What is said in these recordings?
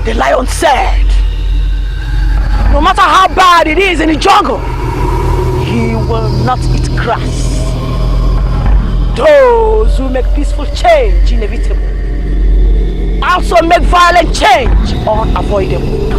The lion said, no matter how bad it is in the jungle, he will not eat grass. Those who make peaceful change inevitable also make violent change unavoidable.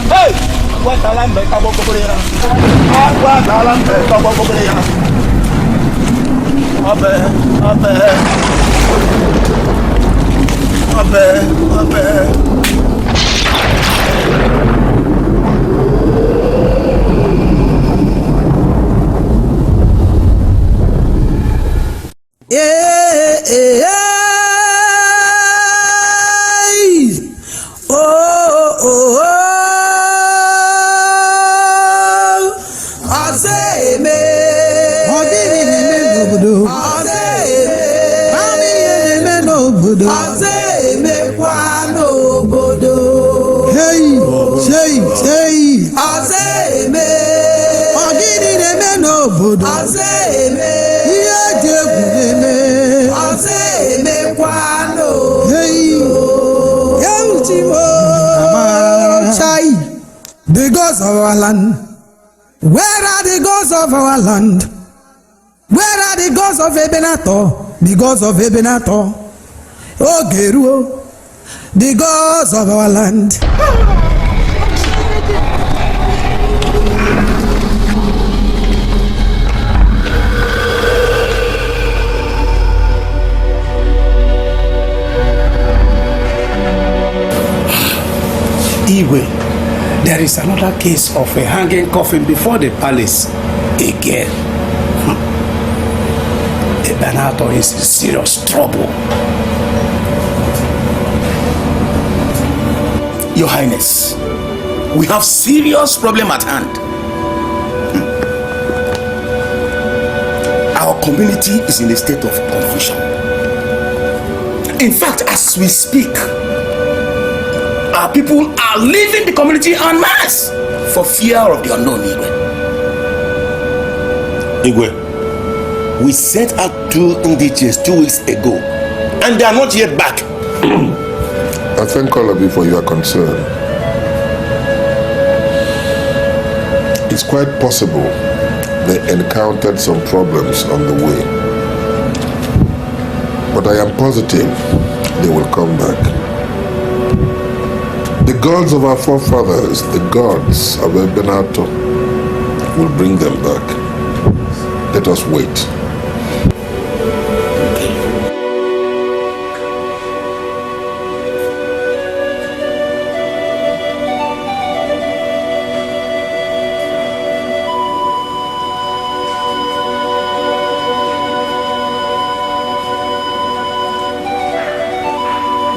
Hey! What alarm bell kabo kokoreya? What alarm bell kabo kokoreya? Abe. The gods of our land, where are the gods of our land? Where are the gods of Ebenator? The gods of Ebenator. Oh Geruo, the gods of our land. Iwe, there is another case of a hanging coffin before the palace again. The Ebenator is in serious trouble. Your Highness, we have serious problem at hand. Our community is in a state of confusion. In fact, as we speak, our people are leaving the community en masse for fear of the unknown. Igwe, we sent out 2 indigenous 2 weeks ago, and they are not yet back. I thank all of you for your concern. It's quite possible they encountered some problems on the way, but I am positive they will come back. The gods of our forefathers, the gods of Ebenator, will bring them back. Let us wait.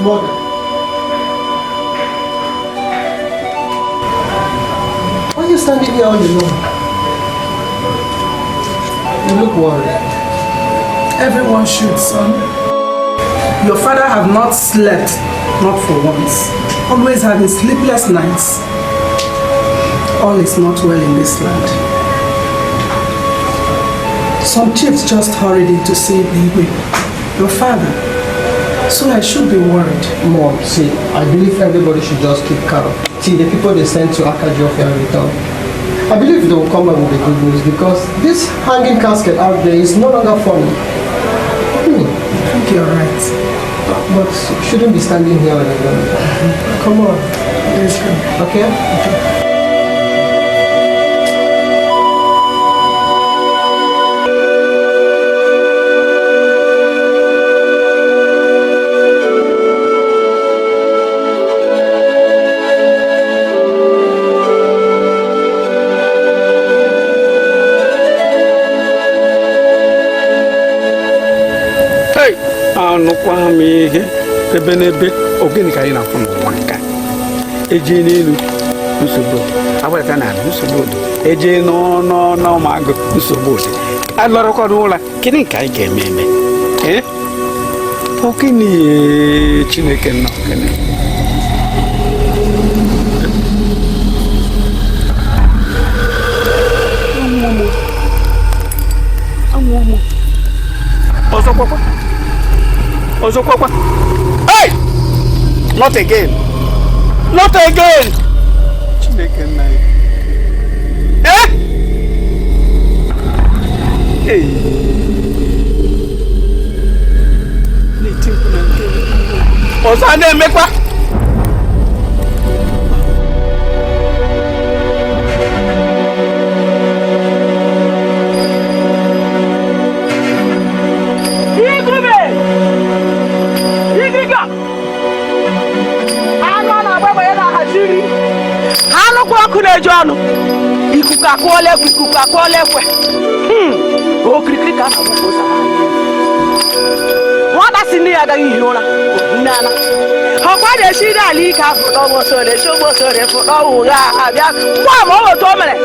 Mother, why are you standing here all alone? You look worried. Everyone should, son. Your father have not slept, not for once. Always having sleepless nights. All is not well in this land. Some chiefs just hurried in to save Ebube, your father. So I should be worried. Mom, see, I believe everybody should just keep calm. See, the people they sent to Akajofia return. I believe they will come back with the good news because this hanging casket out there is no longer funny. I think you're right. But you shouldn't be standing here alone. Come on. Let's go. Okay? Ebenebe, organic in a phone one cat. A genie, Usubo. I was an Usubo. A genie, no, Margo, Usubo. I love Corolla, kidding, I came in. Eh? Okini Chineke no kene. Amumu. Ozokwakwa. Hey! Not again. Not again. Chineke na. Eh? Hey. Osane mekwa. Ebube! Igiga! Ano na baba ya na hajiri. Ano kwa kunejo anu. Ikuka kwole kwe. O krikri ka na mo sa. Wada sini ada yiyona. Nana. Ọ̀pá de sí dàlí ká fòtọ́ mo sọ̀rọ̀ ṣógbó sọ̀rọ̀ fòtọ́ wùrà àbíá wà mọ́ wò tó mẹ́rẹ̀.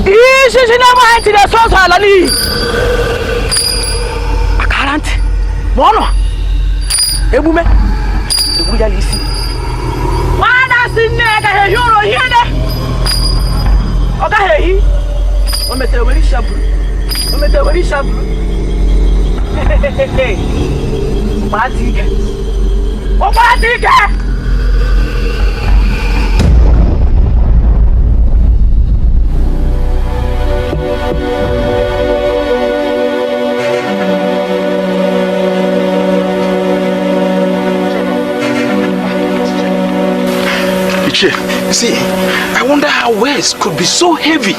Ìṣiṣi náà máa ń ti dẹ̀ sọ́ọ̀sọ̀ àlọ́lí. Àkàrà ntì mọ́nà Ebube Ebuja lè sí. Wàdà sí ní ẹ̀ka èyí ọ̀rọ̀ yìí dẹ́. Ọ̀gá èyí wọ́n mẹ̀tẹ̀rẹ̀ wẹ̀rí ṣàbùrù. Patike. O patike. See, I wonder how words could be so heavy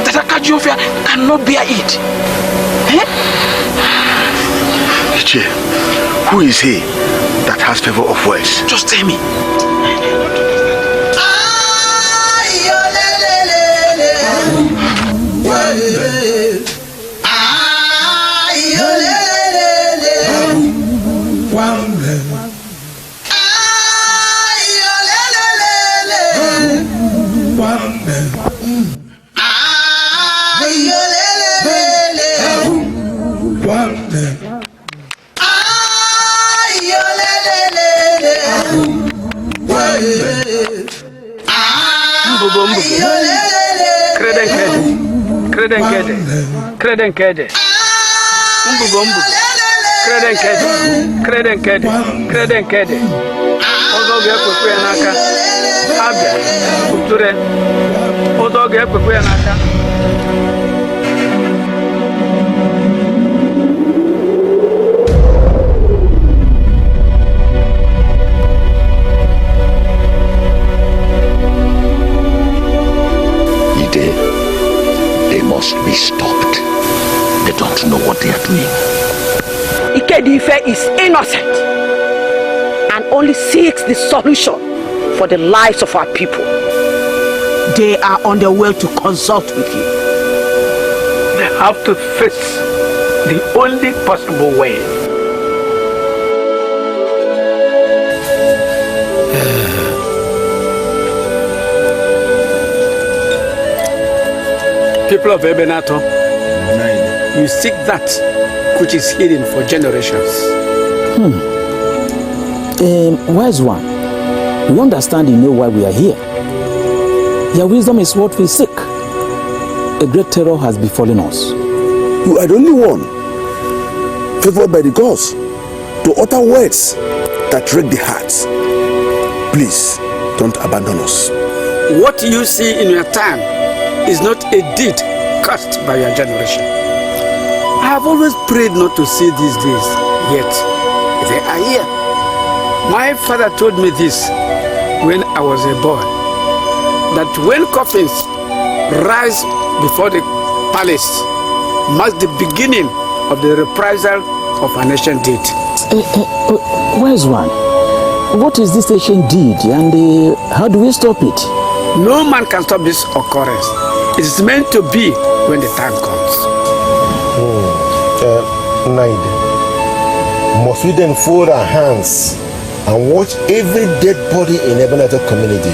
that Akajiofia cannot bear it. Eh? Iche, who is he that has favor of words? Just tell me. Credenkede. Umbugo. Credenkede. Ozo ga-ekpekwe ya n'aka. Abịa, uture. Ozo ga-ekpekwe ya n'aka. They must be stopped. They don't know what they are doing. Ikedife is innocent and only seeks the solution for the lives of our people. They are on their way to consult with you. They have to face the only possible way. People of Ebenato, you seek that which is hidden for generations. Wise one, we understand you know why we are here. Your wisdom is what we seek. A great terror has befallen us. You are the only one favored by the gods to utter words that wreck the hearts. Please, don't abandon us. What you see in your time is not a deed cast by your generation. I have always prayed not to see these days, yet they are here. My father told me this when I was a boy, that when coffins rise before the palace marks the beginning of the reprisal of an ancient deed. Where's one? What is this ancient deed and how do we stop it? No man can stop this occurrence. It is meant to be when the time comes. Naide, must we then fold our hands and watch every dead body in Ebenator community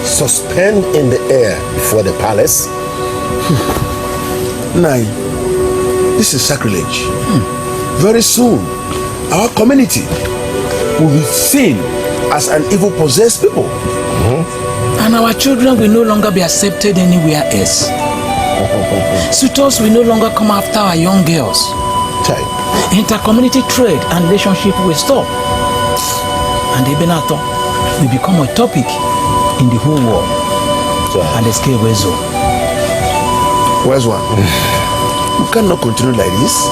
suspend in the air before the palace? Nai, this is sacrilege. Very soon, our community will be seen as an evil possessed people. And our children will no longer be accepted anywhere else. Suitors will no longer come after our young girls. Inter-community trade and relationship will stop. And Ebenator will become a topic in the whole world. And escape Wezo. Where's one? We cannot continue like this.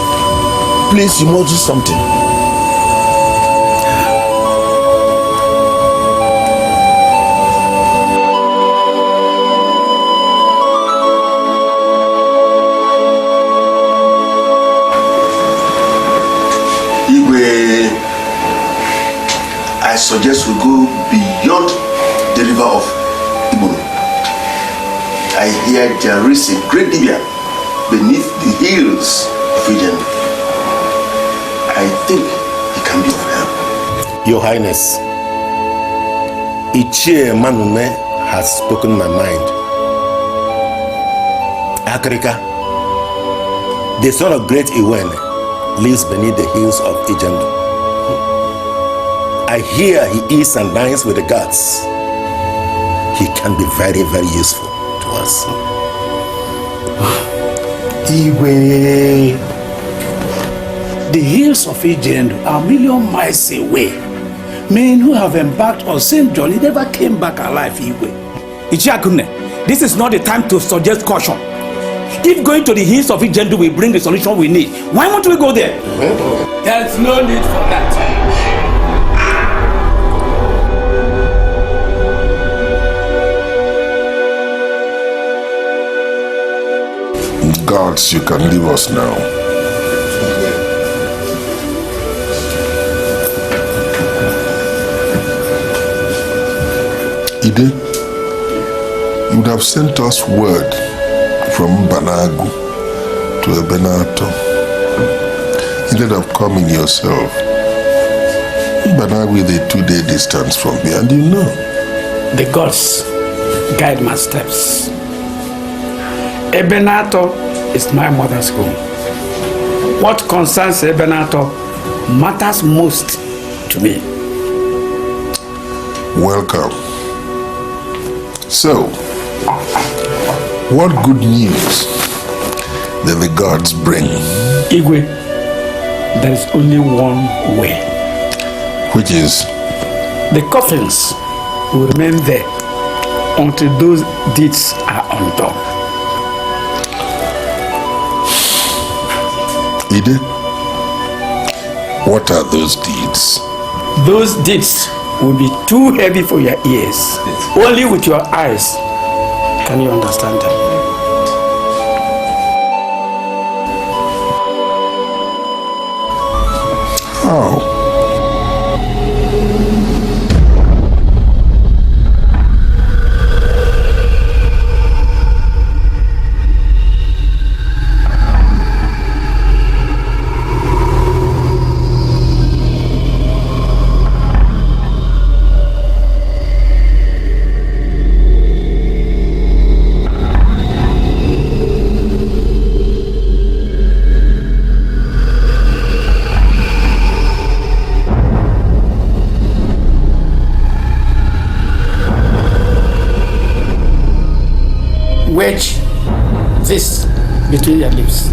Please, you must do something. I suggest we go beyond the river of Ebube. I hear there is a great Libya beneath the hills of Regina. I think he can be of help. Your Highness, Ichie Manume has spoken my mind. Africa, the son of great Iwen, lives beneath the hills of Ijendo. I hear he eats and dines with the gods. He can be very, very useful to us. Iwe, the hills of Ijendo are a million miles away. Men who have embarked on same journey never came back alive, Iwe. Ichiakune, this is not the time to suggest caution. If going to the hills of Ijendo will bring the solution we need, why won't we go there? There's no need for that. Gods, you can leave us now. Ide, you would have sent us word from Banagu to Ebenator instead of coming yourself. Banagu is a 2-day distance from here, and you know. The gods guide my steps. Ebenator is my mother's home. What concerns Ebenator matters most to me. Welcome. So, what good news did the gods bring? Igwe, there is only one way. Which is? The coffins will remain there until those deeds are undone. Ide, what are those deeds? Those deeds will be too heavy for your ears. Only with your eyes can you understand them. How? Wedge this between your lips.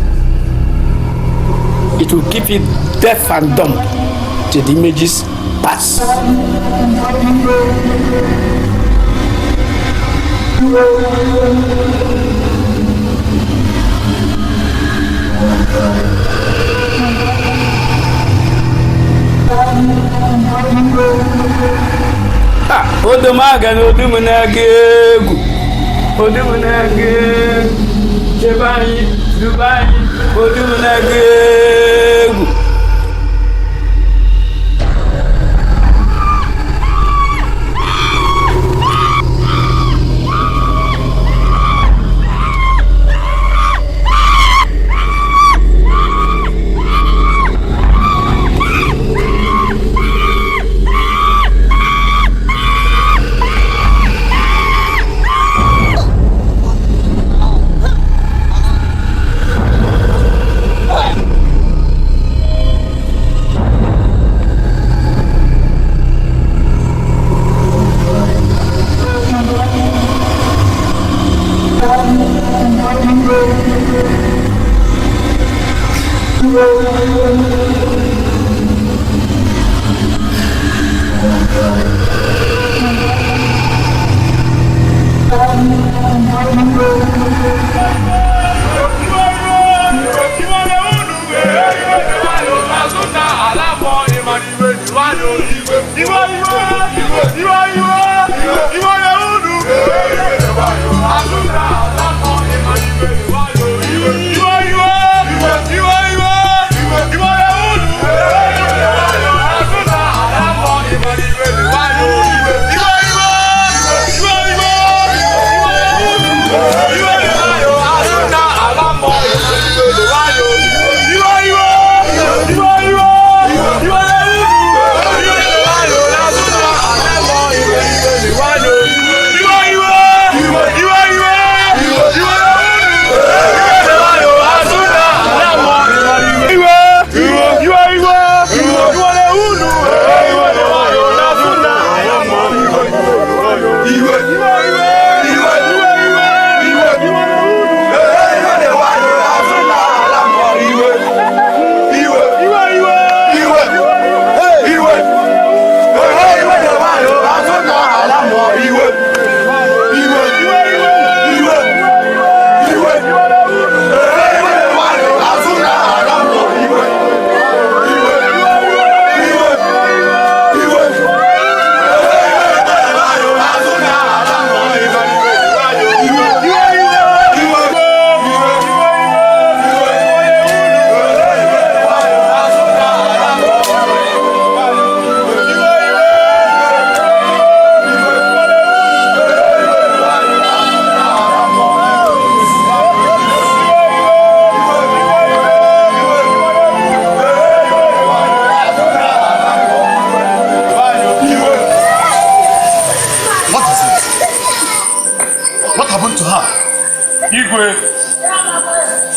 It will keep you deaf and dumb till the images pass. Odomaga no dumunagegu. Odumunagegu. Jebani, Dubai, Odumunagegu.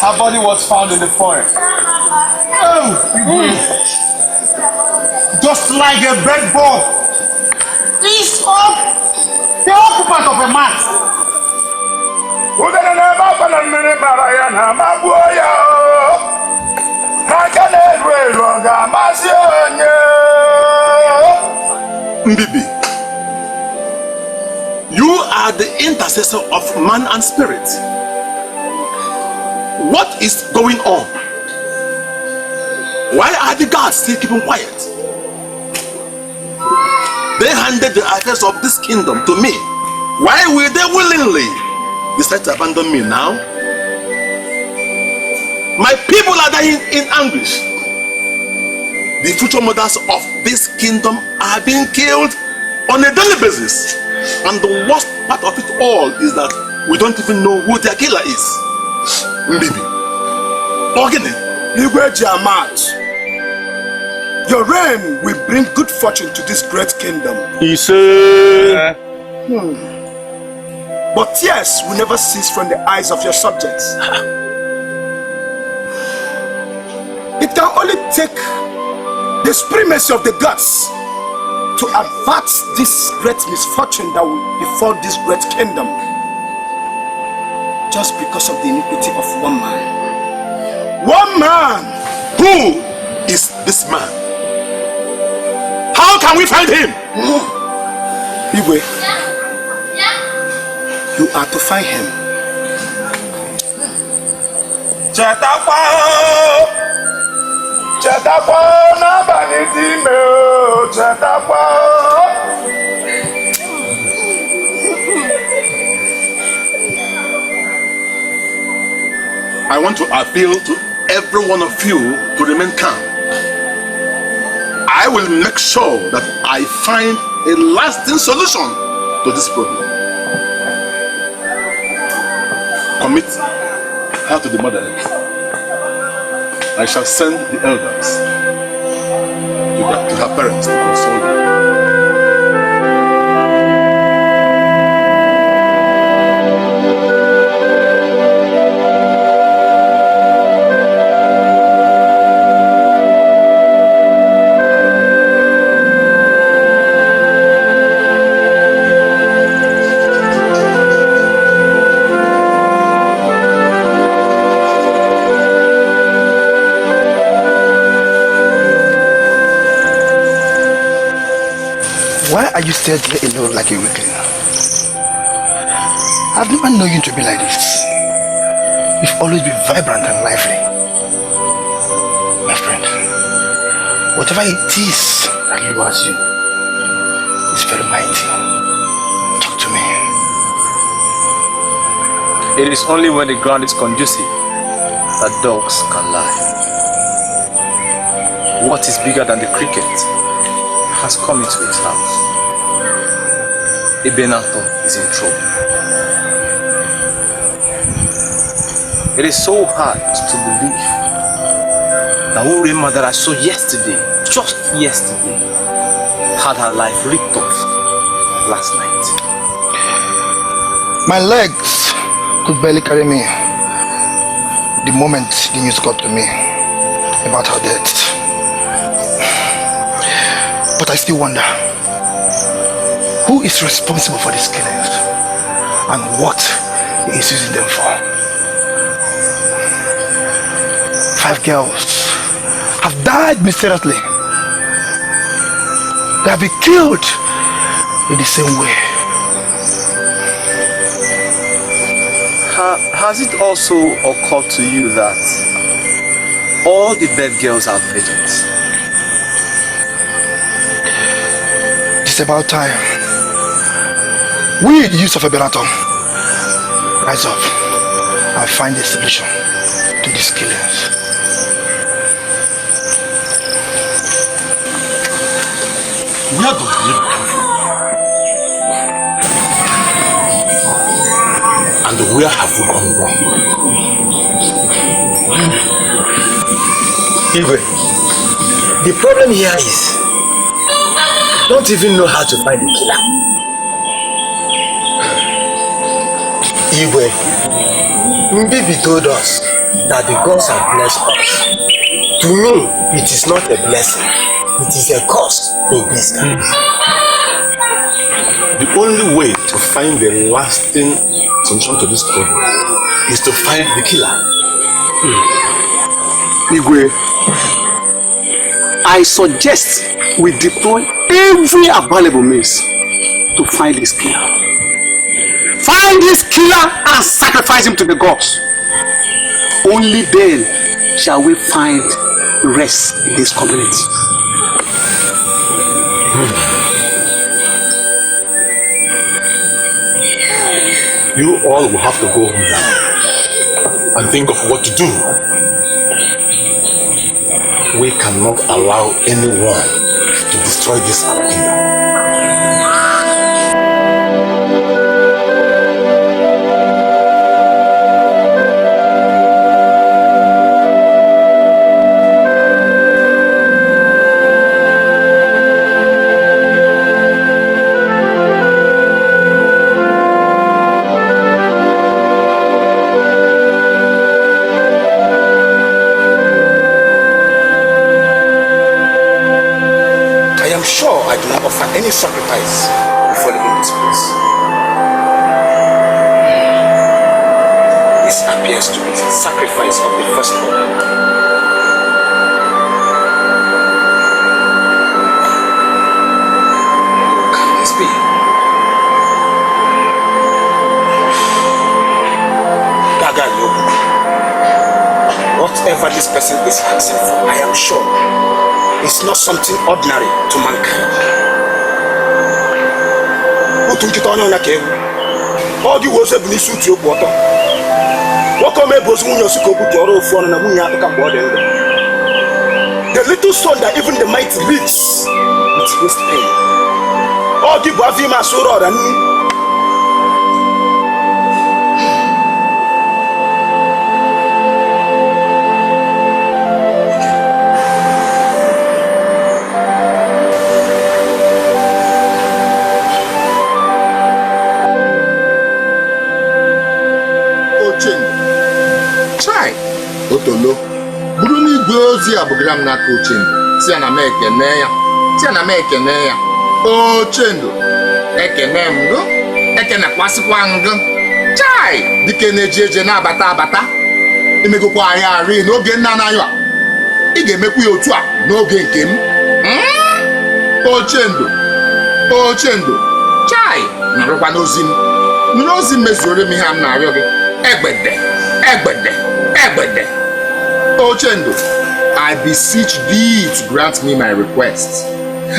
Her body was found in the forest. Oh, just like a bed bug. This up the occupant of a mat. Mbibi, you are the intercessor of man and spirit. What is going on? Why are the guards still keeping quiet? They handed the affairs of this kingdom to me. Why will they willingly decide to abandon me now? My people are dying in anguish. The future mothers of this kingdom are being killed on a daily basis. And the worst part of it all is that we don't even know who their killer is. Mbibi. Ogene. Igwe Jamat. Your reign will bring good fortune to this great kingdom. He said. But tears will never cease from the eyes of your subjects. It can only take the supremacy of the gods to avert this great misfortune that will befall this great kingdom, just because of the iniquity of one man. One man! Who is this man? How can we find him? Ebube, you are to find him. I want to appeal to every one of you to remain calm. I will make sure that I find a lasting solution to this problem. Commit her to the mother earth. I shall send the elders to her parents to console her. Why are you still here alone like a weakling? I've never known you to be like this. You've always been vibrant and lively. My friend, whatever it is that lures you is very mighty. Talk to me. It is only when the ground is conducive that dogs can lie. What is bigger than the cricket has come into his house. Ebenato is in trouble. It is so hard to believe that Urema that I saw yesterday, just yesterday, had her life ripped off last night. My legs could barely carry me the moment the news got to me about her death. But I still wonder, who is responsible for these killings and what he is using them for? 5 girls have died mysteriously. They have been killed in the same way. Has it also occurred to you that all the dead girls are virgins? It's about time. We, the youth of Ebenato, rise up and find a solution to these killings. Where do you come from? And where have we gone wrong? Ebube, the problem here is don't even know how to find the killer. Ebube, Mbibi told us that the gods have blessed us. To me, it is not a blessing. It is a curse in disguise. The only way to find the lasting solution to this problem is to find the killer. Igwe, I suggest we deploy every available means to find this killer. Find this killer and sacrifice him to the gods. Only then shall we find rest in this community. You all will have to go home now and think of what to do. We cannot allow anyone to destroy this idea. Any sacrifice before leaving this place. This appears to be the sacrifice of the firstborn. Can this be? Daga Yobu. Whatever this person is asking for, I am sure it's not something ordinary to mankind. All the words have been suit your water. What come able to your Sikoku phone and a moon at the little son that even the mighty leaks with his pain. All the Bavima Sura and me. Otolo buru n'igwe ozi abụgara m n'aka Ochendo si ana m ekene ya Ochendo ekene m go ekenekwasịkwa ngụ chai dike na-eji eje na-abata emegokwa anyị arị n'oge nna anaghị a ị ga-emekwa ya otu a n'oge nke m Ochendo chai narụkwa n'ozi m nụrụ ozi m mezuoro m ihe m na-arịọ gị egbede Ochendo, I beseech thee to grant me my request.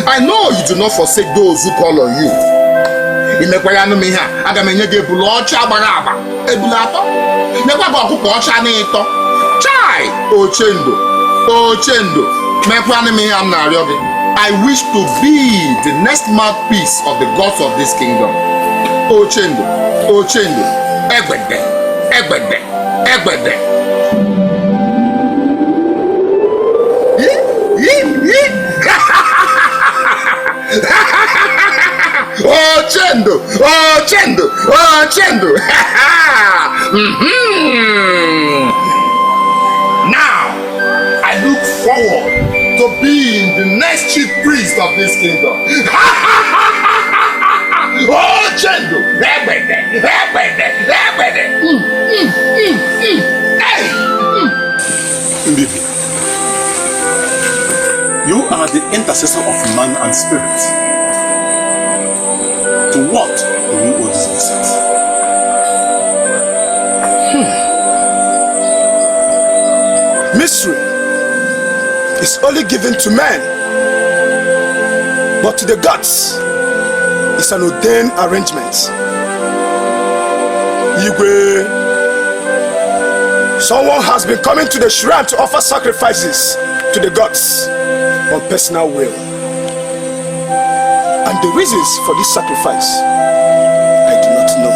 I know you do not forsake those who call on you. Imekwaya no miha, aga menye ge bulu ocha agbara agba, ebulu atọ. Nekwa ga ọkụkọ ọcha n'ịtọ. Chai, Ochendo, mekwa no miha m na-arịọ gị. I wish to be the next mouthpiece of the gods of this kingdom. Ochendo, egbede. Ochendo. Now, I look forward to being the next chief priest of this kingdom. Ochendo. Ndidi, you are the intercessor of man and spirit. To what do we owe this visit? Mystery is only given to men, but to the gods it's an ordained arrangement. Igwe, someone has been coming to the shrine to offer sacrifices to the gods on personal will. And the reasons for this sacrifice, I do not know.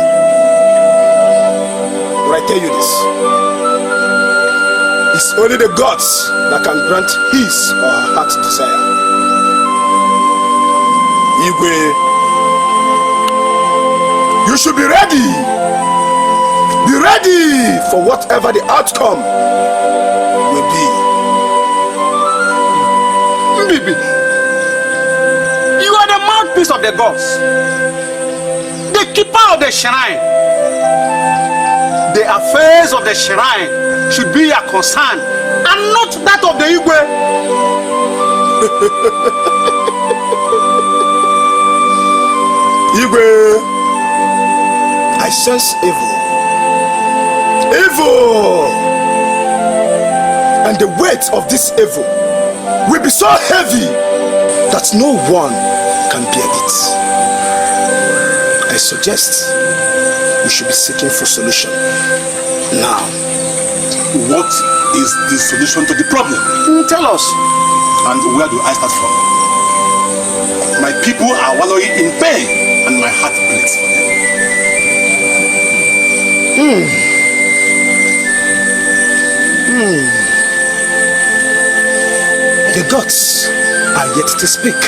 But I tell you this, it's only the gods that can grant his or her heart's desire. Igwe, you should be ready. Be ready for whatever the outcome will be. Mbibi, you are the mouthpiece of the gods, the keeper of the shrine. The affairs of the shrine should be your concern and not that of the Igwe. Igwe, I sense evil. Evil! And the weight of this evil will be so heavy that no one can bear it. I suggest we should be seeking for solution now. What is the solution to the problem? Tell us. And where do I start from? My people are wallowing in pain and my heart bleeds for them. The gods are yet to speak.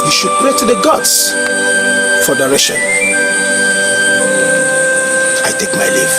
You should pray to the gods for direction. I take my leave.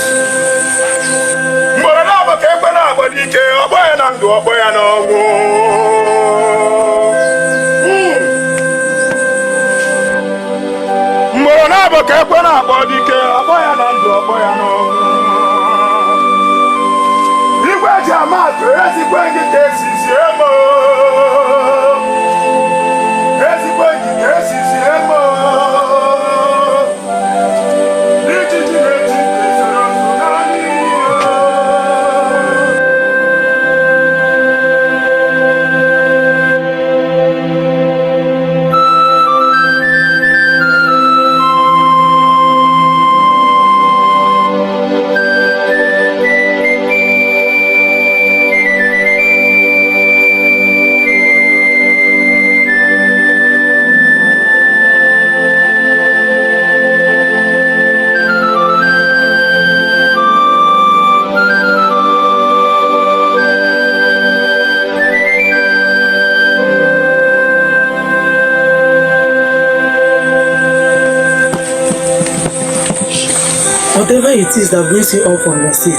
Whatever it is that brings you up from your seat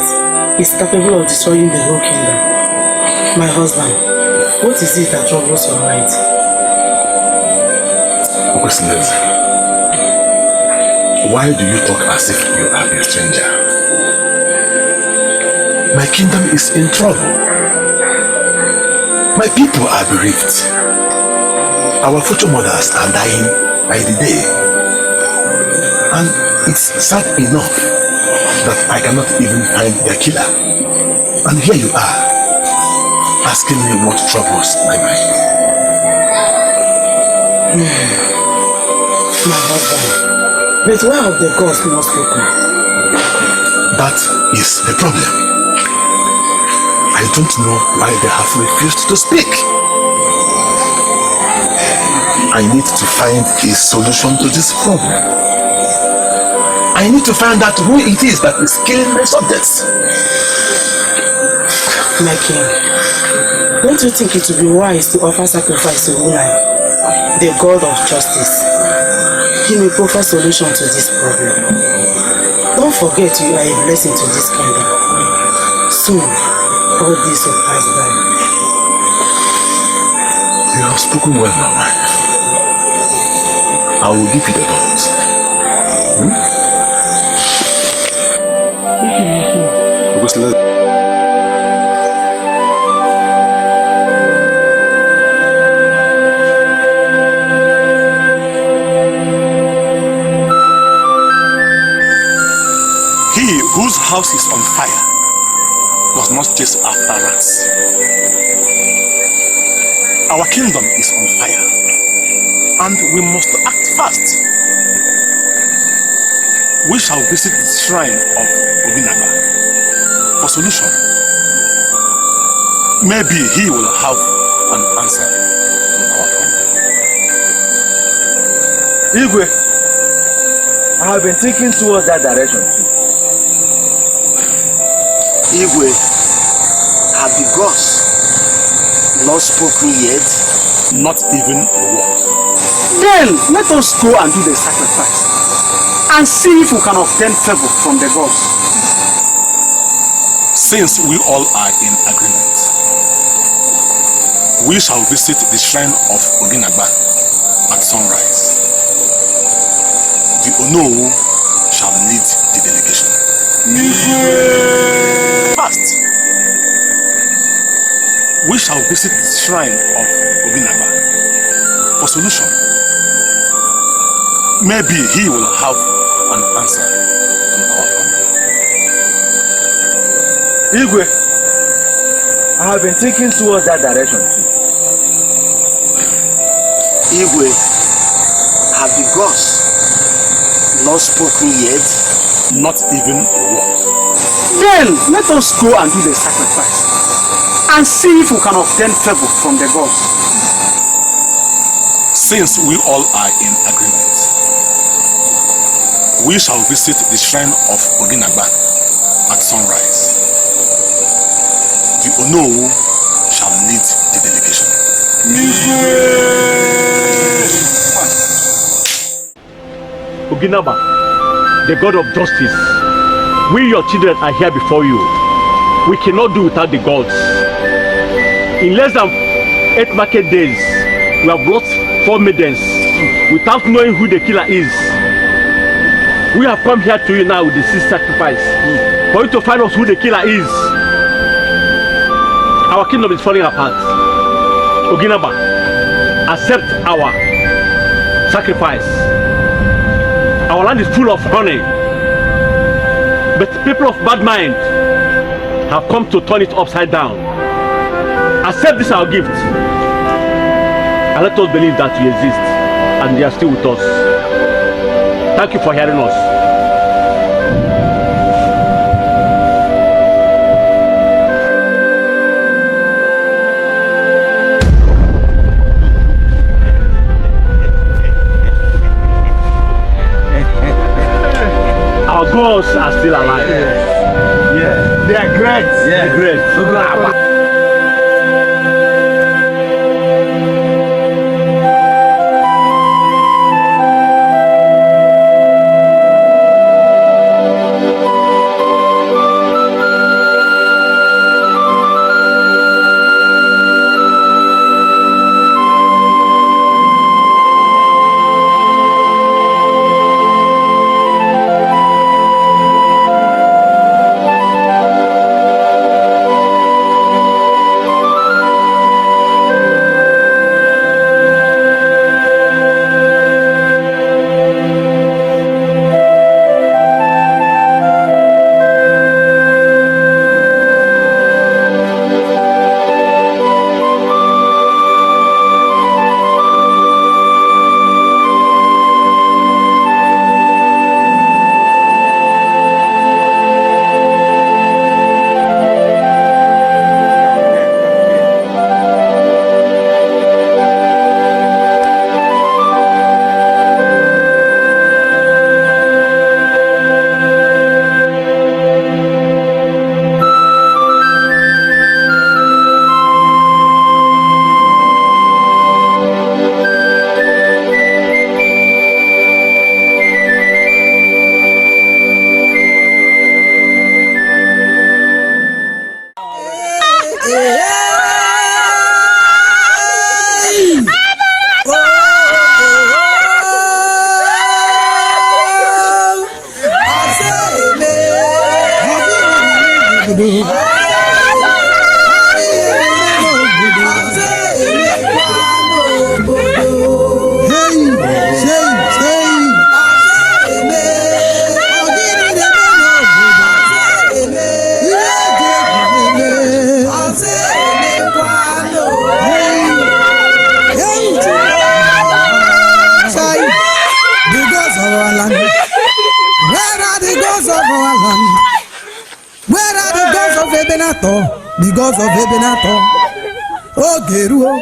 is capable of destroying the whole kingdom. My husband, what is it that troubles your mind? Why do you talk as if you are a stranger? My kingdom is in trouble. My people are bereaved. Our future mothers are dying by the day. And it's sad enough that I cannot even find their killer. And here you are, asking me what troubles my mind. My husband, but why have the gods not spoken? That is the problem. I don't know why they have refused to speak. I need to find a solution to this problem. I need to find out who it is that is killing my subjects. My king, don't you think it would be wise to offer sacrifice to Ulai, the god of justice? He may provide solution to this problem. Don't forget you are a blessing to this kingdom. Soon, all this will pass by. You have spoken well, my wife. I will give you the thoughts. He whose house is on fire does not chase after rats. Our kingdom is on fire, and we must act fast. We shall visit the shrine of Obinaba for solution. Maybe he will have an answer to our problem. Igwe, I have been thinking towards that direction too. Ebube, have the gods not spoken yet? Not even a word. Then let us go and do the sacrifice. and see if we can obtain favor from the gods. Since we all are in agreement, we shall visit the shrine of Oginagba at sunrise. The Ono shall lead the delegation. First, we shall visit the shrine of Oginagba for solution. Maybe he will have an answer to our problem. Igwe, I have been thinking towards that direction too. Igwe, have the gods not spoken yet? Not even a word. Then let us go and do the sacrifice and see if we can obtain favor from the gods. Since we all are in agreement, we shall visit the shrine of Oginagba at sunrise. The Ono shall lead the delegation. Oginagba, the God of justice, we your children are here before you. We cannot do without the gods. In less than 8 market days, we have lost 4 maidens without knowing who the killer is. We have come here to you now with the 6th sacrifice for you to find out who the killer is. Our kingdom is falling apart. Oginagba, accept our sacrifice. Our land is full of honey, but people of bad mind have come to turn it upside down. Accept this our gift, and let us believe that you exist and you are still with us. Thank you for hearing us. Our gods are still alive. Yeah. They are great. Yeah. They're great. The gods of Ebenator, oh Geruo,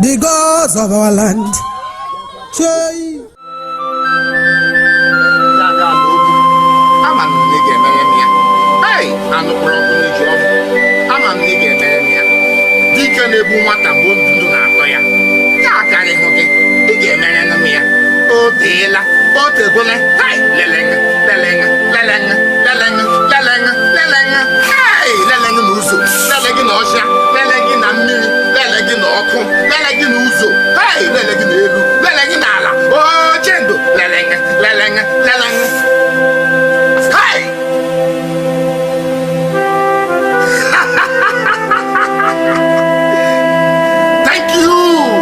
the gods of our land. Otela, Otegole, hey, Leleng, Leleng, Leleng, Leleng, Leleng, Leleng, hey, Leleng Nuzo, Leleng Osha, Leleng Nami, Leleng Oku, Leleng Nuzo, hey, Leleng Nebu, Leleng Nala, oh, Chendo, Leleng, Leleng, Leleng, hey. Thank you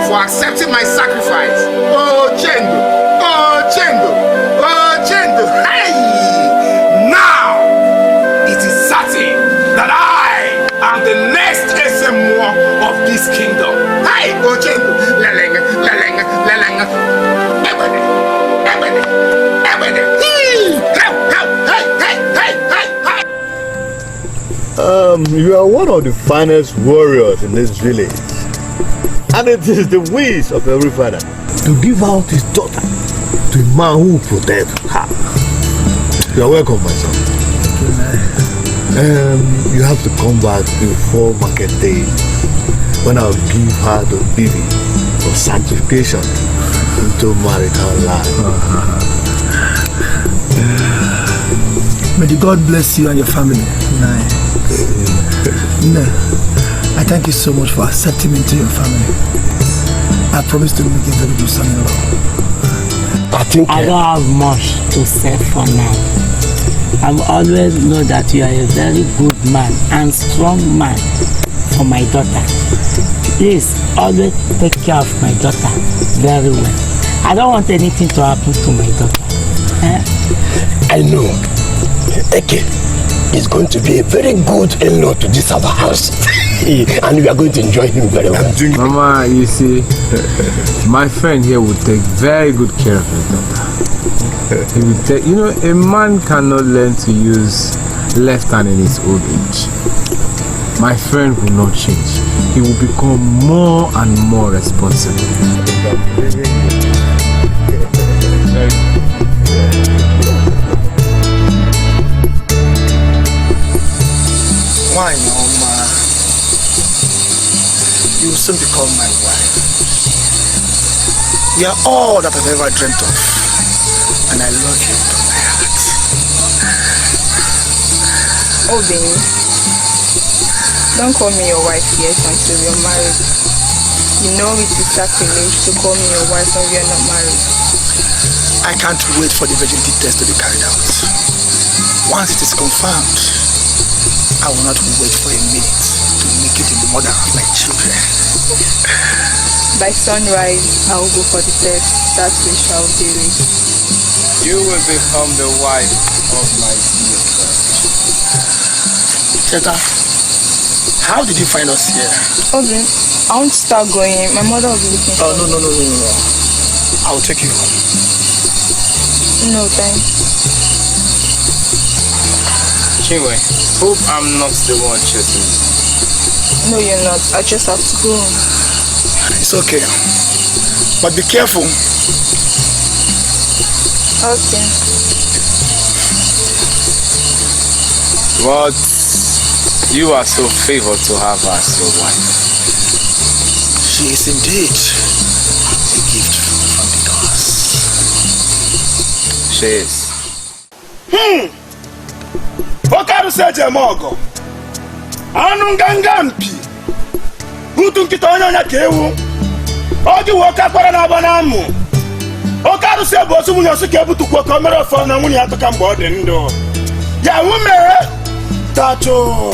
for accepting my sacrifice. Oh, Chendo. Oh, Chendo. Oh, Chendo. Hey! Now, it is certain that I am the next SMO of this kingdom. Hey! Oh, Chendo. Leleng, Leleng, Leleng. Ebube, Ebube, Ebube. Hey! You are one of the finest warriors in this village. And it is the wish of every father to give out his daughter to a man who will protect her. You are welcome, my son. You have to come back before market day, when I'll give her to Bibi for sanctification into marital life. May the God bless you and your family. No, I thank you so much for accepting me into your family. I promise to make a very good son-in-law. I don't have much to say for now. I always know that you are a very good man and strong man for my daughter. Please always take care of my daughter very well. I don't want anything to happen to my daughter. I know Eke is going to be a very good in-law to this our house. And we are going to enjoy him very well. Mama, you see, my friend here will take very good care of his daughter. He will take, you know, a man cannot learn to use left hand in his old age. My friend will not change. He will become more and more responsible. Why, Mama? You will soon become my wife. You are all that I've ever dreamt of, and I love you from my heart. Oh, Benny, don't call me your wife yet until you're married. You know it is sacrilege to call me your wife when we are not married. I can't wait for the virginity test to be carried out. Once it is confirmed, I will not wait for a minute to make you the mother of my children. By sunrise, I will go for the test. That we shall do it. You will become the wife of my dear son. Teta, how did you find us here? Obi, I want to start going. My mother will be looking for me. No. I will take you home. No, thanks. Chinwe, hope I'm not the one chasing you. No, you're not. I just have to go. It's okay. But be careful. Okay. But you are so favored to have her as your wife. She is indeed a gift from the gods. She is. Okaru seje mogo. Anu nganga mpi. Butu nkita onyonya kewu. Ogi woka kwara na banamu. Okaru se bo su munyo su ke butu kwa kamera fa na nwunye ataka mgbe odi ndo. Ya wume tacho.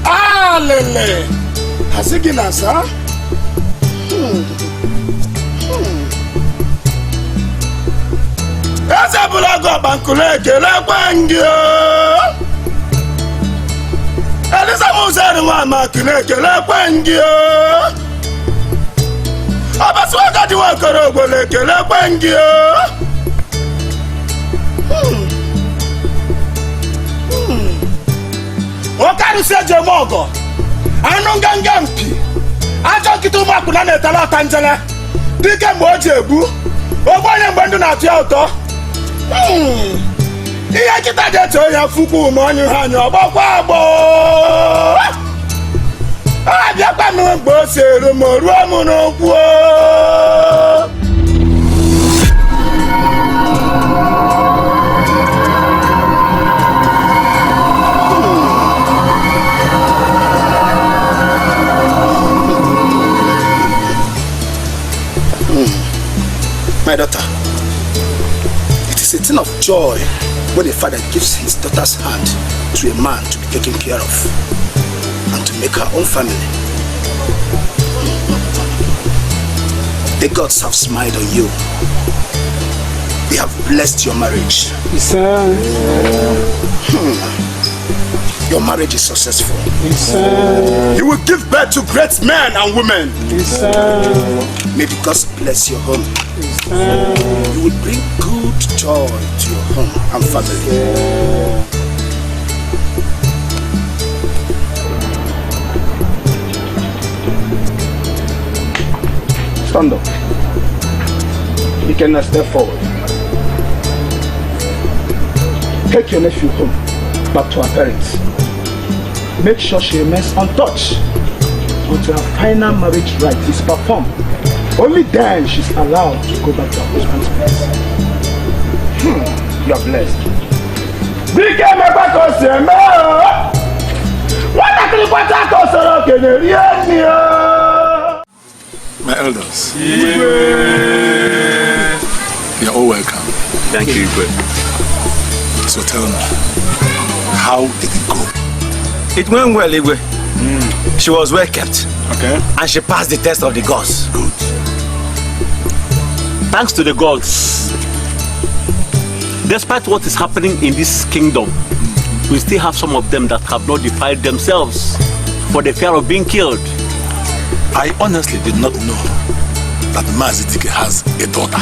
Alele. Hasigi na sa. Eze bulago bankule kele kwangyo. Elisa Musari Mama Kinekele Kwangyo. Abaswaga Diwakaro Golekele Kwangyo. Wakaru Seje Mogo. Anungangampi. Ajo Kituma Kunane Tala Tanjala. Dike Mojebu. Ogwanye Mbandu na Tia Auto. Iya kita je to ya fuku mo anyu hanyo obokwa agbo. Abia pa mi gbo seru mo ru amu no ku o. My daughter, it is a thing of joy when a father gives his daughter's hand to a man to be taken care of and to make her own family. The gods have smiled on you. They have blessed your marriage. Yes, sir. Your marriage is successful. Yes, sir. You will give birth to great men and women. Yes, sir. May the gods bless your home. Yes, sir. You will bring good joy to your home and family. Stand up. You can step forward. Take your nephew home, back to her parents. Make sure she remains untouched until her final marriage rite is performed. Only then she's allowed to go back to her husband's place. You are blessed. My elders, you're all welcome. Thank you, Ebube. So tell me, how did it go? It went well, Ebube. She was well kept. Okay. And she passed the test of the gods. Good. Thanks to the gods, despite what is happening in this kingdom, we still have some of them that have not defiled themselves for the fear of being killed. I honestly did not know that Mazidike has a daughter,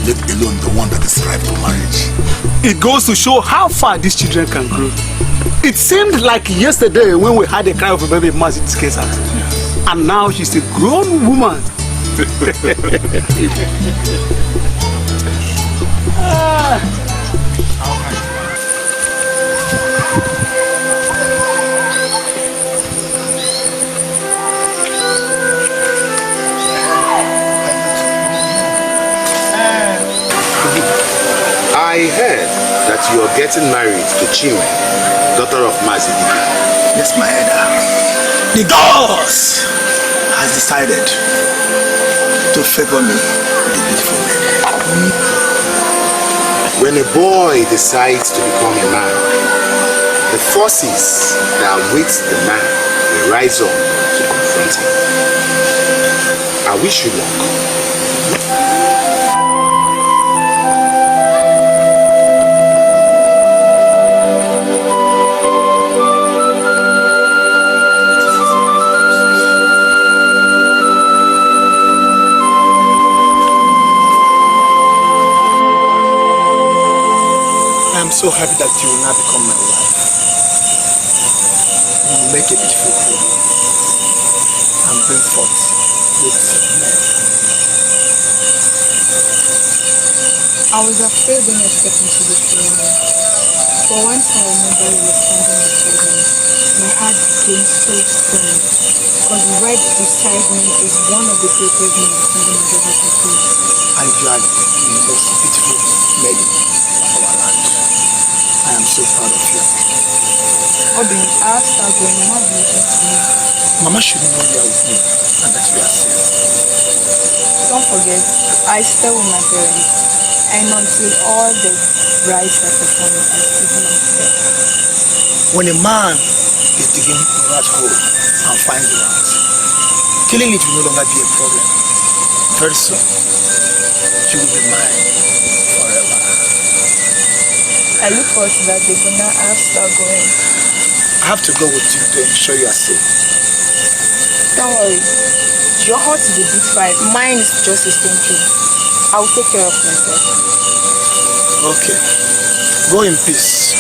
let alone the one that is ripe for marriage. It goes to show how far these children can grow. It seemed like yesterday when we had a cry of a baby in Mazidike's house. Yes. And now she's a grown woman. I heard that you are getting married to Chinwe, daughter of Mazidike. Yes, my elder. The gods has decided to favor me with a beautiful lady. When a boy decides to become a man, the forces that await the man will rise up to confront him. I wish you luck. I'm so happy that you will now become my wife. You will make a beautiful home and bring forth great men. I was afraid when I stepped into this room. For once I remember you were standing beside me. My heart became so strong because right beside me is one of the greatest men the kingdom has ever produced. And you are the most beautiful lady of our land. I am so proud of you. Obi, I'll start going. How do you think to me? Mama should know you are with me and that we are safe. Don't forget, I stay with my parents. And until all the rites are performed, I still do not stay. When a man is digging a rat hole and finds the rat, killing it will no longer be a problem. Very soon, she will be mine forever. I look forward to that day, but now I have to start going. I have to go with you to ensure you are safe. Don't worry. Your heart is a bit fine. Mine is just a stone throw. I will take care of myself. Okay. Go in peace.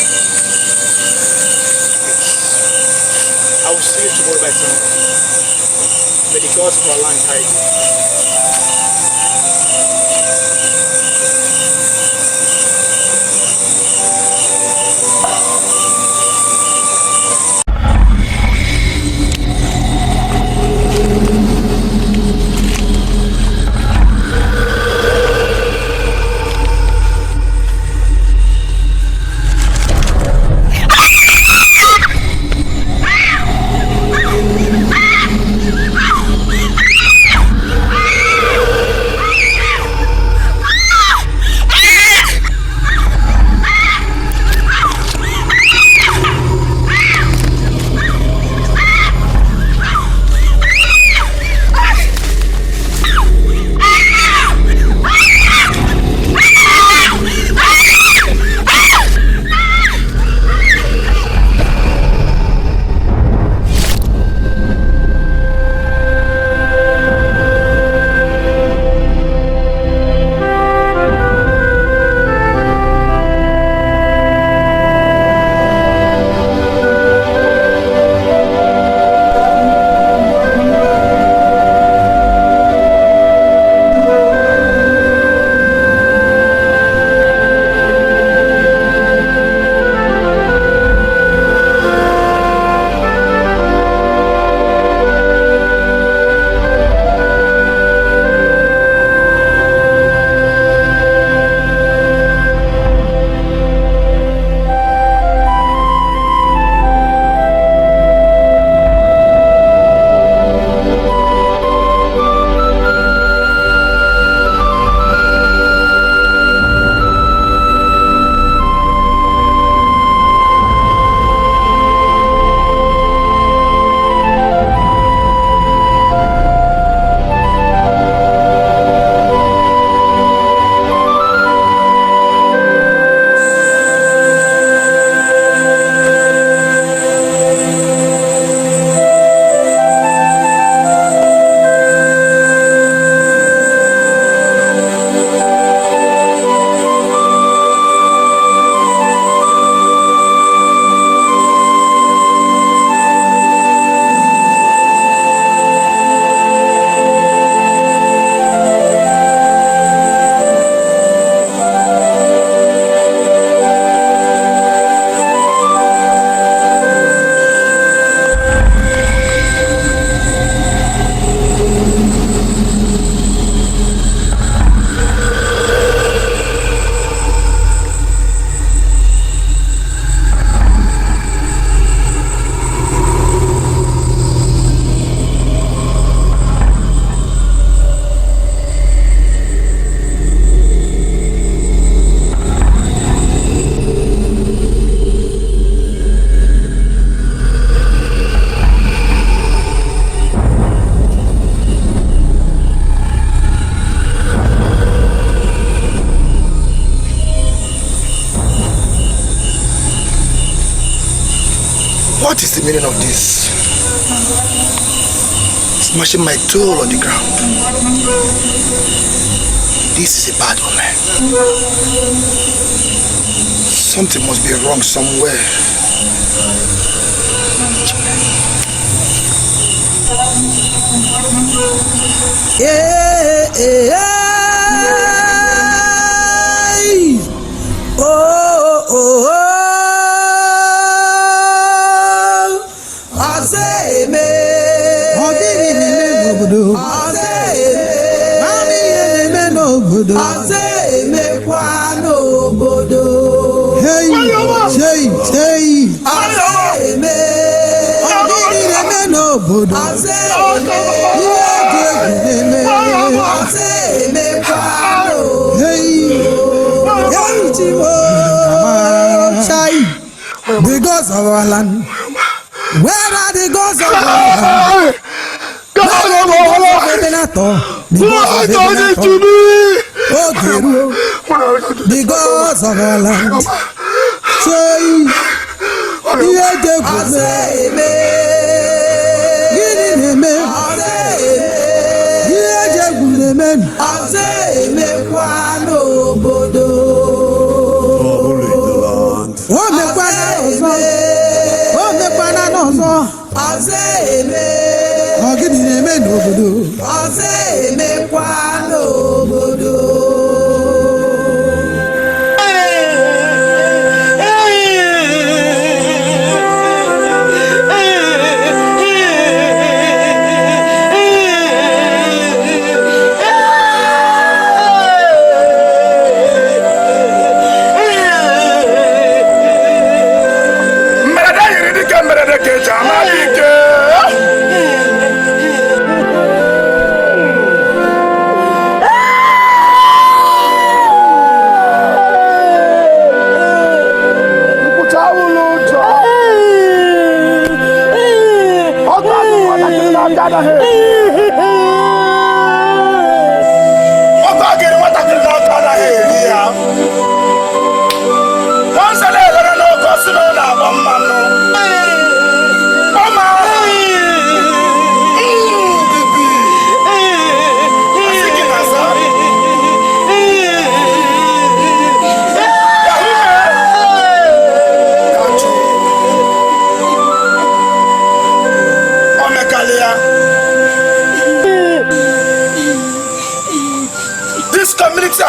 I will see you tomorrow by tomorrow. May the gods of our land guide you. meaning of this? Smashing my tool on the ground. This is a bad omen. Something must be wrong somewhere. Yeah, yeah. Oh, oh, oh. Azeme. Azeme kwa n'obodo. Hey, say, Azeme. Azeme n'obodo. Azeme kwa n'obodo. Hey, the gods of our land. Where are the gods of our land? The gods of our land. Say,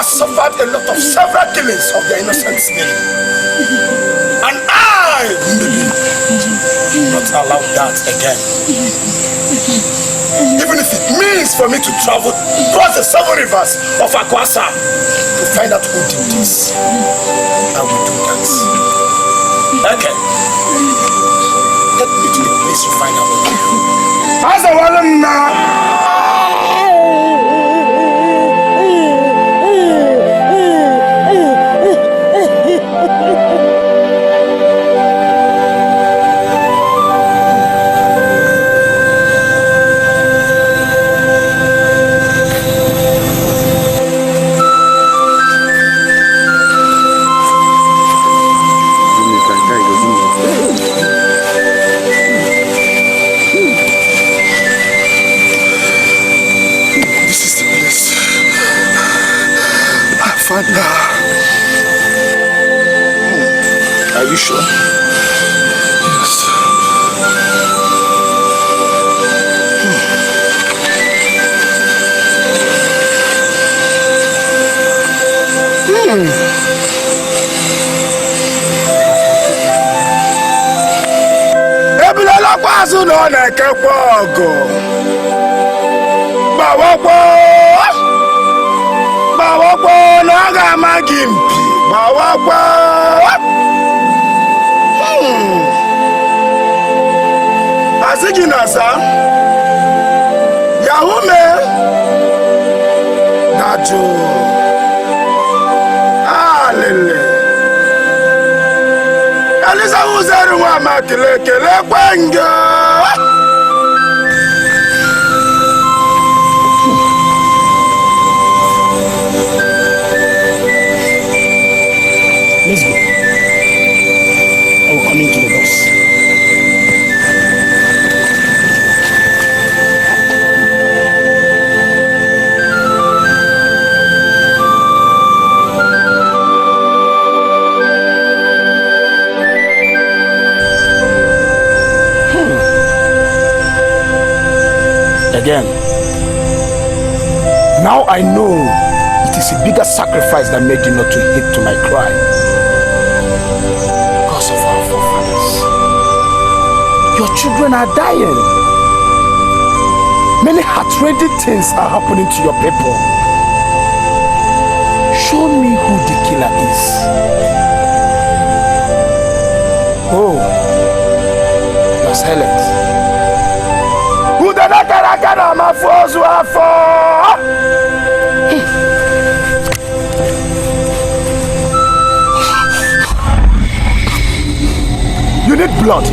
suffered a lot of several killings of their innocent men. And I will not allow that again. Even if it means for me to travel across the 7 rivers of Akwasa to find out who did this, I will do that. Okay. Let me to the place you find out. As a woman now. Are you sure? Yes. Ebulala kwazu no na kekwa ogo. Bawakwa no ga magimpi. Bawakwa. Regina, sir. Yahume. Dajo. Alele. Elisa uzeru wa makile kele kwenge. Let's go. I will come into the box. again. Now I know it is a bigger sacrifice that made you not to heed to my cry. Because of our forefathers. Your children are dying. Many heart-rending things are happening to your people. Show me who the killer is. Oh, you are silent. Who the nakara my foes who are for? You need blood.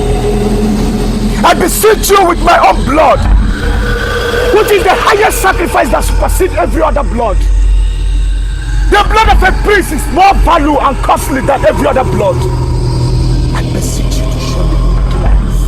I beseech you with my own blood. What is the highest sacrifice that supersedes every other blood? The blood of a priest is more value and costly than every other blood. I beseech you to show me who the killer is.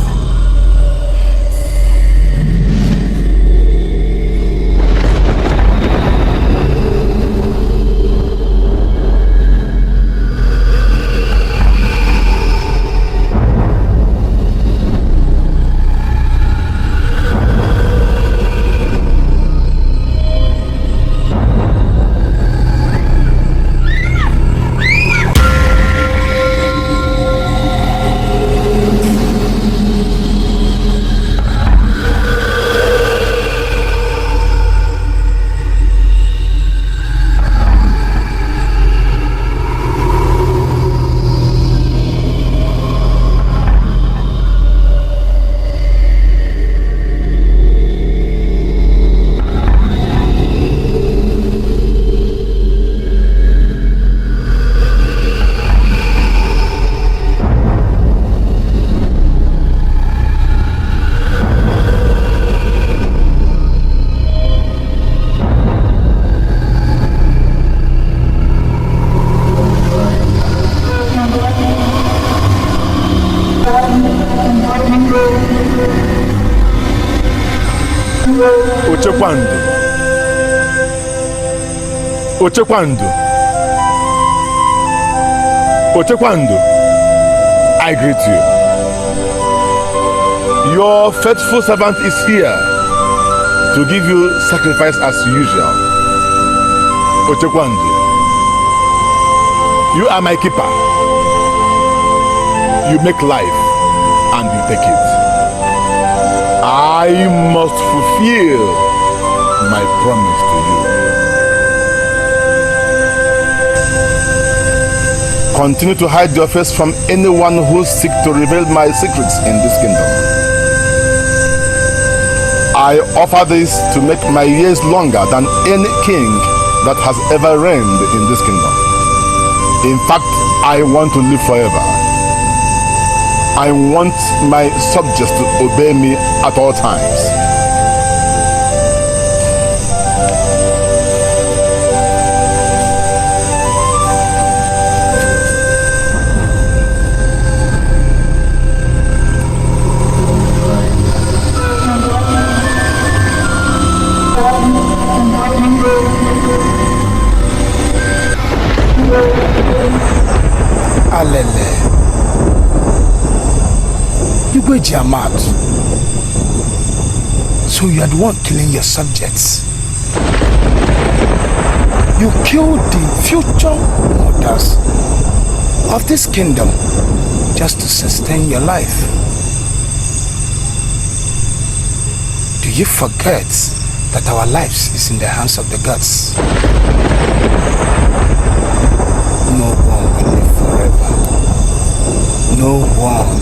Ochekwando, I greet you. Your faithful servant is here to give you sacrifice as usual. Ochekwando, you are my keeper. You make life and you take it. I must fulfill my promise to you. Continue to hide your face from anyone who seeks to reveal my secrets in this kingdom. I offer this to make my years longer than any king that has ever reigned in this kingdom. In fact, I want to live forever. I want my subjects to obey me at all times. Alele. You go Jamat. So you are the one killing your subjects. You killed the future mothers of this kingdom just to sustain your life. Do you forget that our lives is in the hands of the gods? No one will live forever. No one.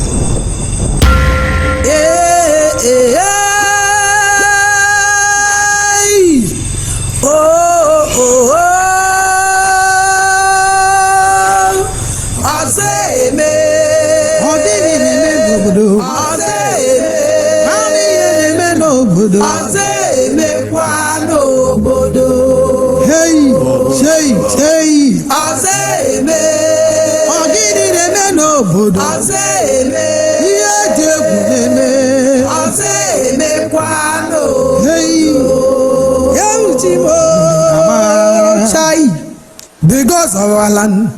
The gods of our land,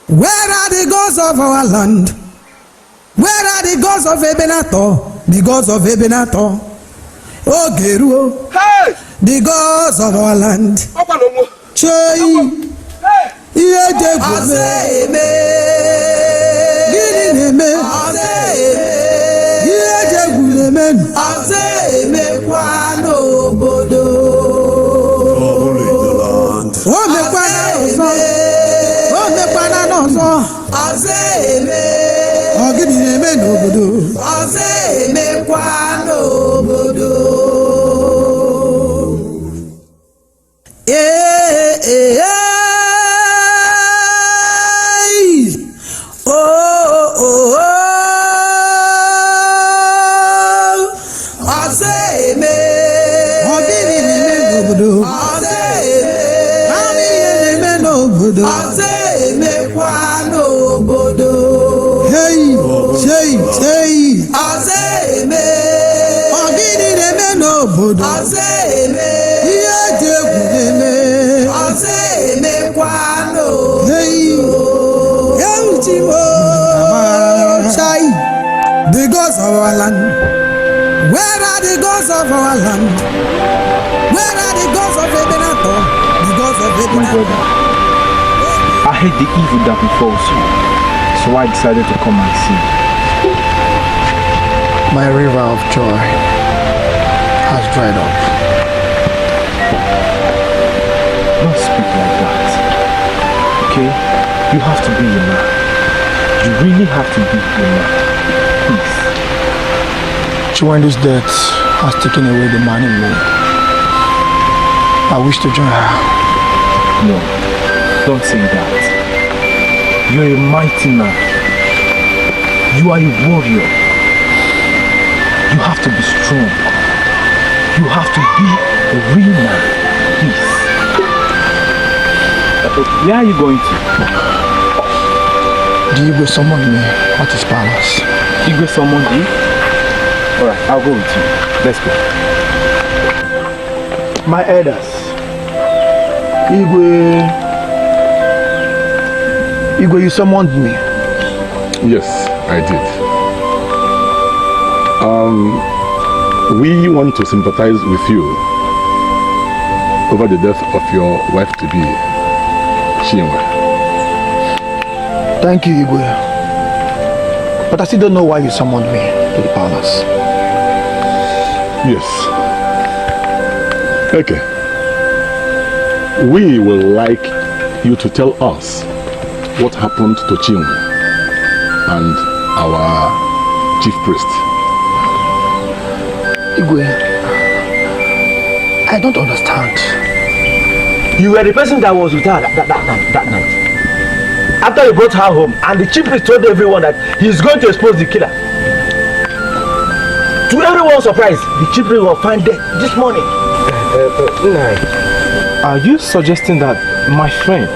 where are the gods of our land? Where are the gods of Ebenator? The gods of Ebenator. Ogeruo. The gods of our land. Choi. Azeme. Gidineme. Azeme. Azeme kwano bodo. Ome kwana nozo. Azeme. Ogidineme nobodo. Azeme kwano bodo. The gods of our land. Where are the gods of our land? Where are the gods of Ebenator? The gods of Ebenator. I hate the evil that befalls you, so I decided to come and see. My river of joy has dried up. Don't speak like that. Okay? You have to be a man. You really have to be a man. Please. Chiwendu's death has taken away the man in me. I wish to join her. No, don't say that. You're a mighty man. You are a warrior. You have to be strong. You have to be a real man. Please. Where are you going to? The Igwe summoned me at his palace. Igwe summoned you? Alright, I'll go with you. Let's go. My elders, Igwe, you summoned me. Yes, I did. We want to sympathize with you over the death of your wife-to-be, Chinwe. Thank you, Ebube. But I still don't know why you summoned me to the palace. Yes. Okay. We would like you to tell us what happened to Chinwe and our chief priest. Igwe, I don't understand. You were the person that was with her that night. After you brought her home, and the chief priest told everyone that he's going to expose the killer. To everyone's surprise, the chief priest was found dead this morning. Are you suggesting that my friend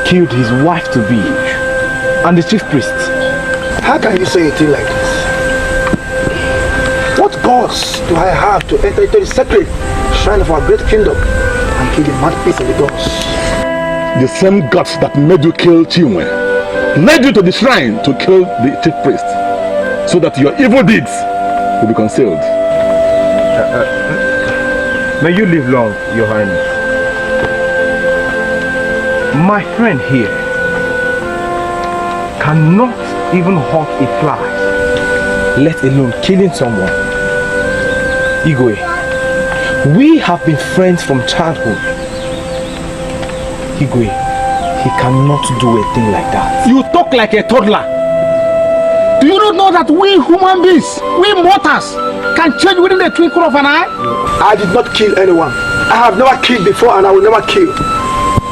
killed his wife-to-be and the chief priest? How can you say a thing like this? What gods do I have to enter into the sacred shrine of our great kingdom and kill the mouthpiece of the gods? The same gods that made you kill Chinwe led you to the shrine to kill the chief priest, so that your evil deeds will be concealed. May you live long, Your Highness. My friend here cannot even hurt a fly, let alone killing someone. Igwe, we have been friends from childhood. Igwe, he cannot do a thing like that. You talk like a toddler. Do you not know that we human beings, we mortals, can change within the twinkle of an eye? I did not kill anyone. I have never killed before and I will never kill.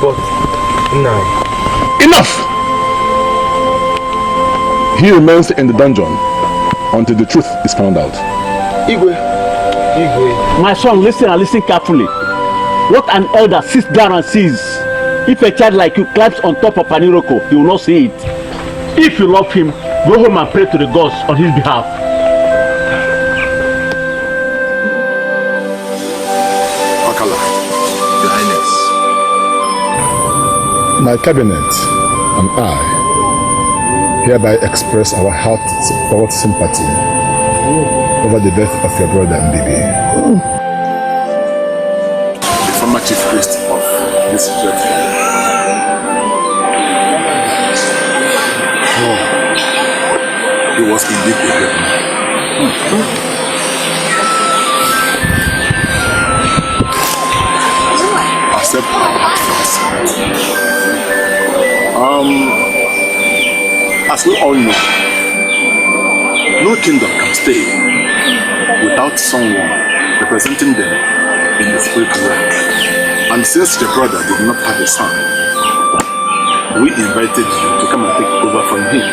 But, no. Enough! He remains in the dungeon until the truth is found out. Igwe. My son, listen and listen carefully. What an elder sits down and sees. If a child like you climbs on top of an iroko, he will not see it. If you love him, go home and pray to the gods on his behalf. Akala, Your Highness. My cabinet and I hereby express our heartfelt sympathy over the death of your brother Ebube. The former chief priest of this great family. He was indeed a great man. Accept our heartfelt. As we all know, no kingdom can stay without someone representing them in the spiritual realm. And since your brother did not have a son, we invited you to come and take over from him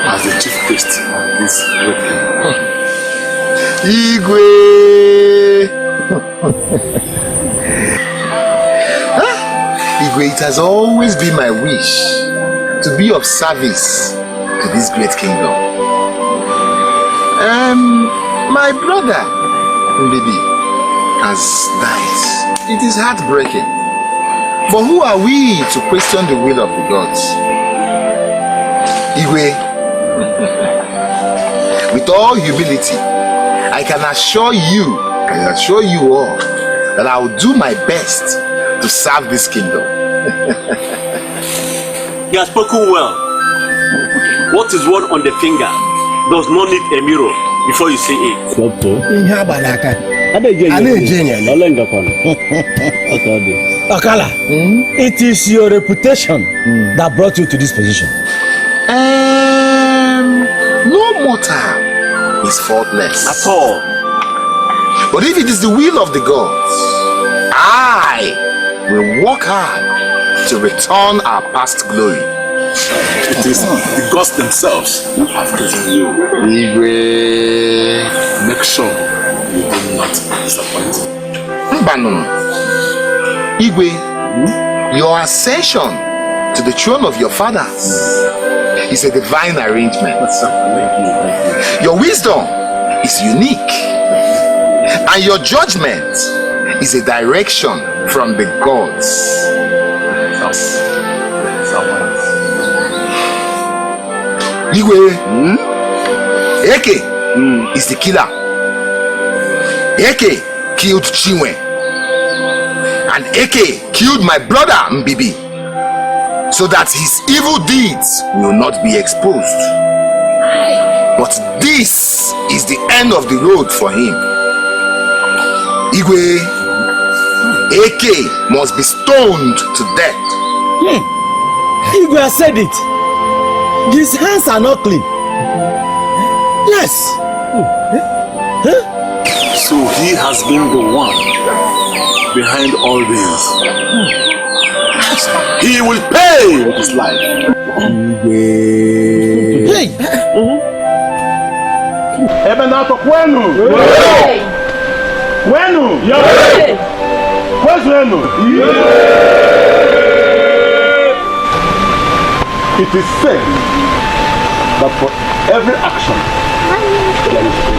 as the chief priest of this great kingdom. Igwe! Igwe, it has always been my wish to be of service to this great kingdom. My brother, Ebube, has died. It is heartbreaking. But who are we to question the will of the gods? Igwe, with all humility, I can assure you all, that I will do my best to serve this kingdom. You have spoken well. What is one on the finger does not need a mirror before you see it. Okala, it is your reputation that brought you to this position. No mortal is faultless at all. But if it is the will of the gods, I will work hard to return our past glory. It is the gods themselves who have chosen you. Igwe, make sure you do not disappoint. Mbano, Igwe, your ascension to the throne of your fathers is a divine arrangement. Your wisdom is unique, and your judgment is a direction from the gods. Igwe, Eke is the killer. Eke killed Chinwe, and Eke killed my brother Ebube, so that his evil deeds will not be exposed. But this is the end of the road for him. Igwe, Eke must be stoned to death. Igwe has said it. His hands are not clean. Yes. So he has been the one behind all this. He will pay with his life. Hey! Ebenato, Kwenu! Kwenu! Where's Kwenu? It is said that for every action, there is a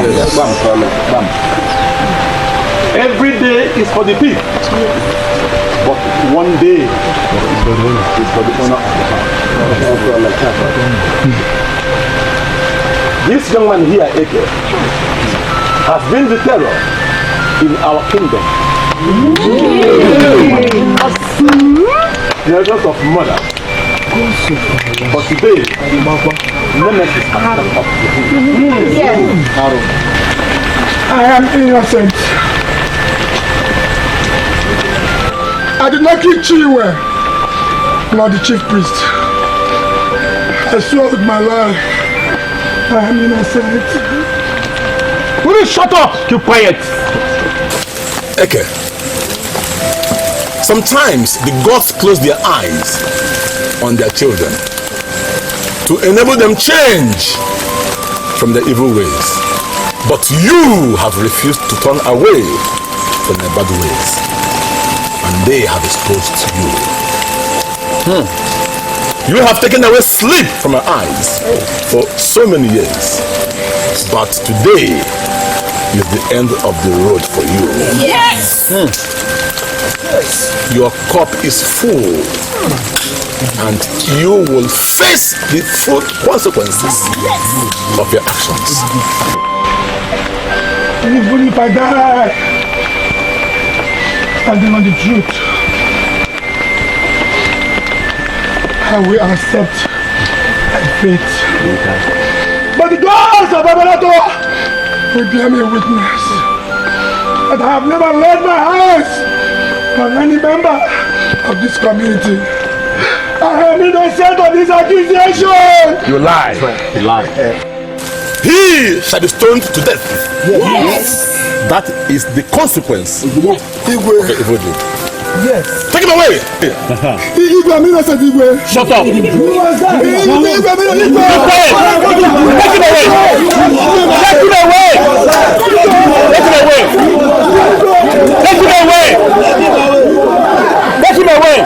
reaction. Every day is for the pig, but one day is for the owner of the farm. This young man here, Eke, has been the terror in our kingdom. The result of murder. But today, nemesis has come up to him. I am innocent. I did not kill Chinwe, nor the chief priest. I swear with my life, I am innocent. Will you shut up? Keep quiet. Okay. Sometimes the gods close their eyes on their children to enable them change from their evil ways. But you have refused to turn away from their bad ways, and they have exposed you. You have taken away sleep from our eyes for so many years, but today is the end of the road for you. Yes! Your cup is full. And you will face the full consequences of your actions. Even if I die, standing on the truth, I will accept my fate. But the gods of Abalato will bear me witness that I have never laid my hands on any member of this community. I am innocent of this accusation. You lie. You lie. He shall be stoned to death. Yes. That is the consequence of the evil deed. Yes. Take him away. Igwe, I'm innocent, Igwe. Shut up. Who was that? Igwe, I'm innocent, Igwe. Take him away. Take him away. Take him away. Take him away. Take him away.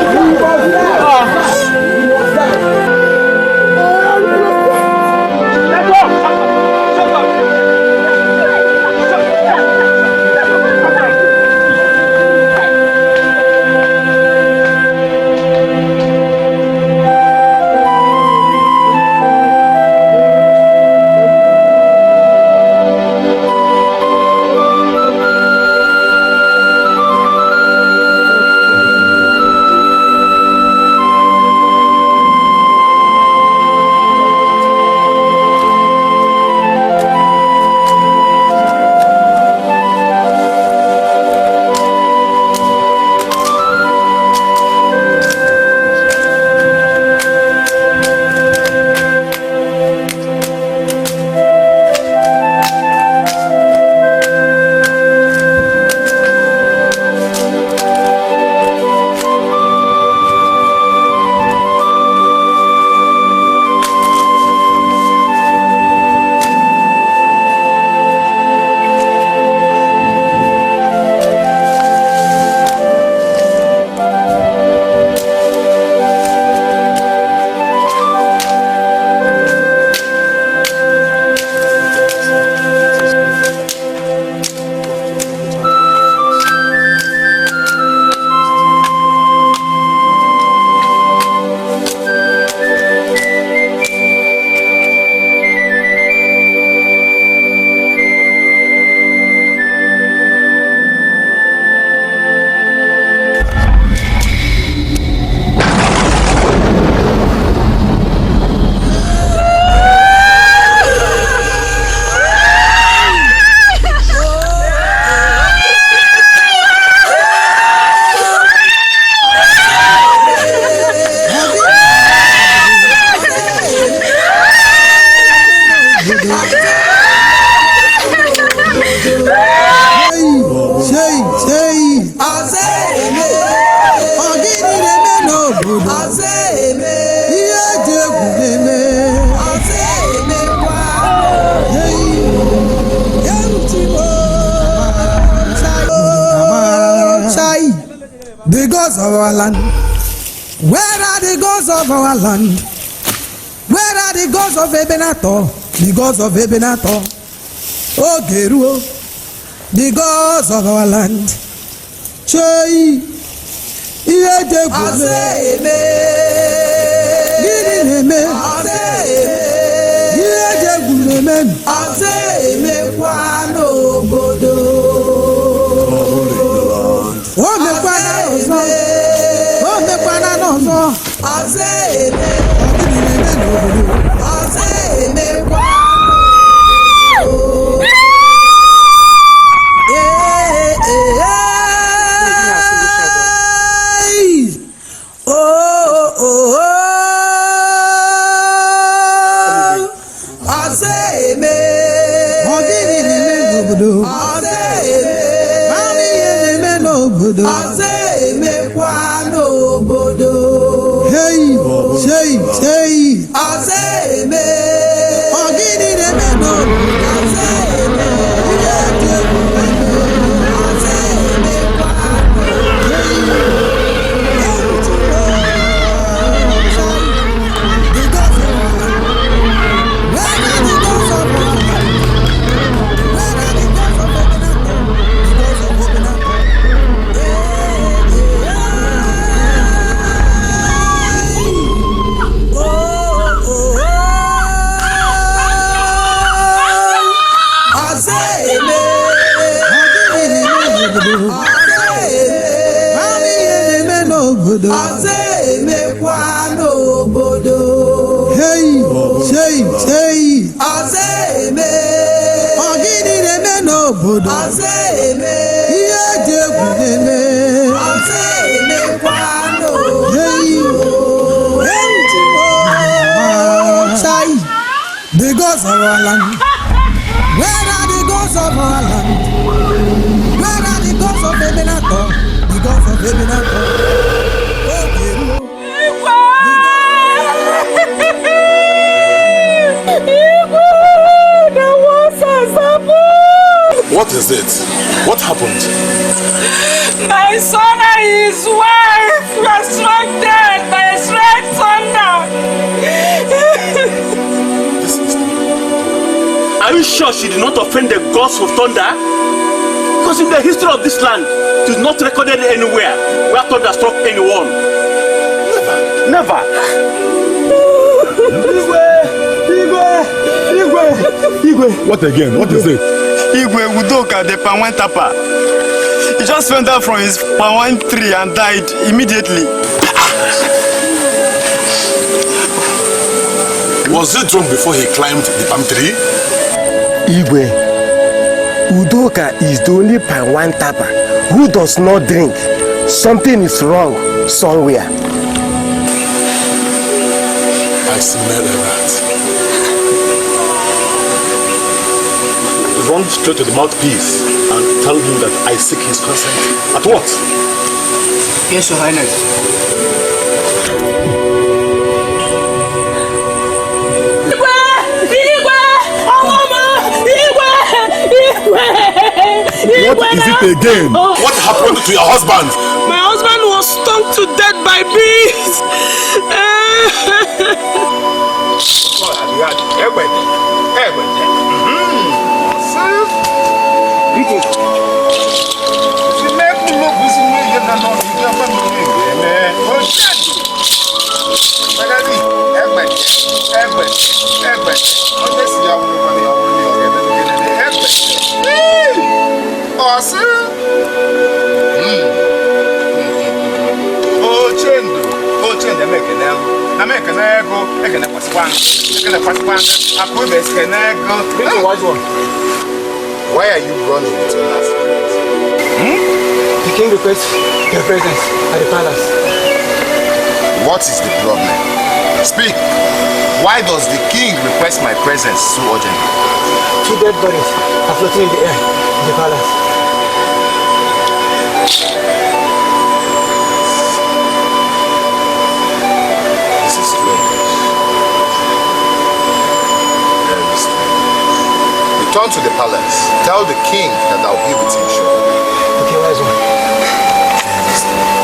The gods of our land. Where are the gods of our land? Where are the gods of Ebenator? The gods of Ebenator. Oh, Geruo. The gods of our land. Choi. Azeme. Girineme. Azeme. Azeme. Kwano bodo. Oh, me kwana nozo. Oh, me kwana nozo. Azeme. Azeme kwano. The gods of our land. Where are the gods of our land? Where are the gods of Ebenator? The gods of Ebenator. What is it? What happened? My son and his wife were struck dead by a straight thunder. Are you sure she did not offend the gods of thunder? Because in the history of this land, it is not recorded anywhere where thunder struck anyone. Never. Igwe. What again? What is it? Igwe Udoka, the palm tapa. He just fell down from his palm tree and died immediately. Was he drunk before he climbed the palm tree? Igwe, Udoka is the only palm tapa who does not drink. Something is wrong somewhere. I smell a rat. Run straight to the mouthpiece and tell him that I seek his consent. At what? Yes, Your Highness. What is it again? What happened to your husband? My husband was stung to death by bees. Why are you running into last minute? The king requests your presence at the palace. What is the problem? Speak. Why does the king request my presence so urgently? 2 dead bodies are floating in the air in the palace. This is strange. Very strange. Return to the palace. Tell the king that I'll be with him shortly. Okay, wise one. Very strange.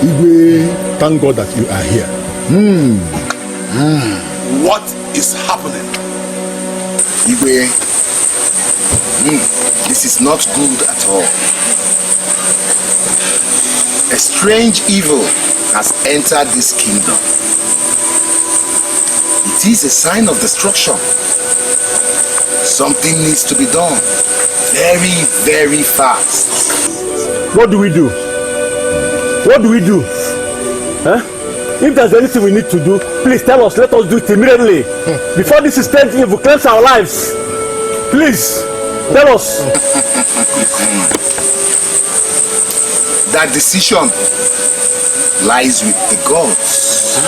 Igwe, thank God that you are here. What is happening? Ebube, this is not good at all. A strange evil has entered this kingdom. It is a sign of destruction. Something needs to be done very, very fast. What do we do? What do we do? Huh? If there's anything we need to do, please tell us. Let us do it immediately. Before this is turned evil, cleanse our lives. Please. Tell us. That decision lies with the gods.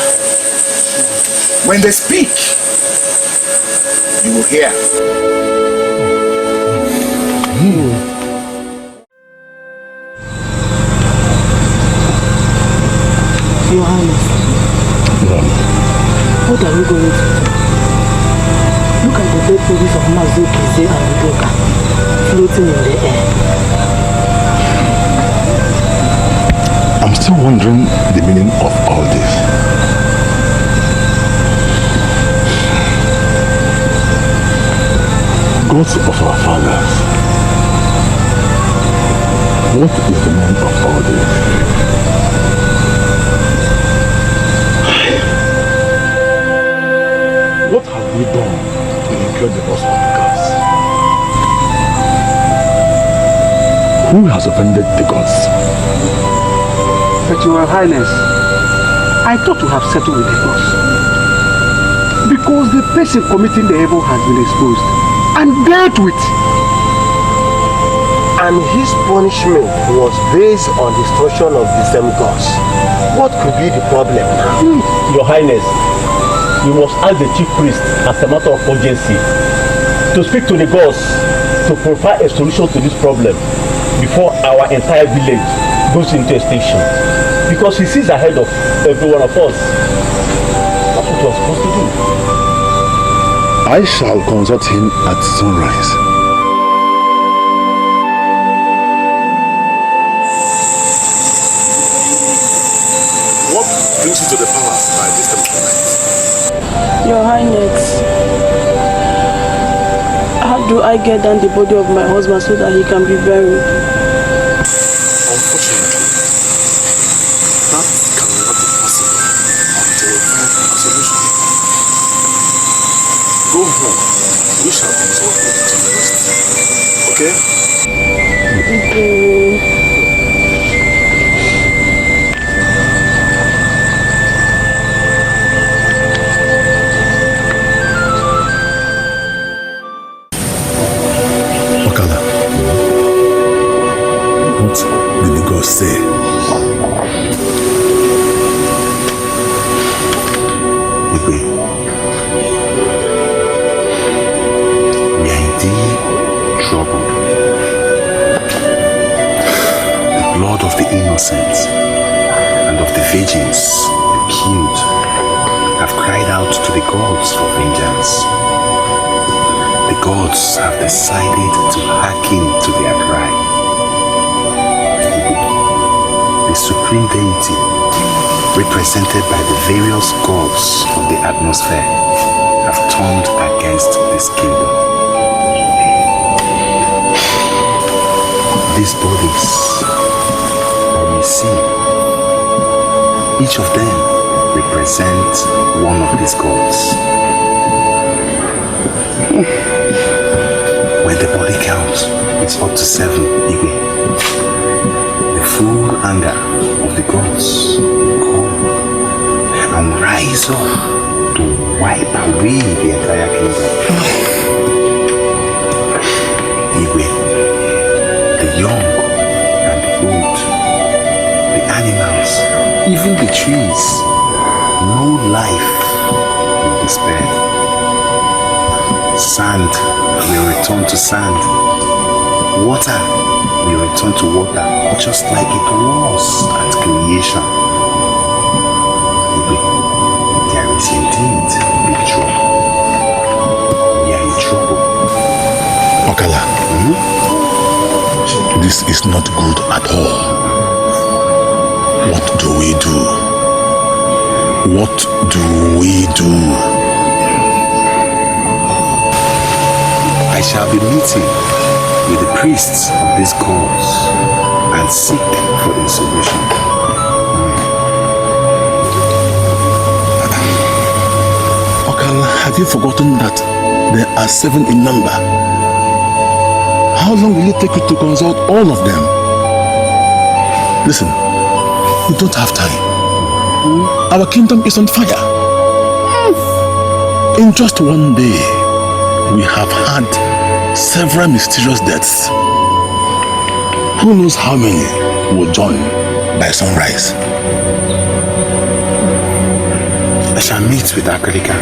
When they speak, you will hear. Your Highness, what are we going to do? Look at the dead bodies of Mazukize and Edochie floating in the air. I'm still wondering the meaning of all this. Gods of our fathers, what is the meaning of all this? What have we done to incur the wrath of the gods? Who has offended the gods? But Your Highness, I thought to have settled with the gods. Because the person committing the evil has been exposed and dealt with. And his punishment was based on destruction of the same gods. What could be the problem now? Your Highness, you must ask the chief priest as a matter of urgency to speak to the gods to provide a solution to this problem before our entire village goes into extinction. Because he sees ahead of every one of us. That's what we're supposed to do. I shall consult him at sunrise. What brings you to the palace by this time of night? Your Highness, how do I get down the body of my husband so that he can be buried? Unfortunately, that cannot be possible until we find a solution. Go home. We shall consult with the chief priest. Okay? Okay. What did the gods say? Ebube, we are indeed troubled. The blood of the innocent and of the virgins you killed have cried out to the gods for vengeance. The gods have decided to hearken to their cry. The supreme deity, represented by the various gods of the atmosphere, have turned against this kingdom. These bodies that we see, each of them represents one of these gods. When the body count is up to 7, Igwe, the full anger of the gods come and rise up to wipe away the entire kingdom. Igwe, the young and the old, the animals, even the trees, no life will be spared. Sand will return to sand. Water will return to water, just like it was at creation. There is indeed big trouble. We are in trouble. Okala, this is not good at all. What do we do? What do we do? I shall be meeting with the priests of these gods and seek for a solution. Okala, have you forgotten that there are 7 in number? How long will it take you to consult all of them? Listen, we don't have time. Our kingdom is on fire. In just one day, we have had several mysterious deaths. Who knows how many will join by sunrise? I shall meet with Akalika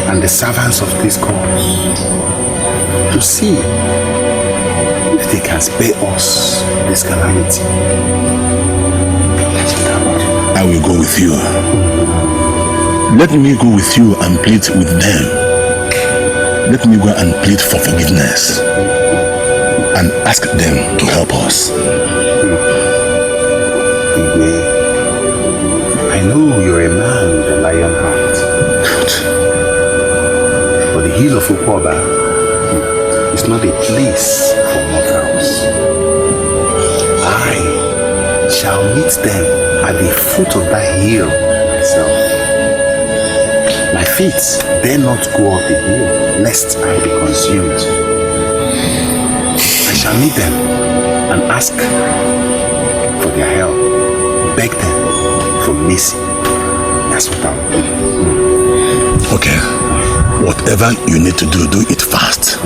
and the servants of this cause to see if they can spare us this calamity. I will go with you. Let me go with you and plead with them. Let me go and plead for forgiveness and ask them to help us. I know you're a man with a lion heart. But the hill of Ukwoba is not a place for mortals. I shall meet them at the foot of that hill myself. My feet dare not go up the hill, lest I be consumed. I shall meet them and ask for their help, beg them for mercy. That's what I'll do. Okay. Whatever you need to do, do it fast.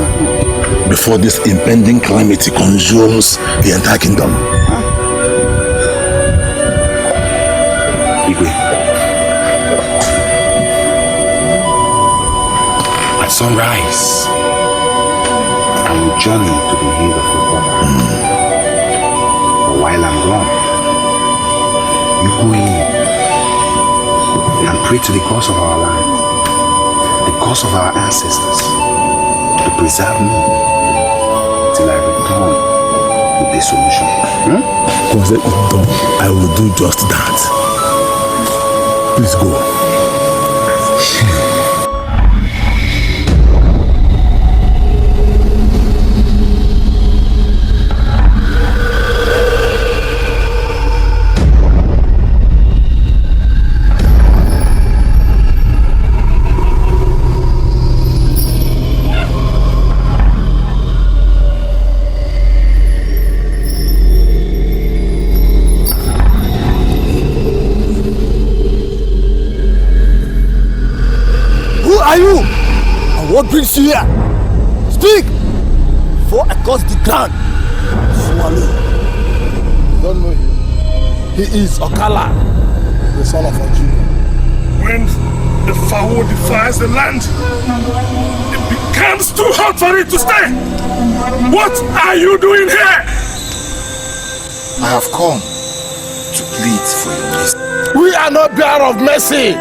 Before this impending calamity consumes the entire kingdom. Igwe. At sunrise, I will journey to the hill of Ukwoba. But while I'm gone, you go in and pray to the cause of our land, the cause of our ancestors, to preserve me till I return with the solution. I will do just that. Please go. What brings you here? Speak! Before I curse the ground. Swallow. You don't know him. He is Okala, the son of Regina. When the fowl defies the land, it becomes too hot for it to stay. What are you doing here? I have come to plead for your mercy. We are not bearer of mercy.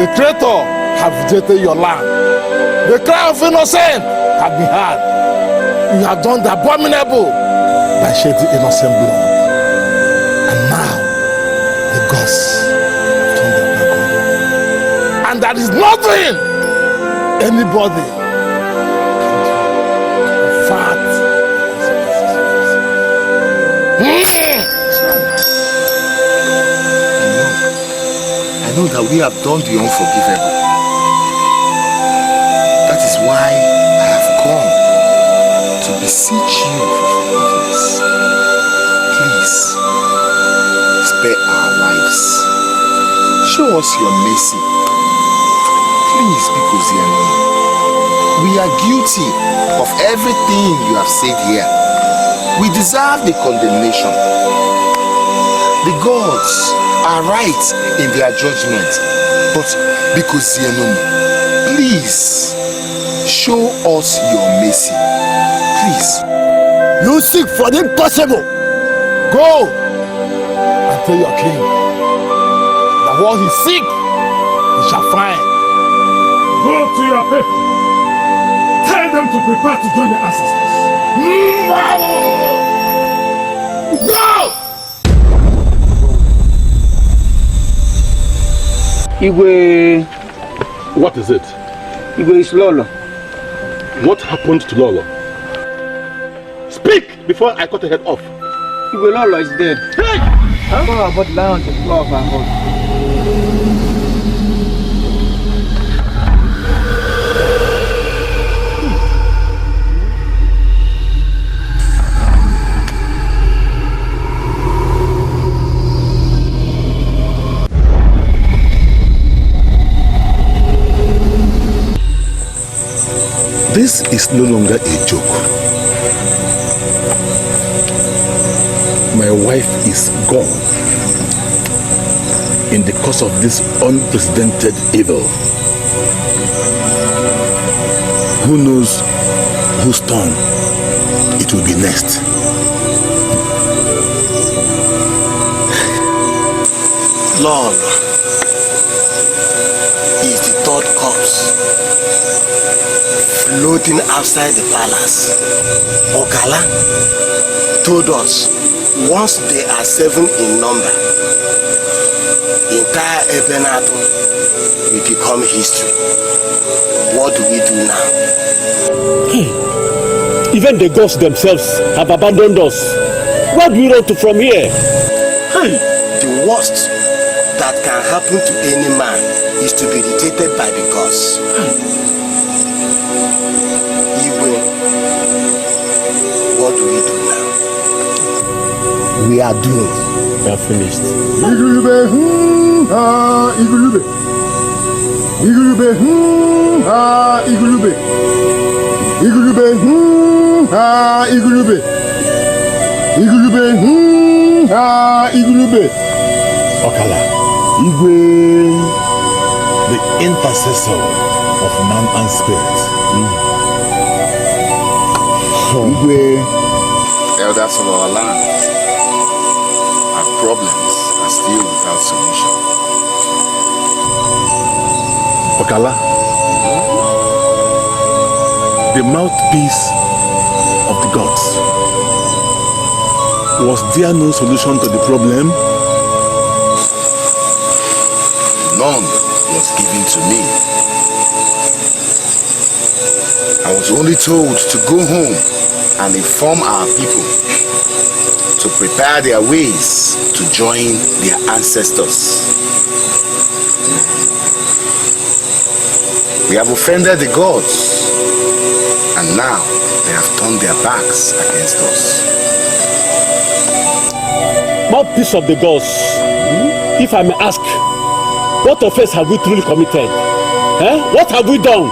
The traitor have rejected your land. The cry of innocent have been heard. You have done the abominable by shedding innocent blood. And now the gods have turned their back on you. And there is nothing anybody can do. In fact, I know that we have done the unforgivable. That is why I have come to beseech you for forgiveness. Please, spare our lives. Show us your mercy. Please, because we are guilty of everything you have said here. We deserve the condemnation. The gods are right in their judgment, but because please show us your mercy. Please. You seek for the impossible. Go and tell your king that what he seek, he shall find. Go to your people. Tell them to prepare to join the ancestors. Go! Igwe. What is it? Igwe is Lolo. What happened to Lolo? Speak before I cut her head off. Igwe Lolo is dead. Hey! How about the lion on the floor of our house? This is no longer a joke. My wife is gone in the course of this unprecedented evil. Who knows whose turn it will be next? Lord is the third corpse floating outside the palace. Okala told us once they are 7 in number, entire Ebenato will become history. What do we do now? Even the gods themselves have abandoned us. Where do we run to from here? The worst that can happen to any man is to be rejected by the gods. Igwe, what do we do now? We are doomed. We are finished. Igulube, igulube. Igulube, igulube. Igulube, igulube. Igulube, igulube. Okala, Igwe, the intercessor of man and spirit. Igwe, elders of our land, our problems are still without solution. Okala, the mouthpiece of the gods. Was there no solution to the problem? None was given to me. I was only told to go home and inform our people to prepare their ways to join their ancestors. We have offended the gods, and now they have turned their backs against us. Mouthpiece of the gods, if I may ask, what offense have we truly committed? What have we done?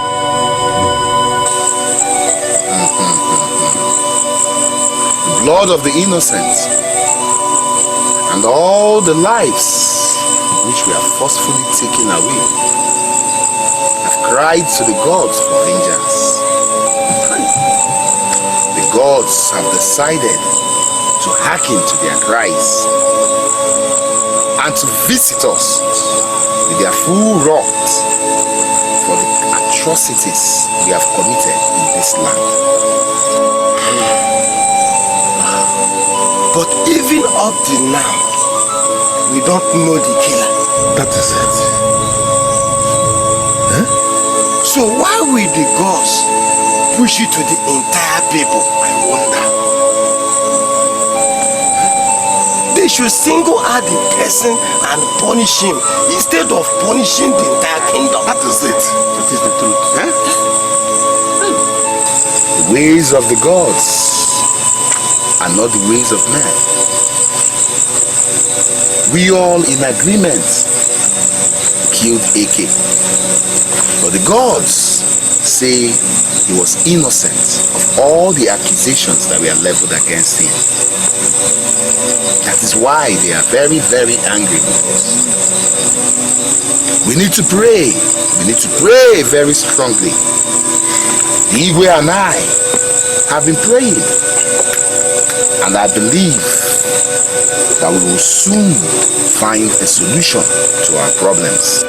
The blood of the innocent and all the lives which we have forcefully taken away have cried to the gods for vengeance. The gods have decided to hearken to their cries and to visit us with their full wrath for the atrocities we have committed in this land. But even up till now, we don't know the killer. That is it. So why will the gods push it to the entire people, I wonder? They should single out the person and punish him instead of punishing the entire kingdom. That is it. That is the truth. The ways of the gods are not the ways of men. We all in agreement killed AK. But the gods say he was innocent of all the accusations that were leveled against him. That is why they are very, very angry with us. We need to pray. We need to pray very strongly. Igwe and I have been praying. And I believe that we will soon find a solution to our problems.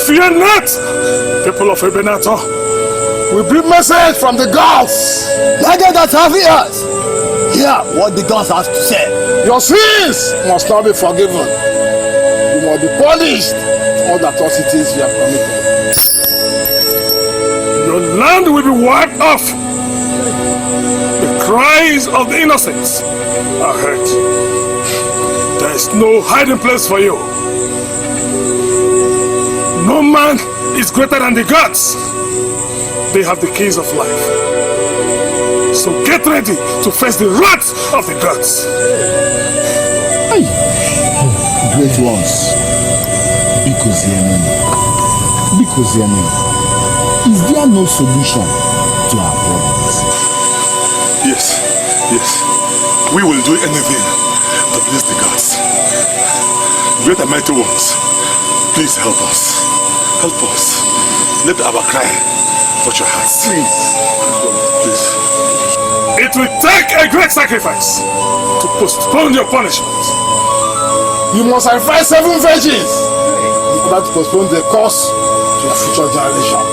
Fear not, people of Ebenato. We bring message from the gods. Let them that have ears hear what the gods have to say. Your sins must not be forgiven. You must be punished for all the atrocities you have committed. Your land will be wiped off. The cries of the innocents are heard. There is no hiding place for you. No man is greater than the gods. They have the keys of life. So get ready to face the wrath of the gods. Great ones, Is there no solution to our problems? Yes. We will do anything to please the gods. Great and mighty ones, please help us. Help us. Let our cry touch your hearts. Please. It will take a great sacrifice to postpone your punishment. You must sacrifice 7 virgins in order to postpone the curse to your future generation.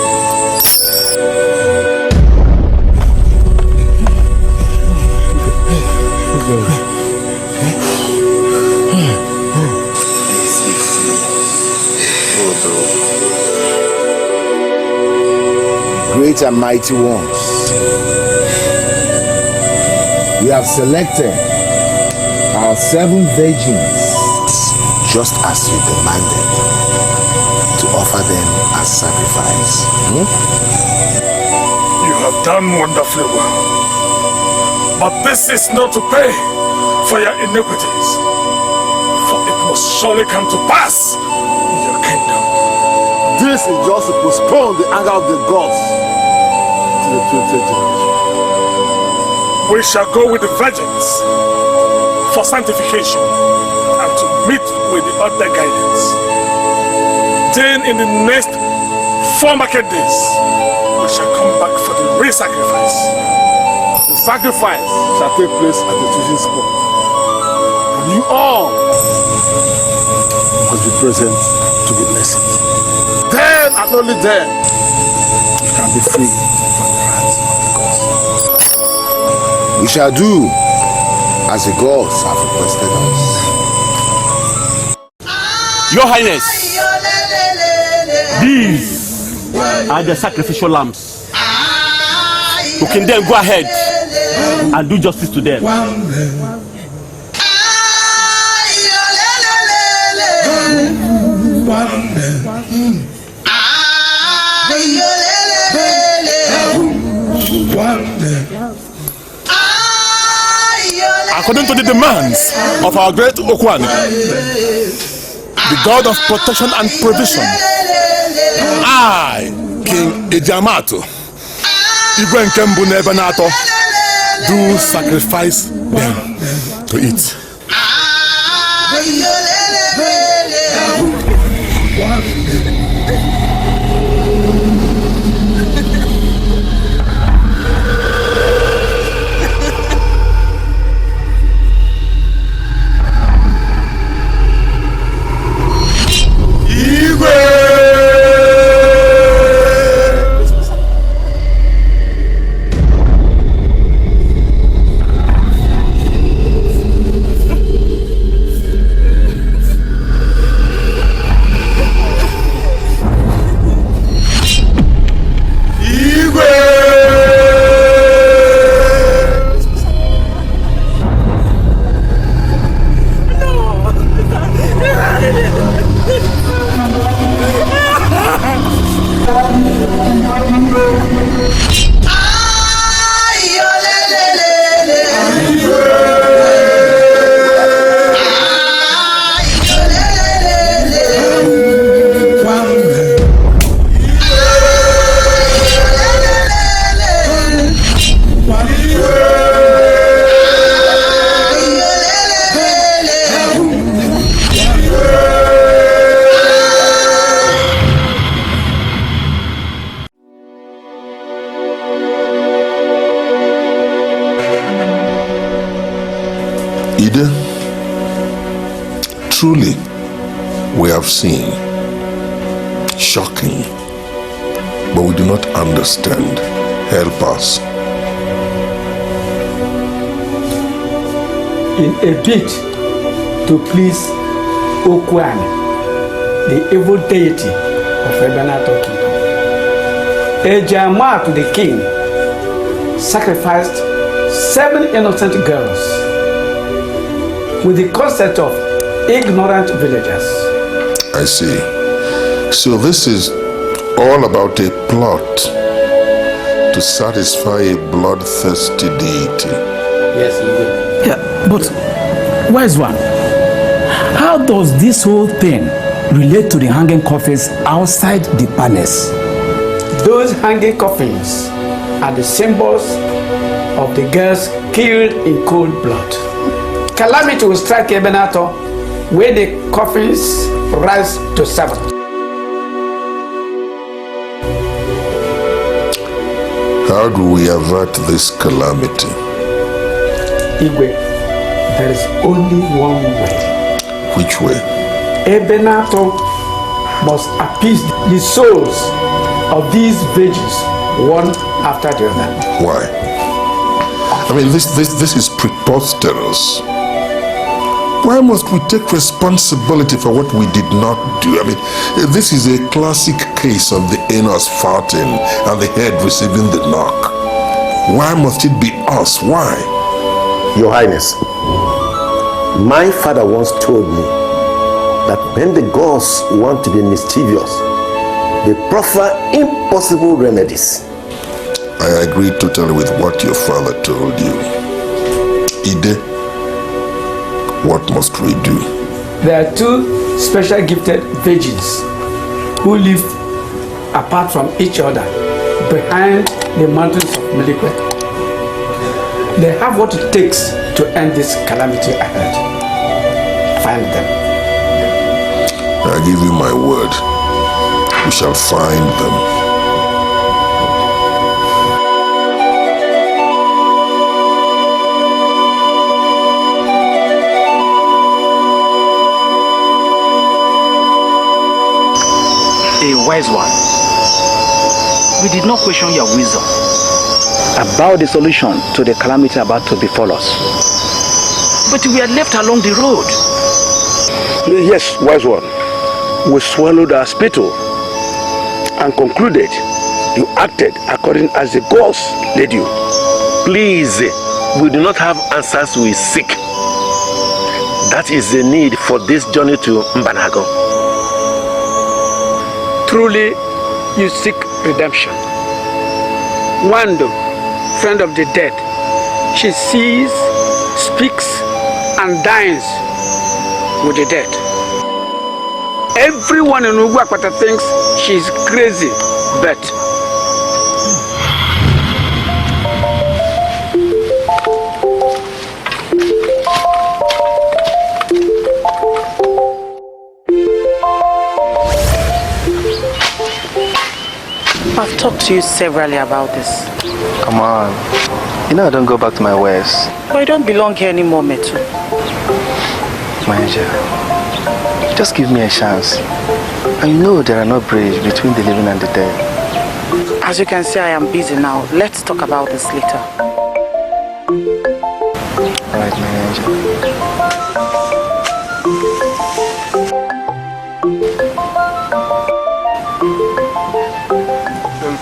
Great and mighty ones, we have selected our 7 virgins just as you demanded to offer them as sacrifice. You have done wonderfully well. But this is not to pay for your iniquities, for it must surely come to pass in your kingdom. This is just to postpone the anger of the gods to the 20th generation. We shall go with the virgins for sanctification and to meet with the other guidance. Then in the next 4 market days, we shall come back for the real sacrifice. The sacrifice shall take place at the chosen spot. And you all must be present to witness it. Then and only then you can be free from the wrath of the gods. We shall do as the gods have requested us. Your Highness, these are the sacrificial lambs. You can then go ahead and do justice to them. According to the demands of our great Okwani, the God of protection and provision, I, King Ejamato, Igwe Nkembu Nebenato, do sacrifice them to eat. Truly, we have seen. Shocking. But we do not understand. Help us. In a bid to please Okwan, the evil deity of Ebenator Kingdom, Ejama to the king sacrificed 7 innocent girls with the consent of ignorant villagers. I see. So this is all about a plot to satisfy a bloodthirsty deity. Yes, indeed. Yeah, but wise one, how does this whole thing relate to the hanging coffins outside the palace. Those hanging coffins are the symbols of the girls killed in cold blood. Calamity will strike Ebenator where the coffins rise to 7. How do we avert this calamity? Igwe, there is only one way. Which way? Ebenator must appease the souls of these virgins, one after the other. Why? I mean, this is preposterous. Why must we take responsibility for what we did not do? I mean, this is a classic case of the anus farting and the head receiving the knock. Why must it be us? Why? Your Highness, my father once told me that when the gods want to be mischievous, they proffer impossible remedies. I agree totally with what your father told you. Ide, what must we do? There are 2 special gifted virgins who live apart from each other behind the mountains of Melikwe. They have what it takes to end this calamity ahead. Find them. I give you my word. We shall find them. A wise one. We did not question your wisdom about the solution to the calamity about to befall us. But we are left along the road. Yes, wise one. We swallowed our spittle and concluded you acted according as the gods led you. Please, we do not have answers we seek. That is the need for this journey to Mbanago. Truly, you seek redemption. Nwagbo, friend of the dead, she sees, speaks, and dines with the dead. Everyone in Ugwakwata thinks she's crazy, but I've talked to you severally about this. Come on. You know I don't go back to my ways. But I don't belong here anymore, Metu. My angel, just give me a chance. And you know there are no bridge between the living and the dead. As you can see, I am busy now. Let's talk about this later. Alright, my angel.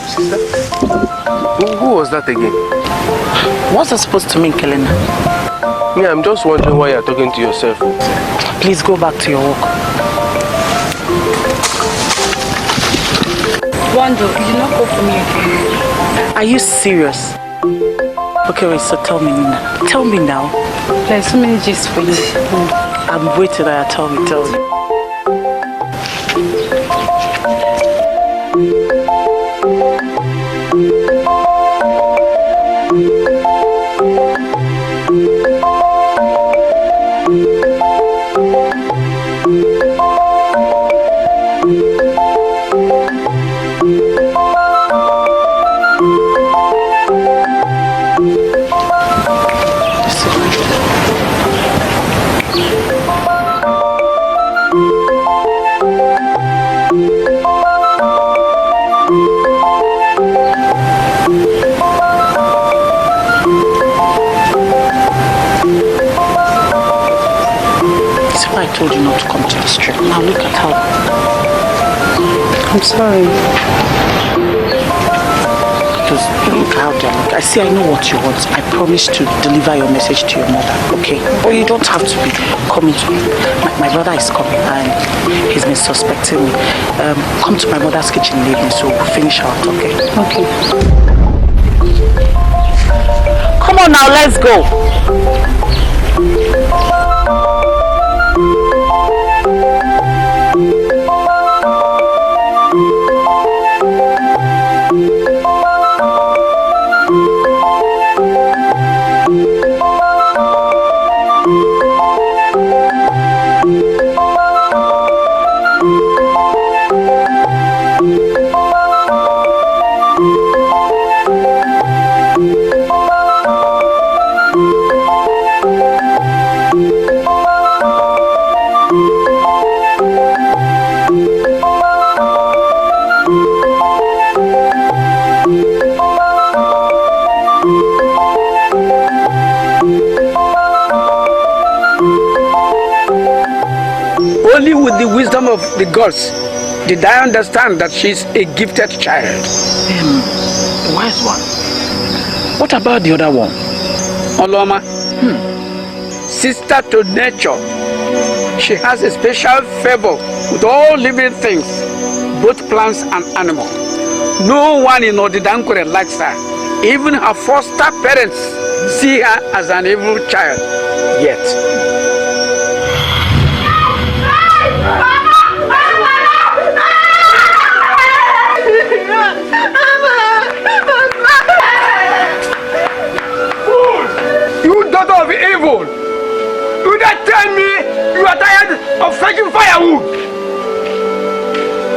Sister? Who was that again? What's that supposed to mean, Kelena? Me, I'm just wondering why you're talking to yourself. Please go back to your work. Wando, you did not go for me again. Are you serious? Okay, wait, so tell me, Nina. Tell me now. There's so many gifts for you. I'm waiting. Tell me. I told you not to come to the street. Now look at how. I'm sorry. Because look how they look. I know what you want. I promise to deliver your message to your mother. Okay? But you don't have to be coming to me. My brother is coming and he's been suspecting me. Come to my mother's kitchen and leave me so we'll finish our talk. Okay? Come on now, let's go. only with the wisdom of the gods did I understand that she's a gifted child. The wise one. What about the other one? Oloma. Sister to nature. She has a special favor with all living things, both plants and animals. No one in Odidankure likes her. Even her foster parents see her as an evil child. Yet. You daughter of evil! You not tell me you are tired of fetching firewood!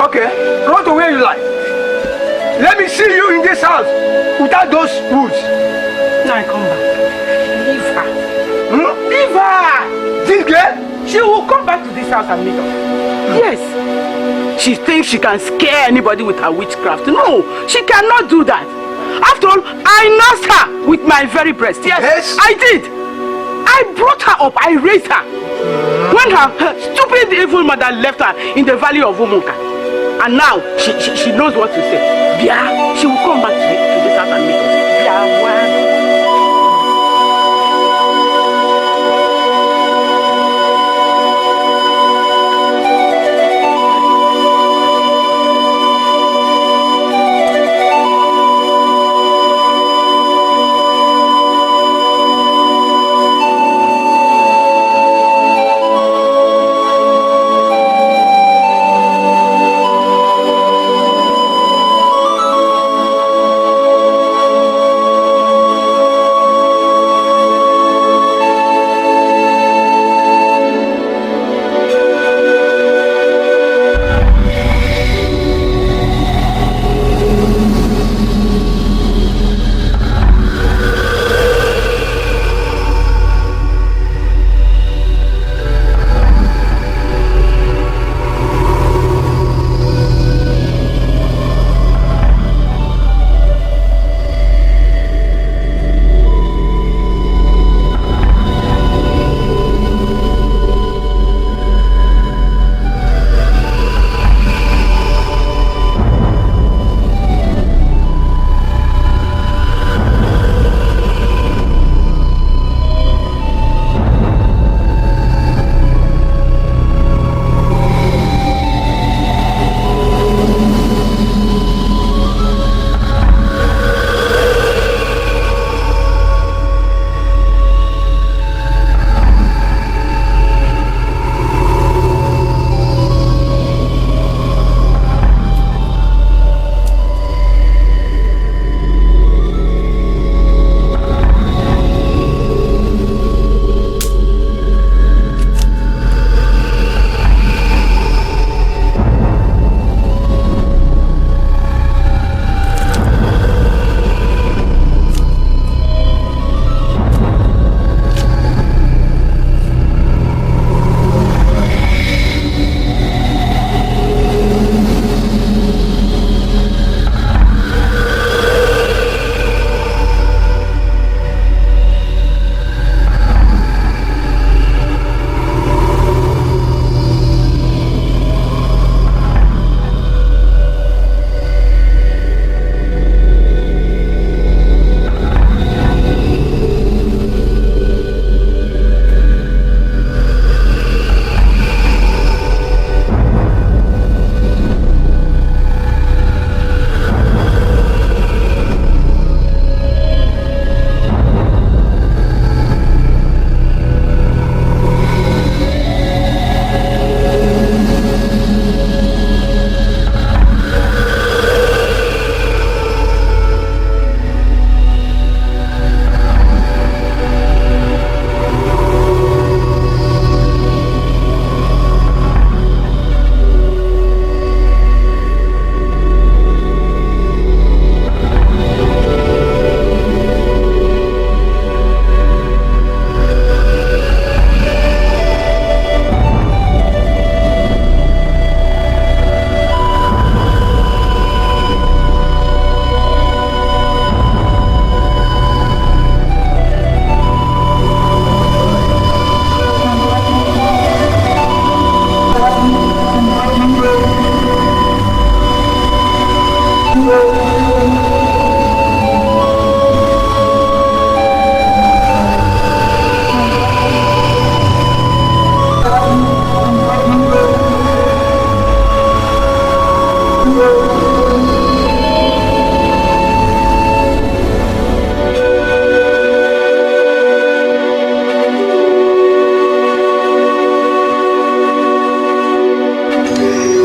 Okay, run to where you like. Let me see you in this house without those woods. Now I come back. Leave her. Leave her! This girl? She will come back to this house and meet us. Yes. She thinks she can scare anybody with her witchcraft. No, she cannot do that. After all, I nursed her with my very breast. Yes, I did. I brought her up. I raised her. When her stupid evil mother left her in the valley of Umunka. And now she knows what to say. Bia, she will come back to this house and meet us. Bia,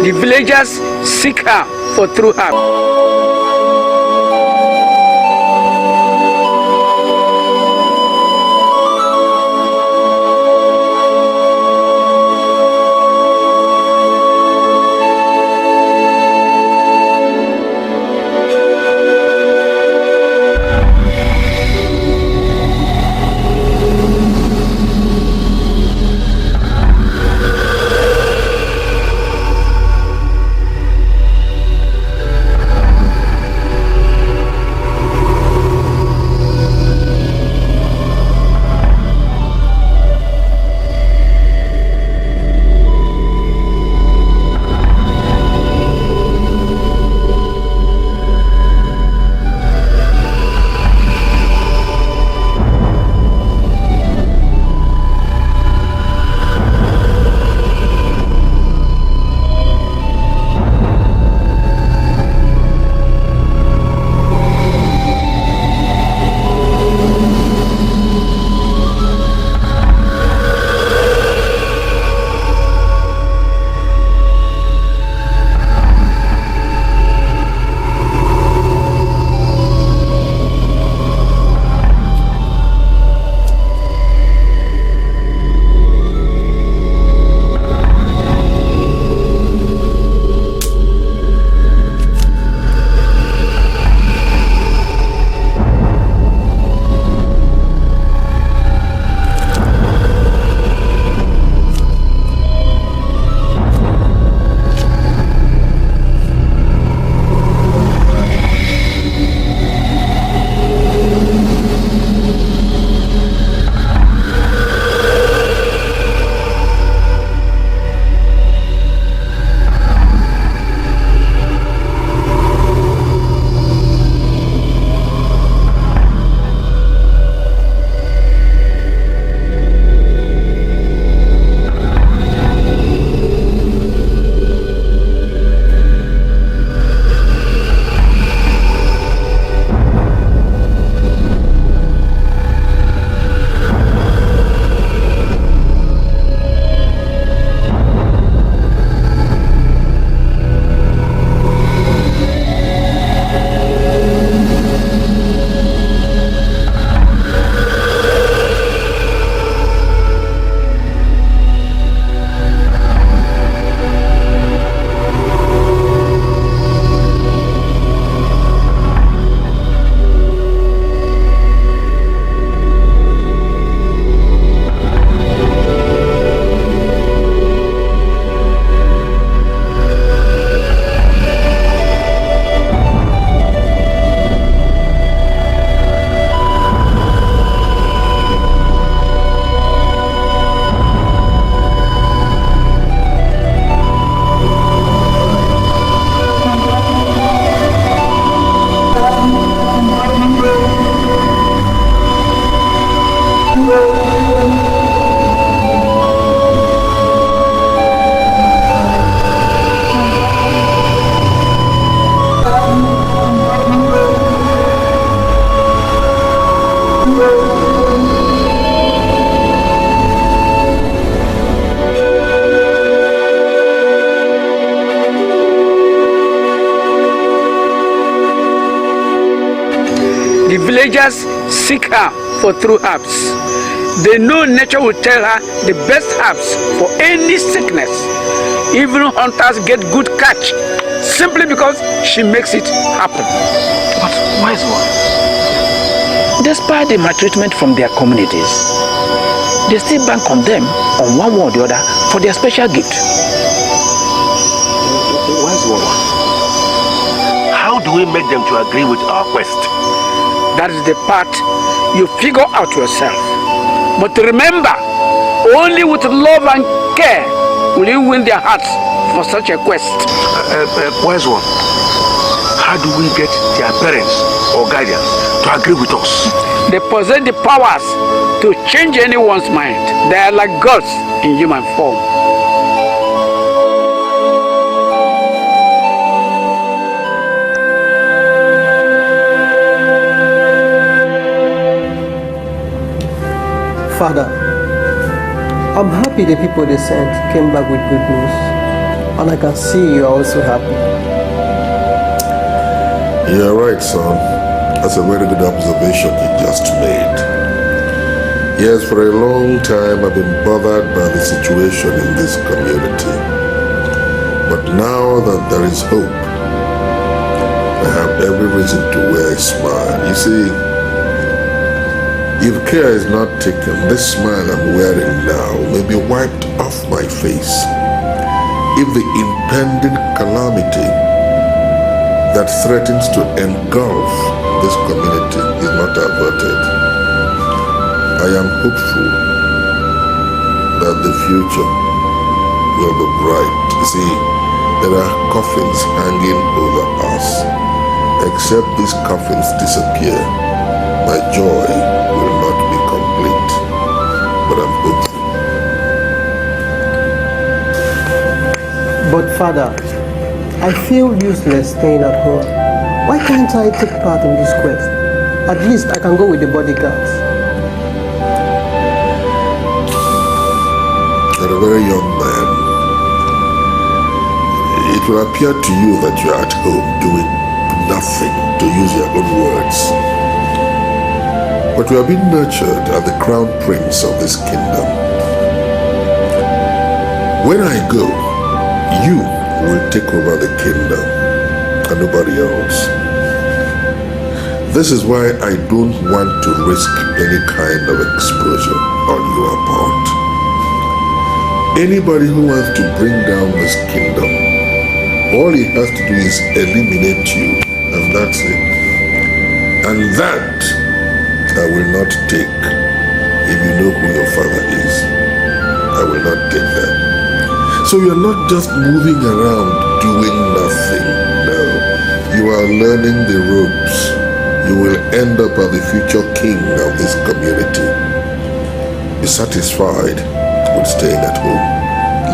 The villagers seek her for true heart. The villagers seek her for true herbs. They know nature will tell her the best herbs for any sickness. Even hunters get good catch simply because she makes it happen. But wise one, despite the maltreatment from their communities, they still bank on them on one way or the other for their special gift. Wise one, how do we make them to agree with our quest? That is the part you figure out yourself. But remember, only with love and care will you win their hearts for such a quest. Wise one, how do we get their parents or guardians to agree with us? They possess the powers to change anyone's mind. They are like gods in human form. Father, I'm happy the people they sent came back with good news. And And I can see you are also happy. You're right, son. That's a very good observation you just made. Yes, for a long time I've been bothered by the situation in this community. But now that there is hope, I have every reason to wear a smile. You see, if care is not taken, this smile I'm wearing now may be wiped off my face if the impending calamity that threatens to engulf this community is not averted. I am hopeful that the future will be bright. You see, there are coffins hanging over us. Except these coffins disappear, my joy will not be complete. But I'm hopeful. But Father, I feel useless staying at home. Why can't I take part in this quest? At least I can go with the bodyguards. You're a very young man. It will appear to you that you are at home doing nothing, to use your own words. But you have been nurtured as the crown prince of this kingdom. When I go, you will take over the kingdom and nobody else. This is why I don't want to risk any kind of exposure on your part. Anybody who wants to bring down this kingdom, all he has to do is eliminate you, and that's it. And that I will not take. If you know who your father is, I will not take that. So you're not just moving around doing nothing. No, you are learning the ropes. You will end up as the future king of this community. Be satisfied with staying at home.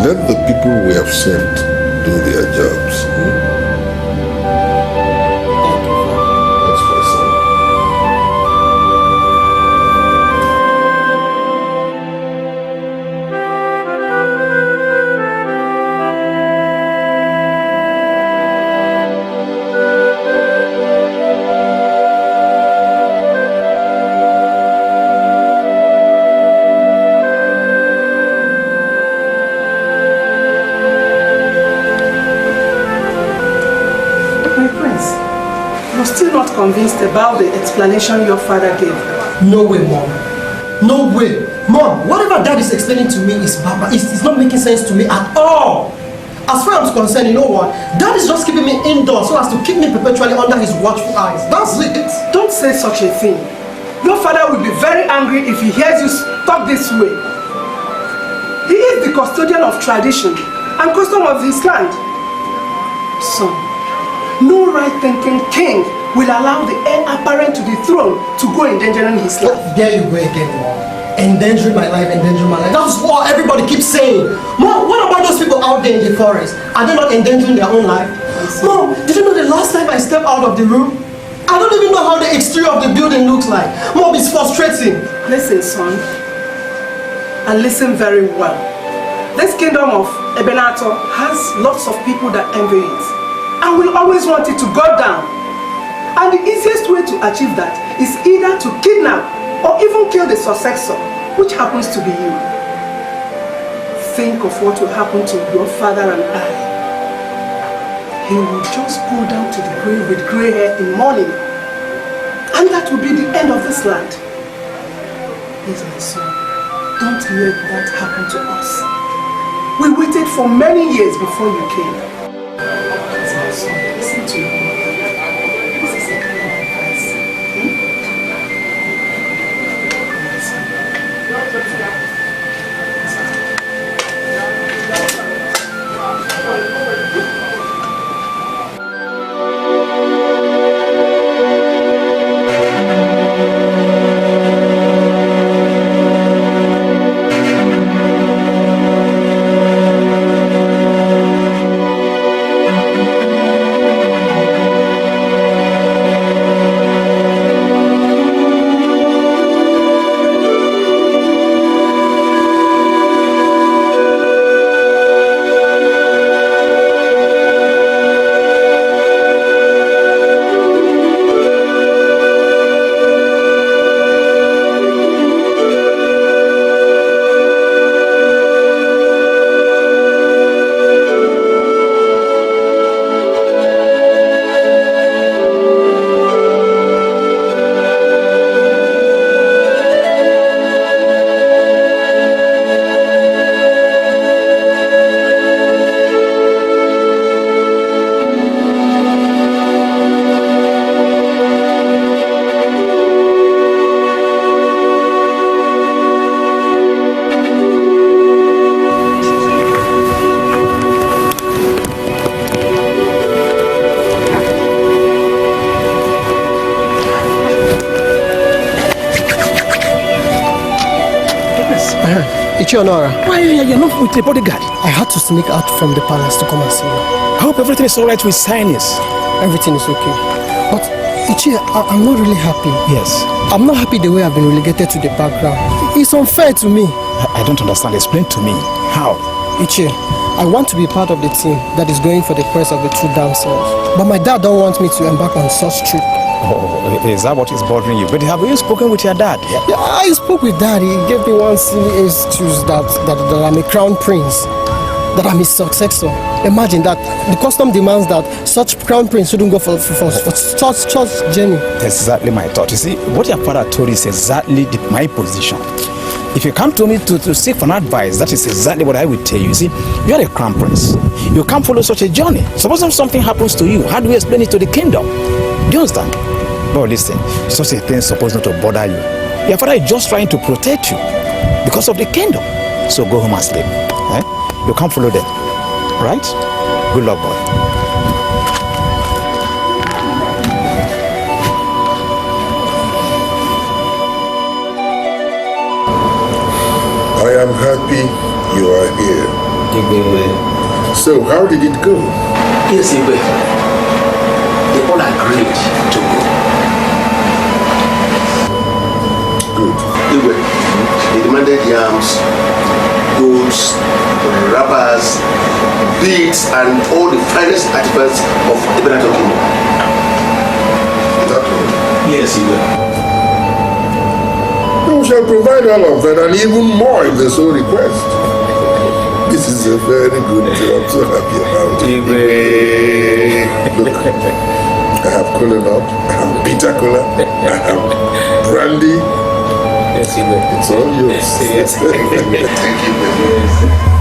Let the people we have sent do their jobs. That's my son. Convinced about the explanation your father gave. No way, Mom. No way. Mom, whatever Dad is explaining to me is Papa. It's not making sense to me at all. As far as I'm concerned, you know what? Dad is just keeping me indoors so as to keep me perpetually under his watchful eyes. That's it. Don't say such a thing. Your father will be very angry if he hears you talk this way. He is the custodian of tradition and custom of his land. Son, no right-thinking king will allow the heir apparent to the throne to go endangering his life. There you go again, Mom. Endangering my life, endangering my life. That's what everybody keeps saying. Mom, what about those people out there in the forest? Are they not endangering their own life? Mom, did you know the last time I stepped out of the room? I don't even know how the exterior of the building looks like. Mom, it's frustrating. Listen, son. And listen very well. This kingdom of Ebenator has lots of people that envy it and will always want it to go down. And the easiest way to achieve that is either to kidnap or even kill the successor, which happens to be you. Think of what will happen to your father and I. He will just go down to the grave with grey hair in mourning. And that will be the end of this land. Please, my son, don't let that happen to us. We waited for many years before you came. Please, my son, listen to your mother. Ichionora. Why you're not with the bodyguard? I had to sneak out from the palace to come and see you. I hope everything is alright with Sinus. Everything is okay. But Ichi, I'm not really happy. Yes. I'm not happy the way I've been relegated to the background. It's unfair to me. I don't understand. Explain to me. How? Ichi, I want to be part of the team that is going for the prize of the two dancers. But my dad don't want me to embark on such trip. Oh, is that what is bothering you? But have you spoken with your dad? Yeah, I spoke with dad. He gave me one silly excuse that I'm a crown prince, that I'm his successor. Imagine that the custom demands that such crown prince shouldn't go for such journey. Exactly my thought. You see, what your father told is exactly my position. If you come to me to seek for advice, that is exactly what I would tell you. You see, you are a crown prince. You can't follow such a journey. Suppose if something happens to you, how do you explain it to the kingdom? Do you understand? But listen, such a thing is supposed not to bother you. Your father is just trying to protect you because of the kingdom. So go home and sleep. You can't follow them. Right? Good luck, boy. I am happy you are here. So, how did it go? Yes, Ebube. They all agreed to go. Good. They demanded yams, goods, wrappers, beads, and all the finest artifacts of Ebube Kingdom. Is that all? Yes, Ebube. We shall provide all of that and even more if they so request. This is a very good job. I'm so happy about it. Look, I have cola nut, I have bitter cola, I have brandy. Yes, Ebube. It's all yours. Yes. Thank you, baby.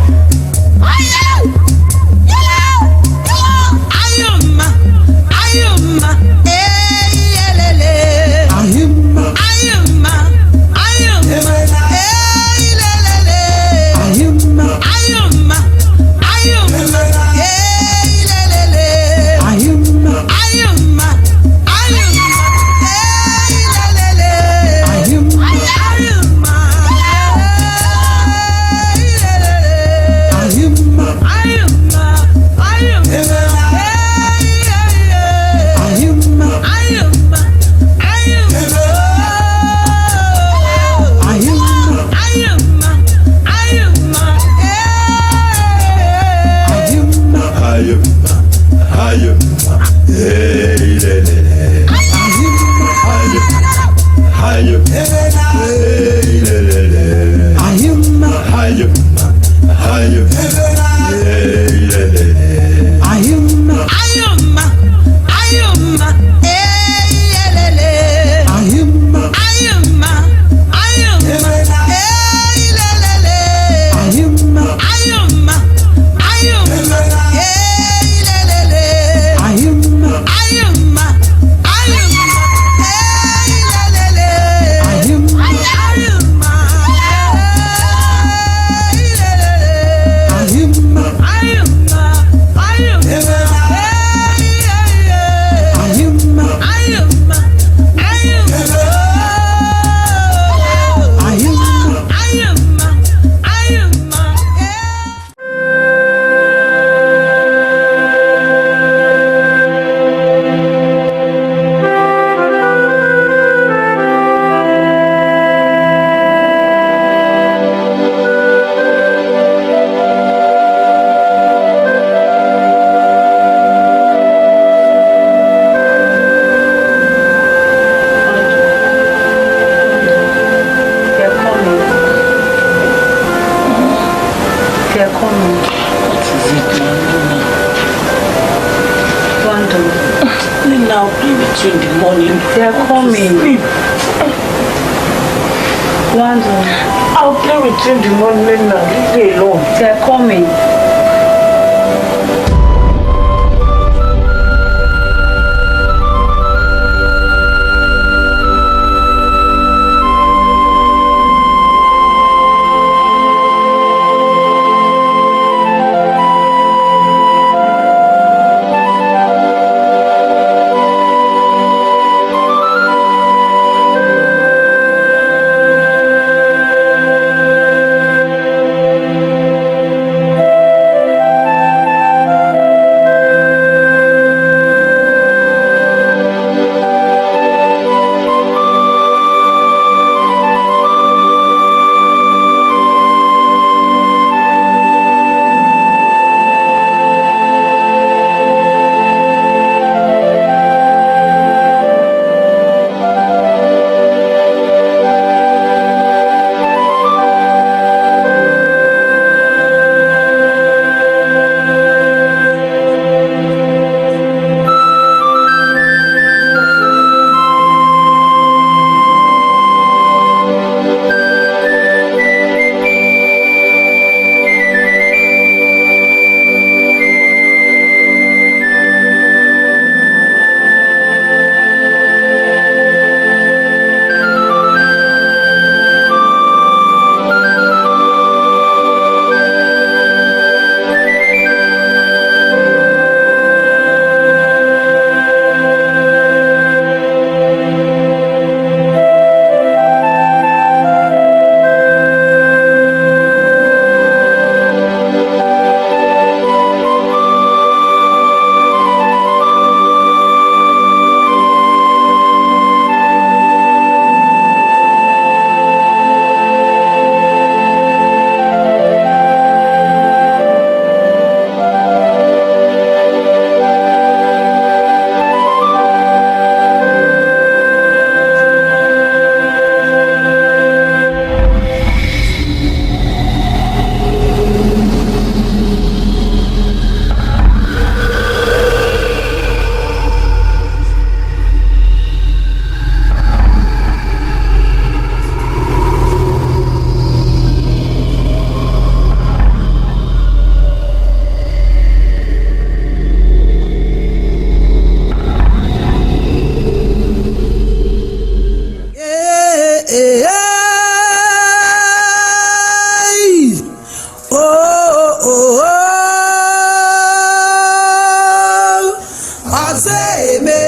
Ozeme.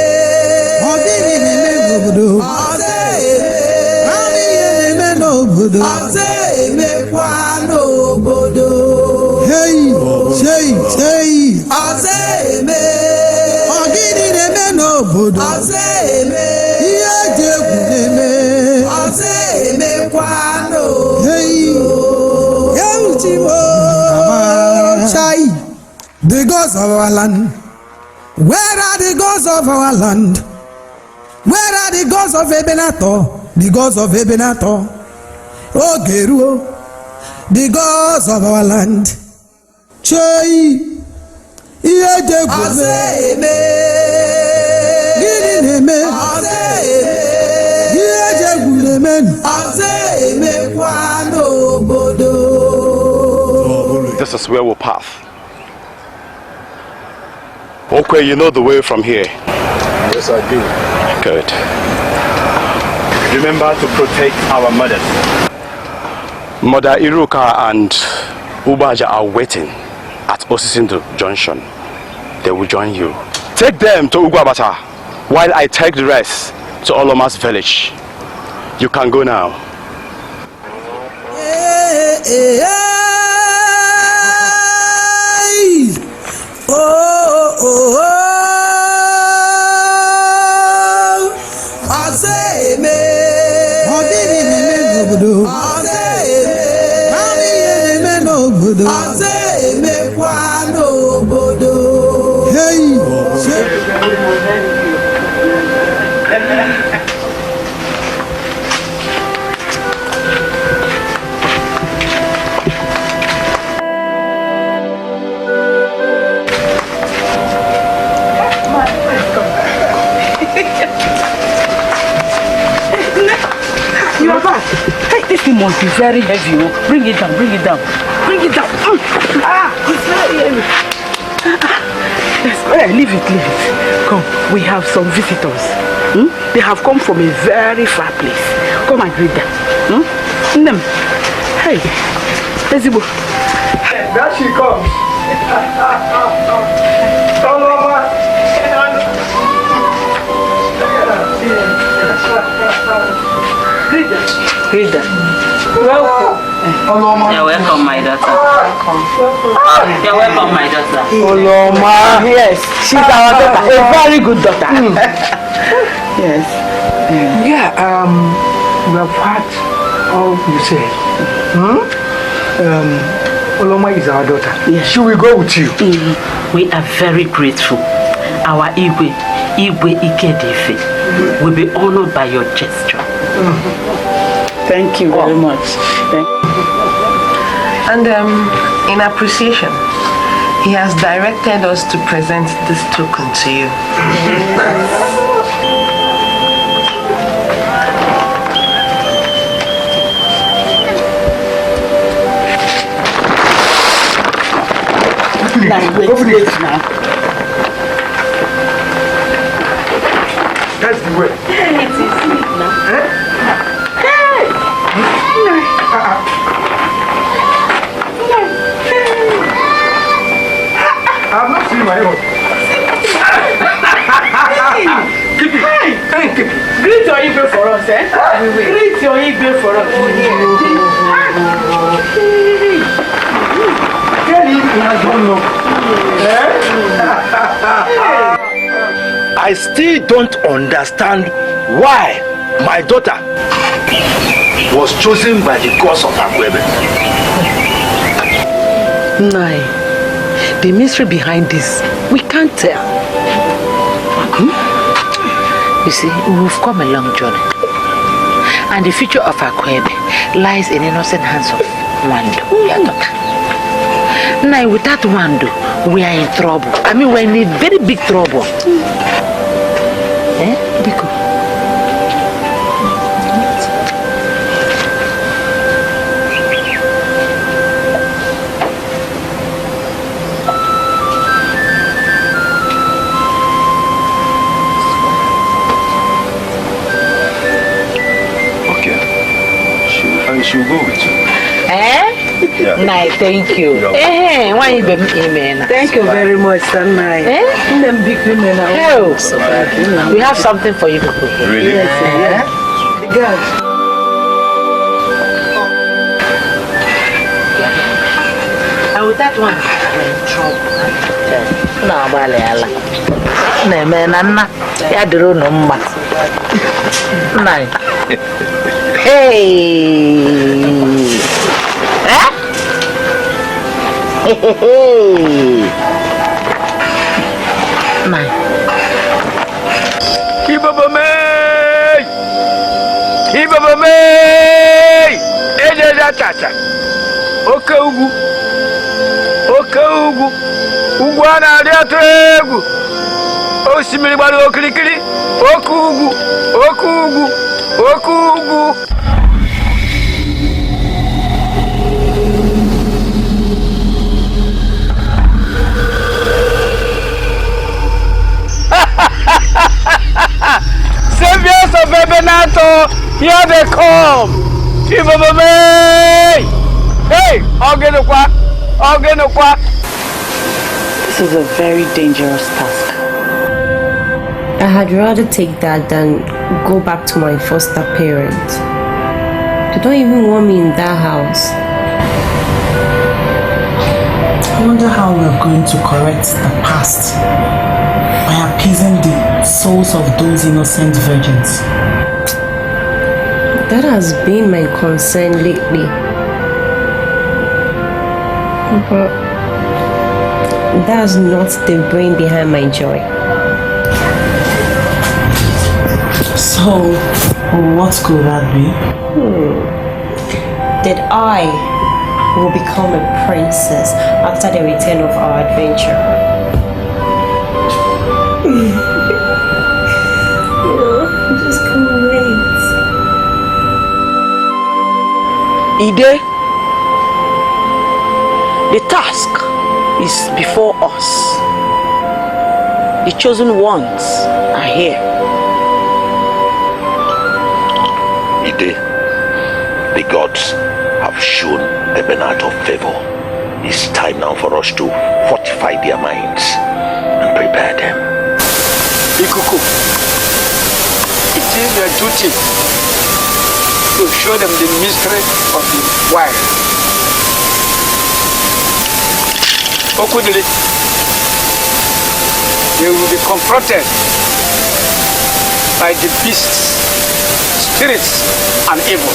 Ozeme kwano bodo. Hey, say. Ozeme. Ogidi neme no bodo. Ozeme. Iyejeku neme. Ozeme kwano. Hey, Yeuchimo. Chai, the gods of our land. Where are the gods of our land? Where are the gods of Ebenator? The gods of Ebenator. Oh, Geruo, the gods of our land. Chai, Ozeme. Gidi neme. Iyejeku neme. Ozeme kwano bodo. This is where we'll pass. Okay, you know the way from here. Yes, I do. Good. Remember to protect our mothers. Mother Iruka and Ubaja are waiting at Osisindo Junction. They will join you. Take them to Ugwabata while I take the rest to Oloma's village. You can go now. Ozeme. Ozeme kwano bodo. Hey, You are back. Hey, this thing must be very heavy. Oh. Bring it down, bring it down. Bring it down. It's very heavy. Yes, leave it. Come, we have some visitors. They have come from a very far place. Come and greet them. Hey, Ezibo. There she comes. Rita. Welcome. You're welcome, my daughter. You're welcome, my daughter. Oloma. Yes, she's our daughter. A very good daughter. Yes. Yeah, we have heard all you said. Oloma is our daughter. Yes. She will go with you. We are very grateful. Our Igwe Ikedefe will be honored by your gesture. Thank you very much. And in appreciation, he has directed us to present this token to you. Wait now. That's the way. It is sweet now. I've not seen my own. Keep it. Hey, keep it. Greet your Igwe for us, eh? Greet your Igwe for us. I don't know. I still don't understand why my daughter was chosen by the gods of Ebube. Nai, the mystery behind this, we can't tell. You see, we've come a long journey. And the future of Akwebe lies in innocent hands of Nwagbo, your daughter. Now, without Nwagbo, we are in trouble. I mean, we're in a very big trouble. Biko. Okay. She'll go with you. Eh? Nai, thank you. Why you be amen? Thank you very much, son. We have something for you people. Really? Yes. Good. And with that one, no, Baleala. No, man, Anna. I don't know much. Nai. Hey! Eh? Hey! Nai. Ebube me! Ebube me! Ejeja chacha. Oke ugwu. Oke ugwu. Ugwu a na-adị atụ egwu. Osimiri gbara okirikiri. Oke ugwu. Oke ugwu. Oke ugwu. Saviors of Ebenato, here they come. Ebube! Hey, Ogenokwa. This is a very dangerous task. I had rather take that than go back to my foster parents. They don't even want me in that house. I wonder how we're going to correct the past by appeasing the souls of those innocent virgins. That has been my concern lately. But that's not the brain behind my joy. So, what could that be? That I will become a princess after the return of our adventure. I just can't wait. Ide, the task is before us. The chosen ones are here. Ide, the gods have shown Ebenato favor. It's time now for us to fortify their minds and prepare them. Ikuku, it is your duty to show them the mystery of the wild. Okudili, they will be confronted by the beasts, spirits, and evil.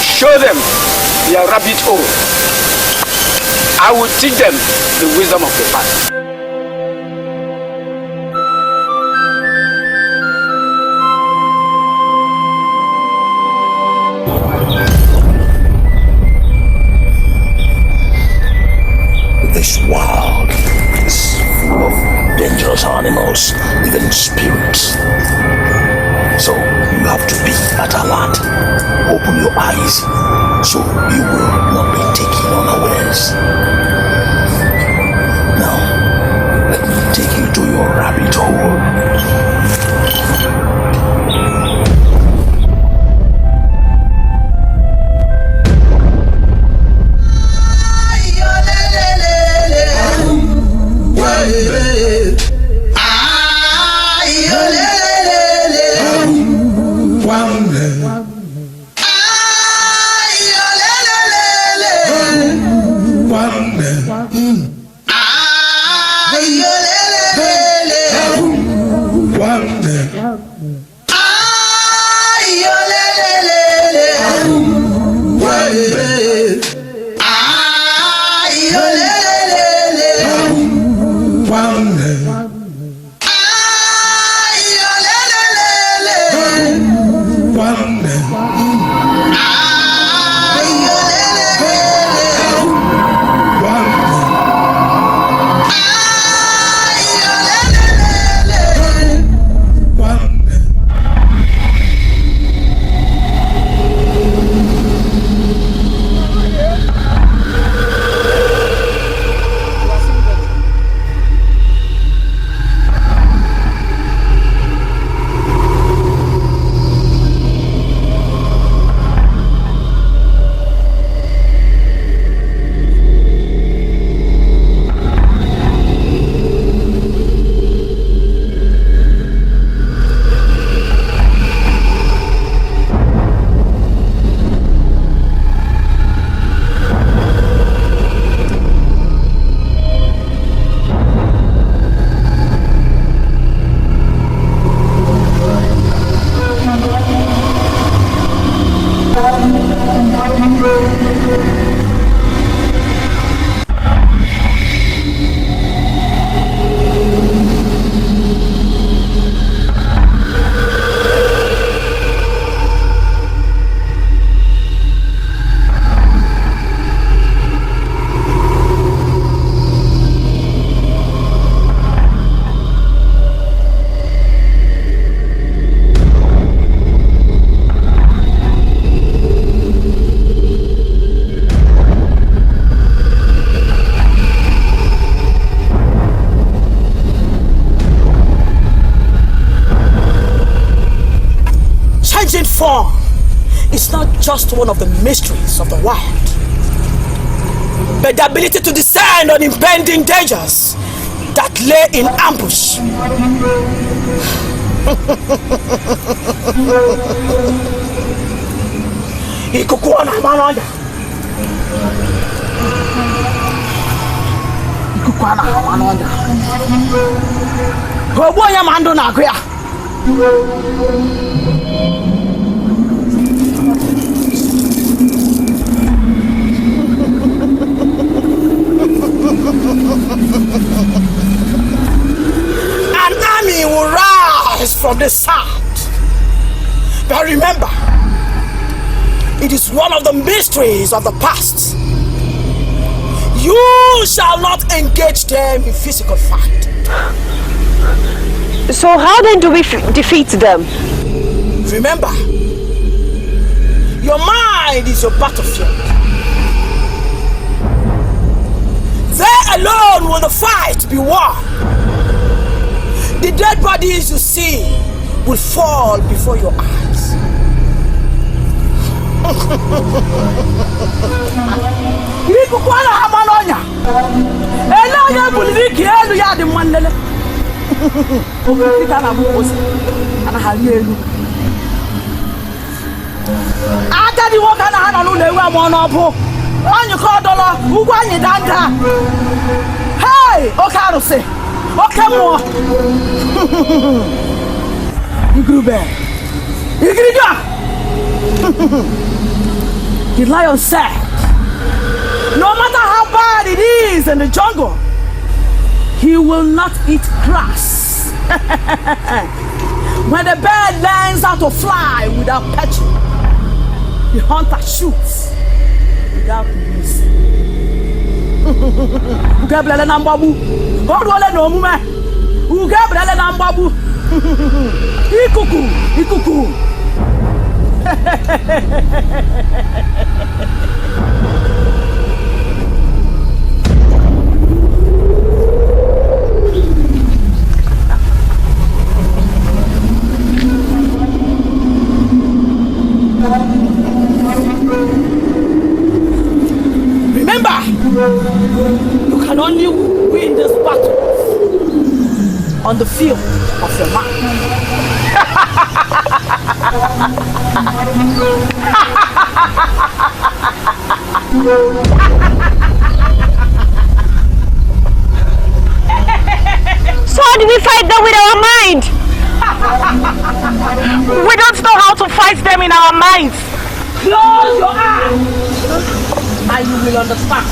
Show them their rabbit hole. I will teach them the wisdom of the past. This world is full of dangerous animals, even spirits. So you have to be at alert. Open your eyes so you will not be taken unawares. Now, let me take you to your rabbit hole. One form is not just one of the mysteries of the wild, but the ability to discern on impending dangers that lay in ambush. Ikuku na manonja. Ikuku na manonja. Hobo ya mando na kuya. An army will rise from the sand. But remember, it is one of the mysteries of the past. You shall not engage them in physical fight. So how then do we defeat them? Remember, your mind is your battlefield. There alone will the fight be won. The dead bodies you see will fall before your eyes. Hey, Okarose, Okamo, Ebube, Regina. The lion said, no matter how bad it is in the jungle, he will not eat grass. When the bird learns how to fly without perching, the hunter shoots without missing. Ugabrele na mbabu, godwole no mume. Ugabrele na mbabu. Ikuku, ikuku. Remember, you can only win this battle on the field of your mind. So how do we fight them with our mind? We don't know how to fight them in our minds. Close your eyes and you will understand.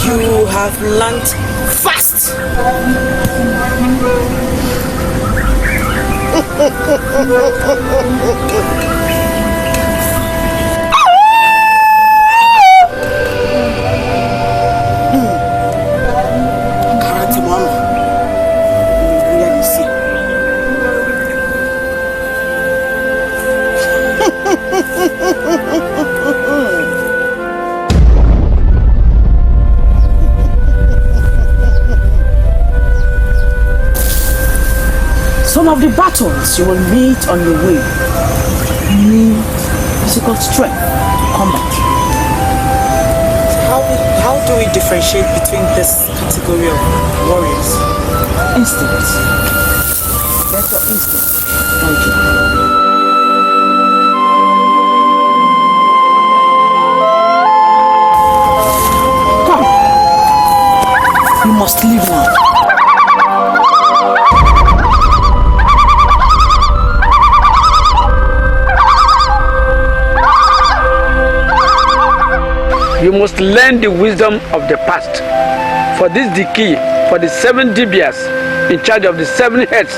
You have learnt fast. Some of the battles you will meet on your way need physical strength to combat. How do we differentiate between this category of warriors? Instinct. Get your instinct. Thank you. Come. You must leave now. You must learn the wisdom of the past. For this is the key for the 7 Dibias in charge of the 7 heads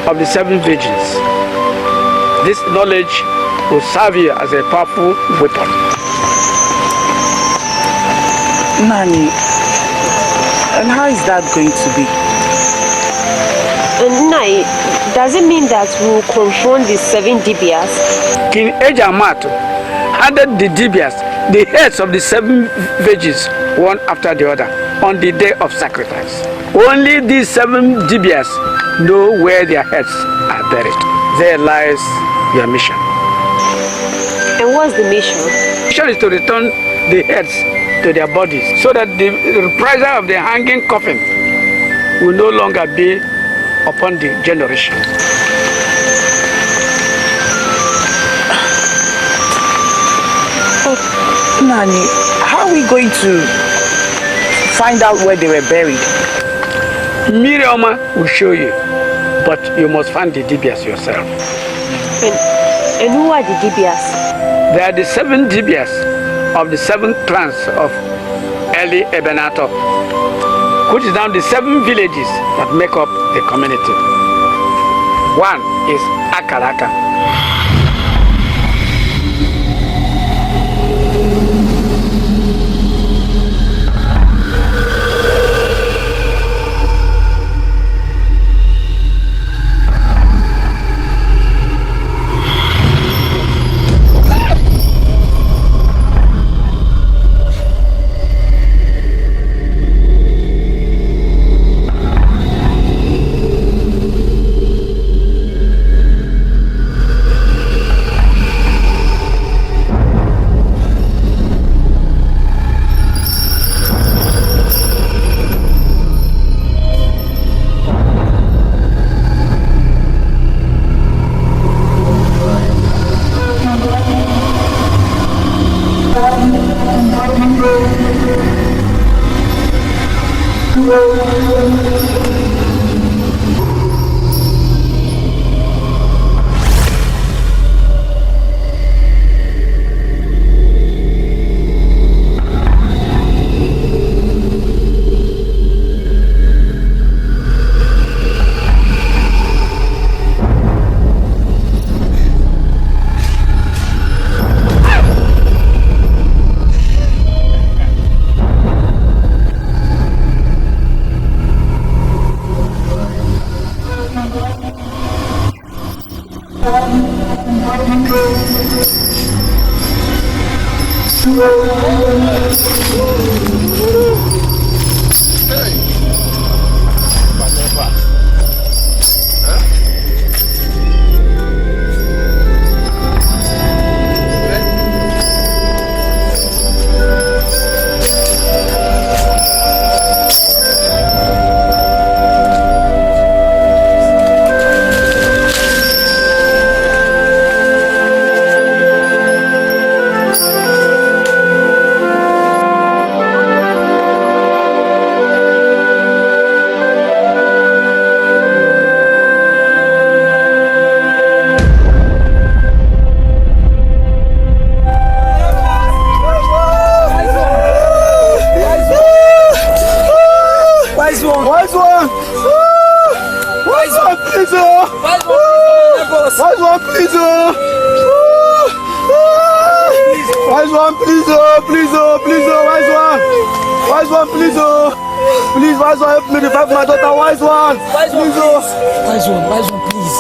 of the 7 virgins. This knowledge will serve you as a powerful weapon. Nani, and how is that going to be? Nai, does it mean that we will confront the 7 Dibias? King Ejamato handed the Dibias, the heads of the 7 virgins, one after the other, on the day of sacrifice. Only these 7 Dibias know where their heads are buried. There lies your mission. And what's the mission? The mission is to return the heads to their bodies, so that the reprisal of the hanging coffin will no longer be upon the generation. Oh, Nani, how are we going to find out where they were buried? Miriama will show you, but you must find the Dibias yourself. And who are the Dibias? They are the 7 Dibias of the 7 clans of Eli Ebenator, which is now the 7 villages that make up the community. One is Akalaka.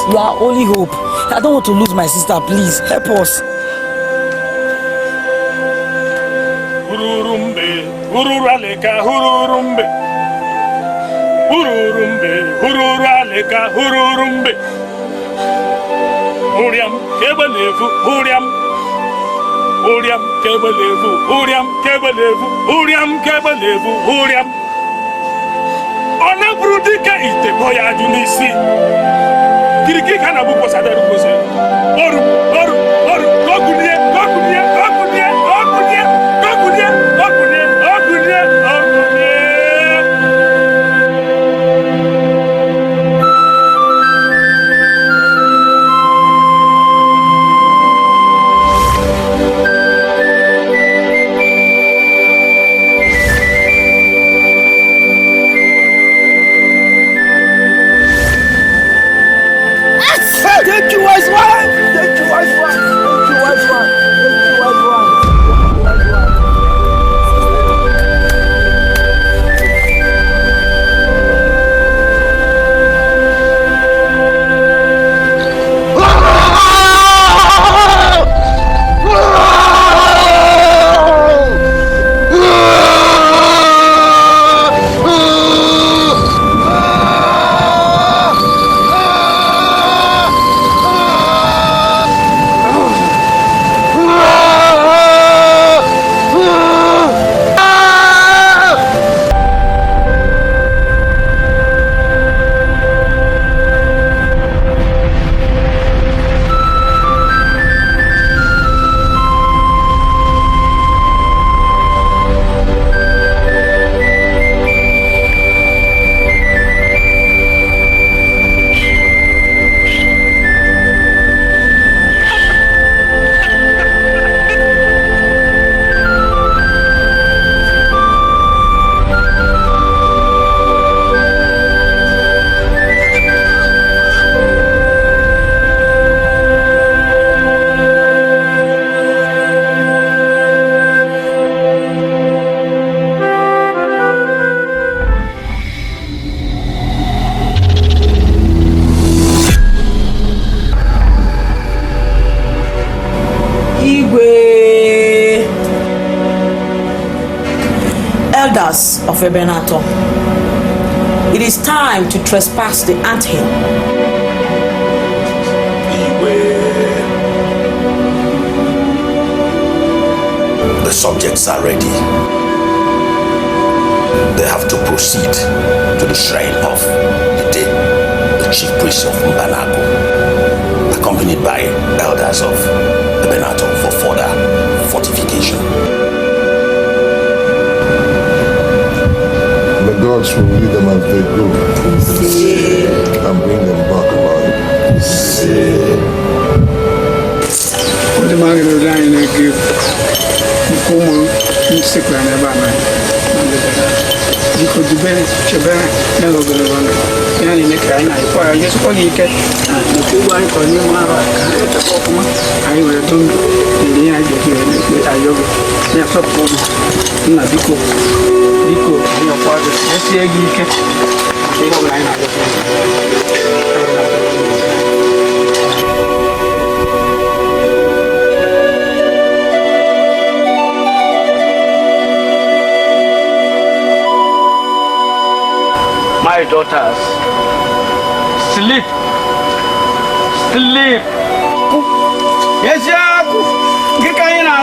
You are only hope. I don't want to lose my sister. Please help us. Hururumbe, hururaleka, hururumbe. Hururumbe, hururaleka, hururumbe. Huriam, kebelevu, huriam. Huriam, kebelevu, huriam, kebelevu, huriam, kebelevu, huriam. Ona brudika ite boya junisi. Kiriki kana buko sadaru kose. Oru, oru, oru, gokunie, gokunie, gokunie, gokunie, gokunie, gokunie, gokunie, gokunie. elders of Ebenator, it is time to trespass the anthill. The subjects are ready. They have to proceed to the shrine of the chief priest of Mbanago, accompanied by elders of Ebenator for further fortification. The gods will lead them as they go and bring them back alive. The man will die in a gift. The woman is sick and never mind. You could do better, Chabana, never go to one. Yan in the kind I just call you get. The two one for you, Mara, I will do the idea with a yoga. Never problem. Nabiko, Nico, your father, let's see a geek. They don't line up. My daughters, sleep, sleep. Yes, Gikaina,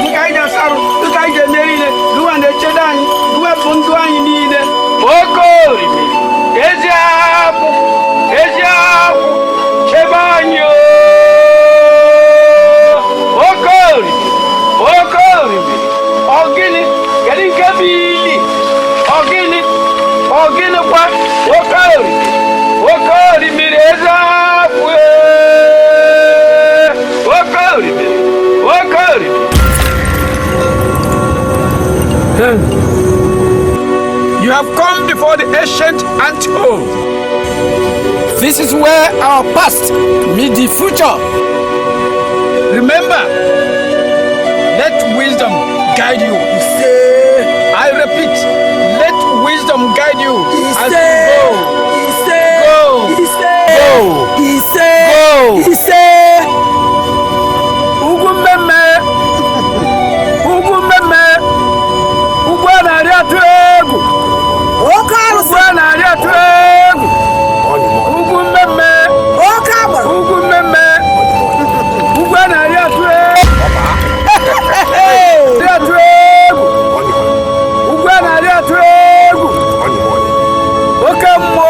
Gikaida Saru, Gikaida Merine, Luan de Chedani, Luapunduani need. Oko, Esiapu, Chebanyo, Oko, Ogini, getting Kabili, Ogini, what? Okori mireza Okori. You have come before the ancient anthill. This is where our past meet the future. Remember, let wisdom guide you. I repeat, let wisdom guide you as you go. Ugumeme, Ugwana tuegu. Ugwana tuegu. Ugumeme, Ugwana tuegu. Ugwana tuegu. Okemo.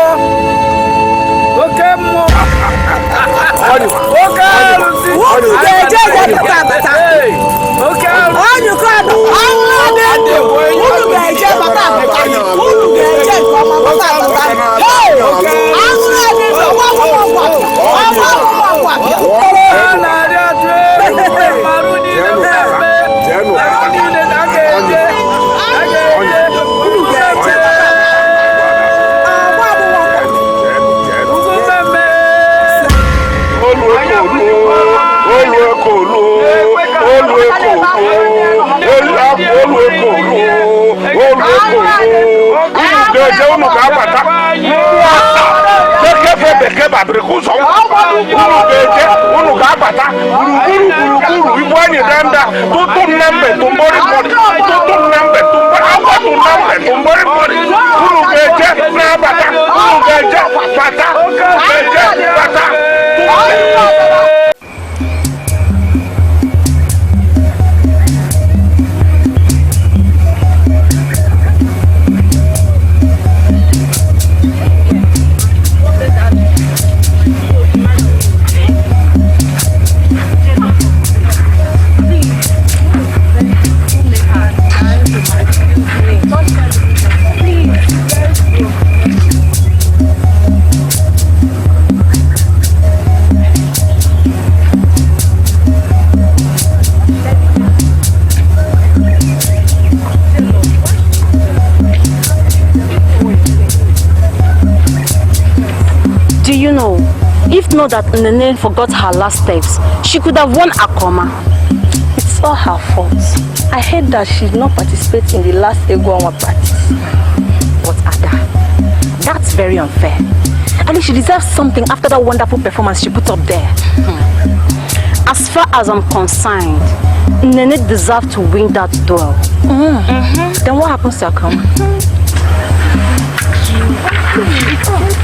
If not that Nene forgot her last steps, she could have won Akoma. It's all her fault. I heard that she did not participate in the last Egwawa practice. But Ada, that's very unfair. At least she deserves something after that wonderful performance she put up there. As far as I'm concerned, Nene deserved to win that duel. Then what happens to Akoma?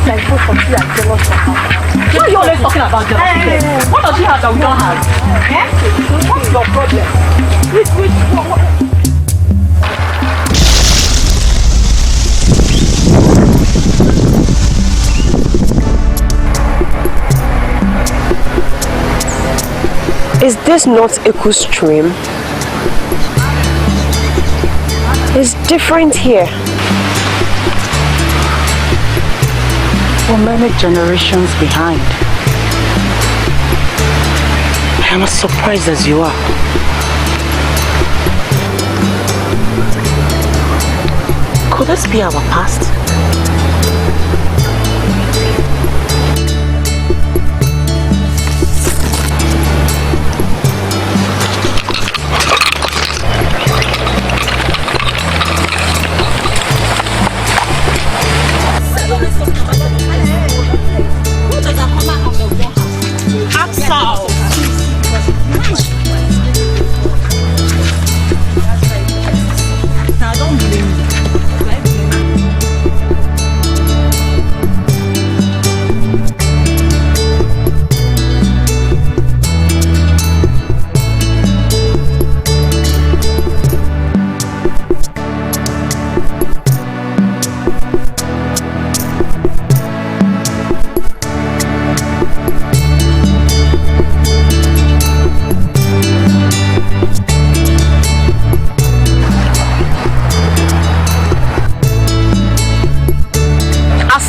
Like both of you are jealous of her. Why are you always talking about jealousy? What does she have that we don't have? What's your problem? Is this not Eku stream? It's different here. For many generations behind. I am as surprised as you are. Could this be our past?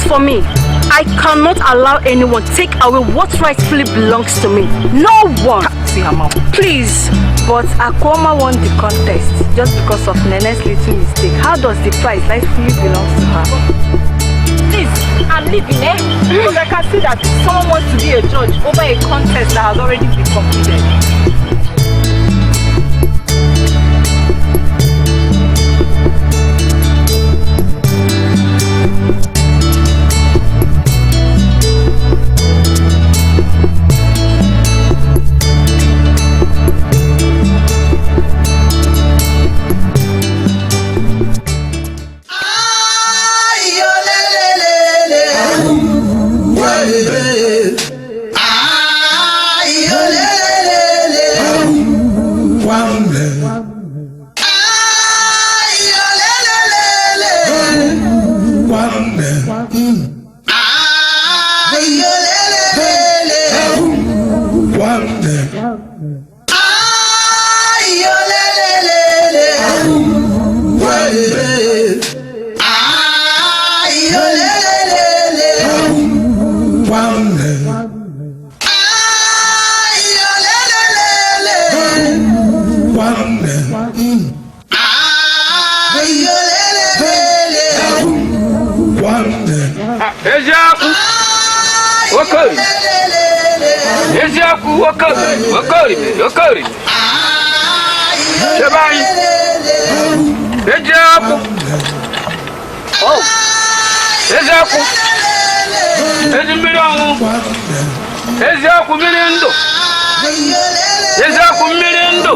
For me, I cannot allow anyone take away what rightfully belongs to me. No one. Please. But Akoma won the contest just because of Nene's little mistake. How does the prize rightfully belong to her? Please, I'm leaving, Because I can see that someone wants to be a judge over a contest that has already been completed. Wakari. Shabai. Ejaku. Oh. Ejaku. Ezimirangu. Ejaku mirendo. Ejaku mirendo.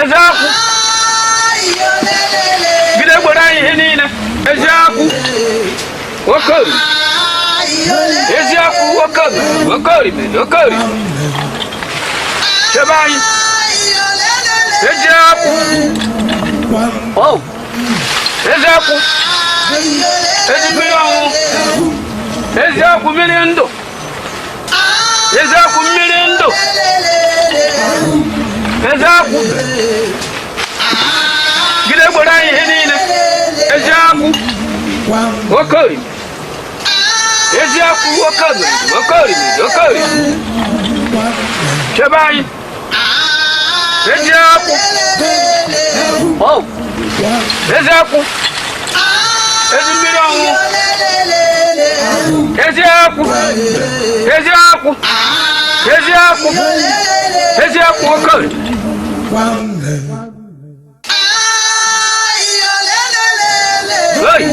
Ejaku. Gide borai henina. Ejaku. Wakari. Ejaku wakari. Shabai. Ejaku. Oh. Ejaku. Ezimirangu. Ejaku mirendo. Ejaku mirendo. Ejaku. Gide borai henina. Ejaku. Wakari. Ejaku wakari. Shabai. Ejaku. Oh. Ejaku. Ezimirangu. Ejaku wakari. Hey.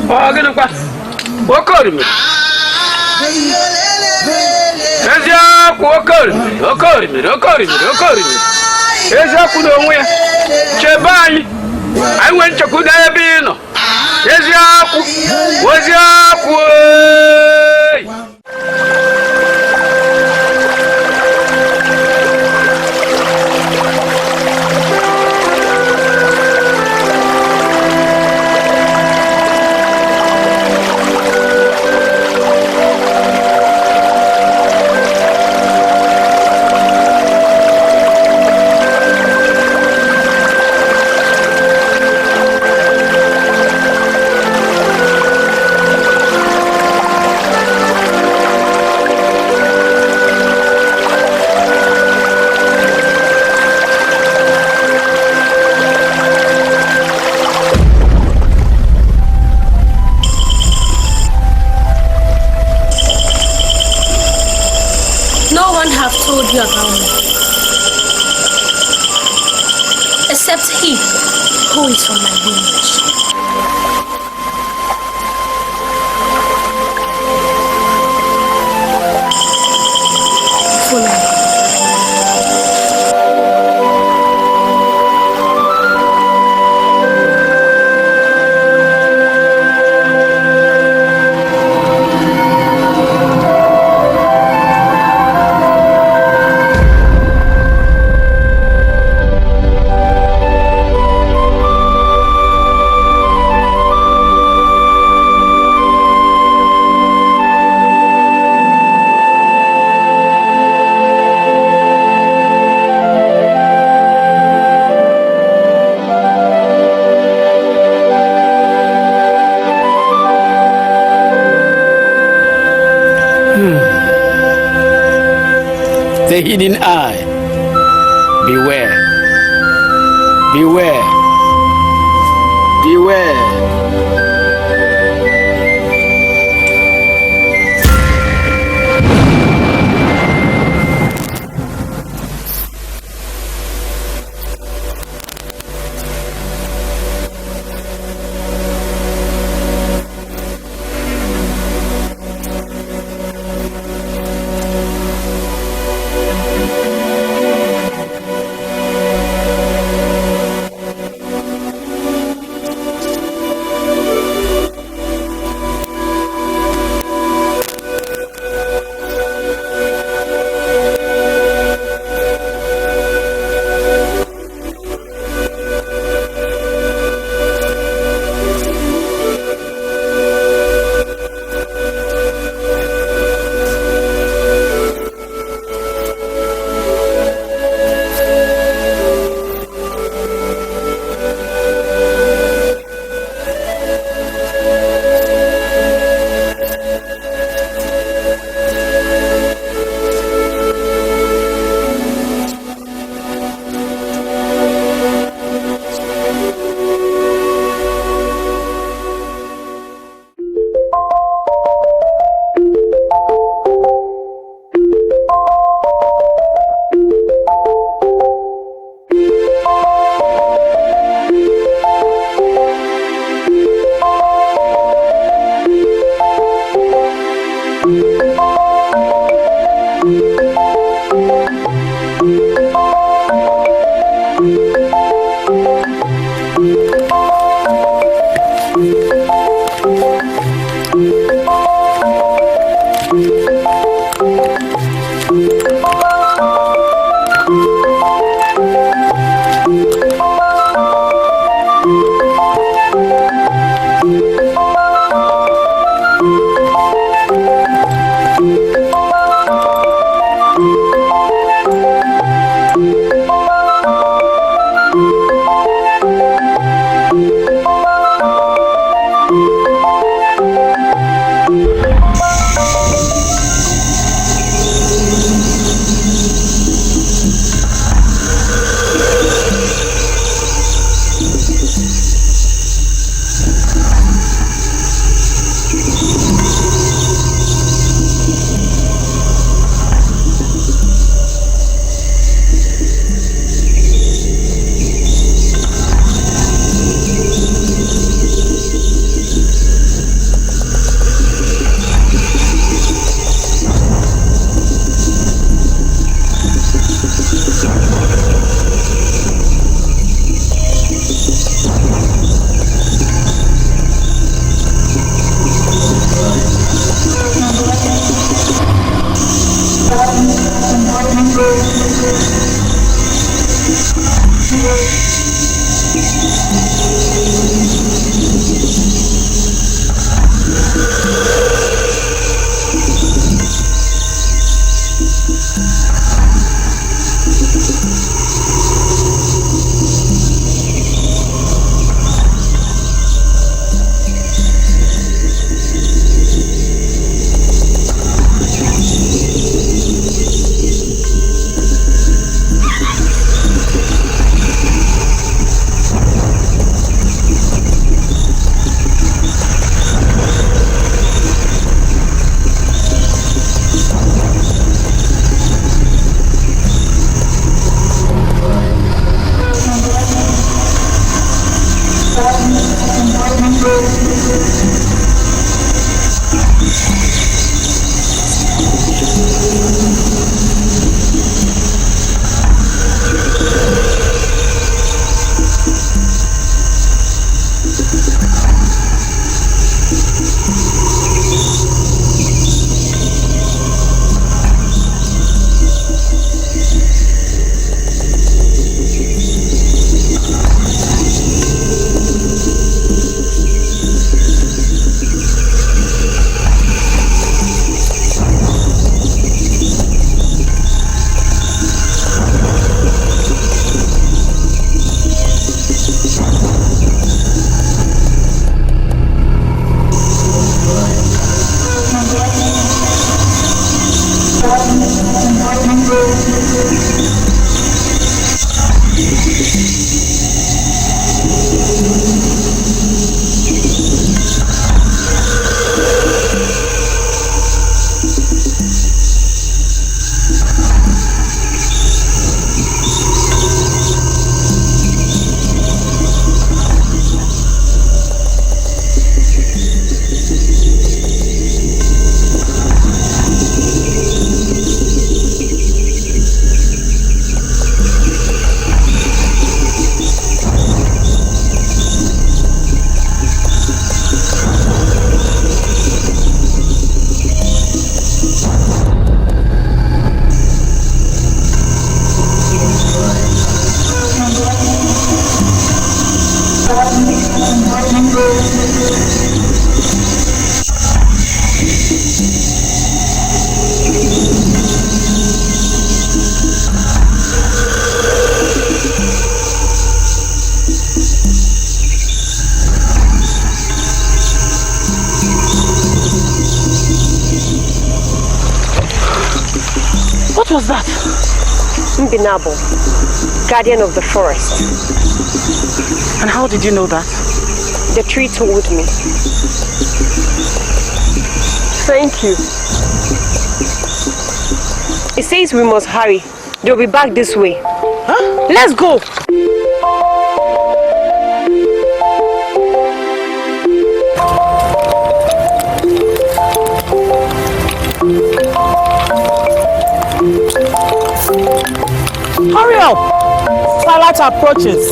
Oh, gonna pass. Wakari. Ejaku wakari. eziokwu na onwe ya chebe anyị nwee nchekwudo ebe ị nọ eziokwu you about me, except he who is from my lineage. Follow me. The hidden eye. Beware. Beware. Beware. What was that? Mbinabo, guardian of the forest. And how did you know that? The tree told me. Thank you. It says we must hurry. They'll be back this way. Huh? Let's go! Hurry up! Twilight approaches.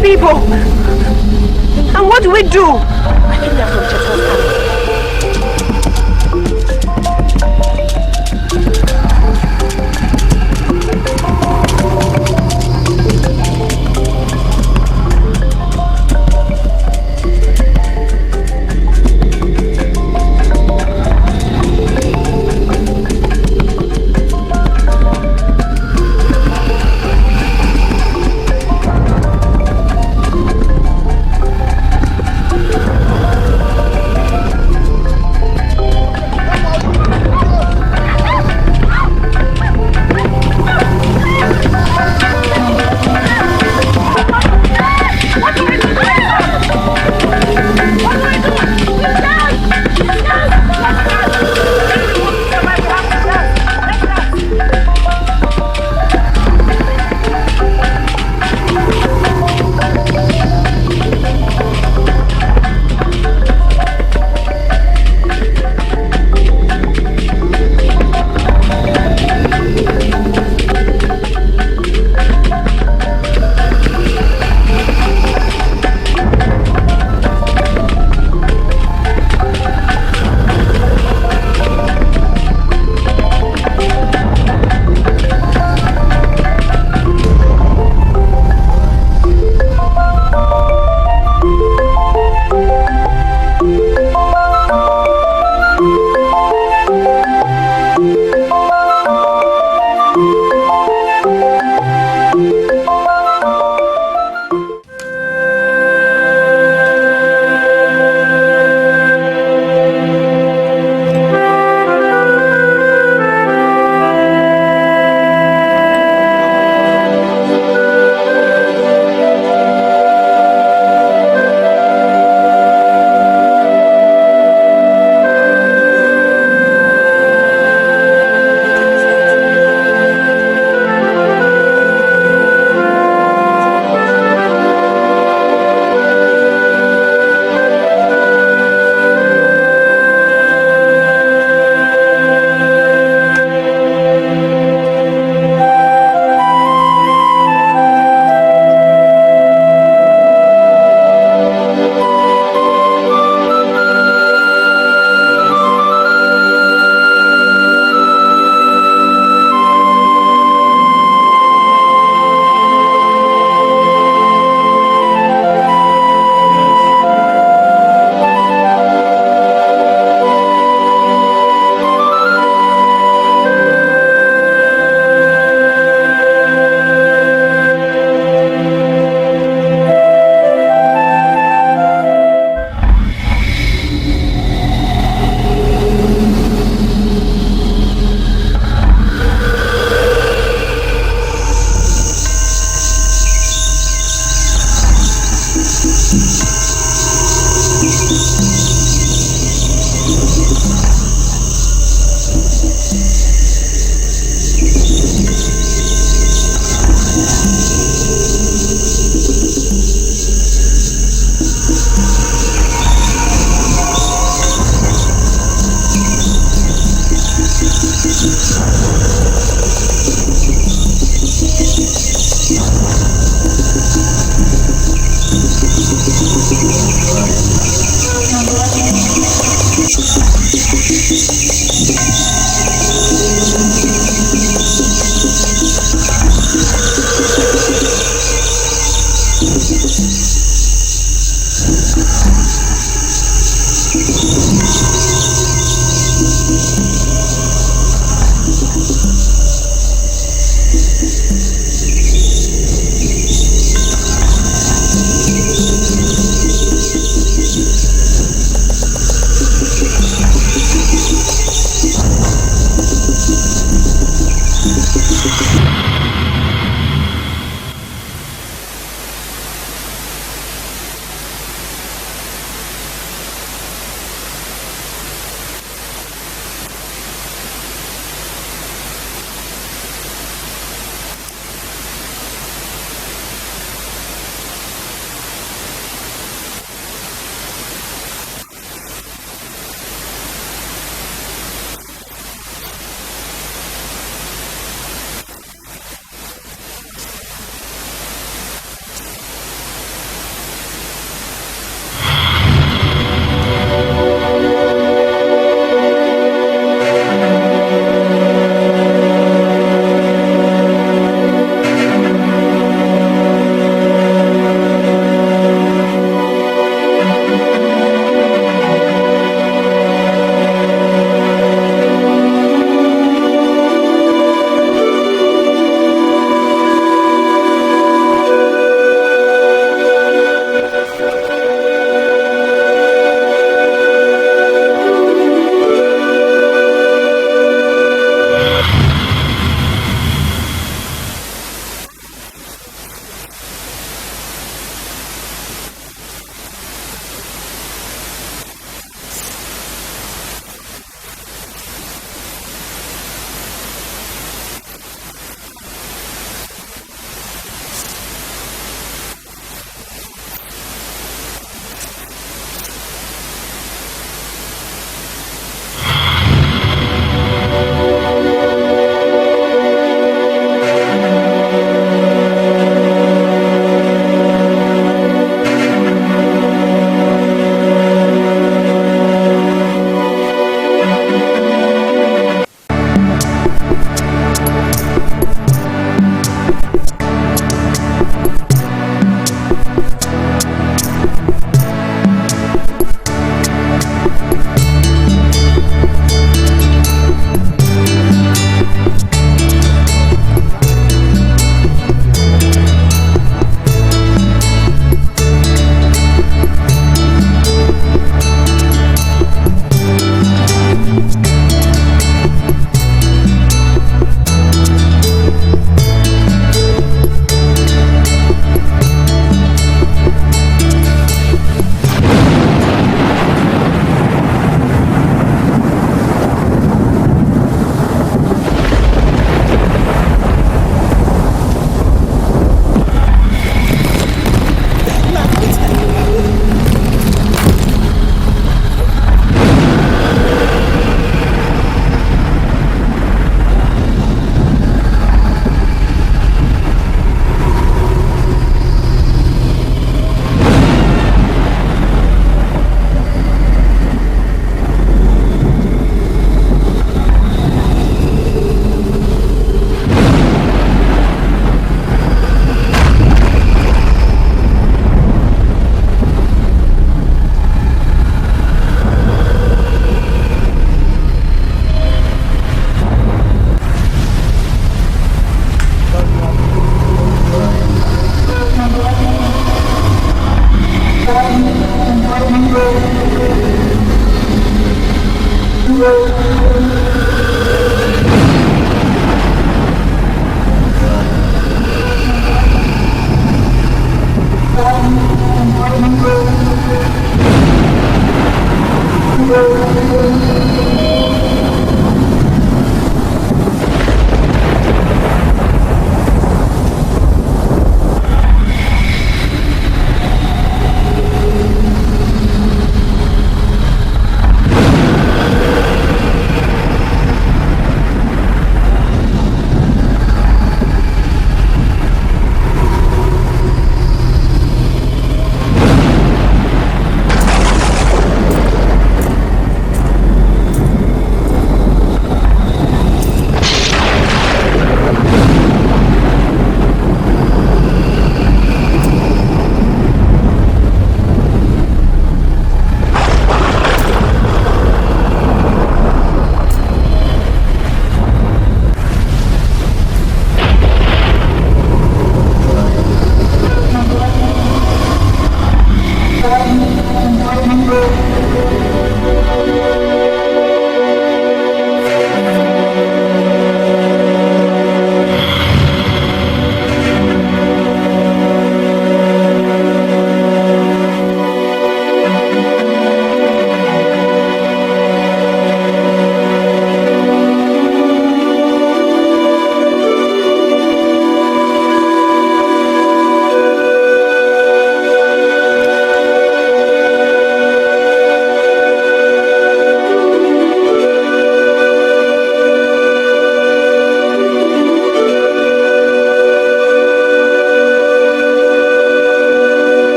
people. And what do we do? I think they're from Chefo's army.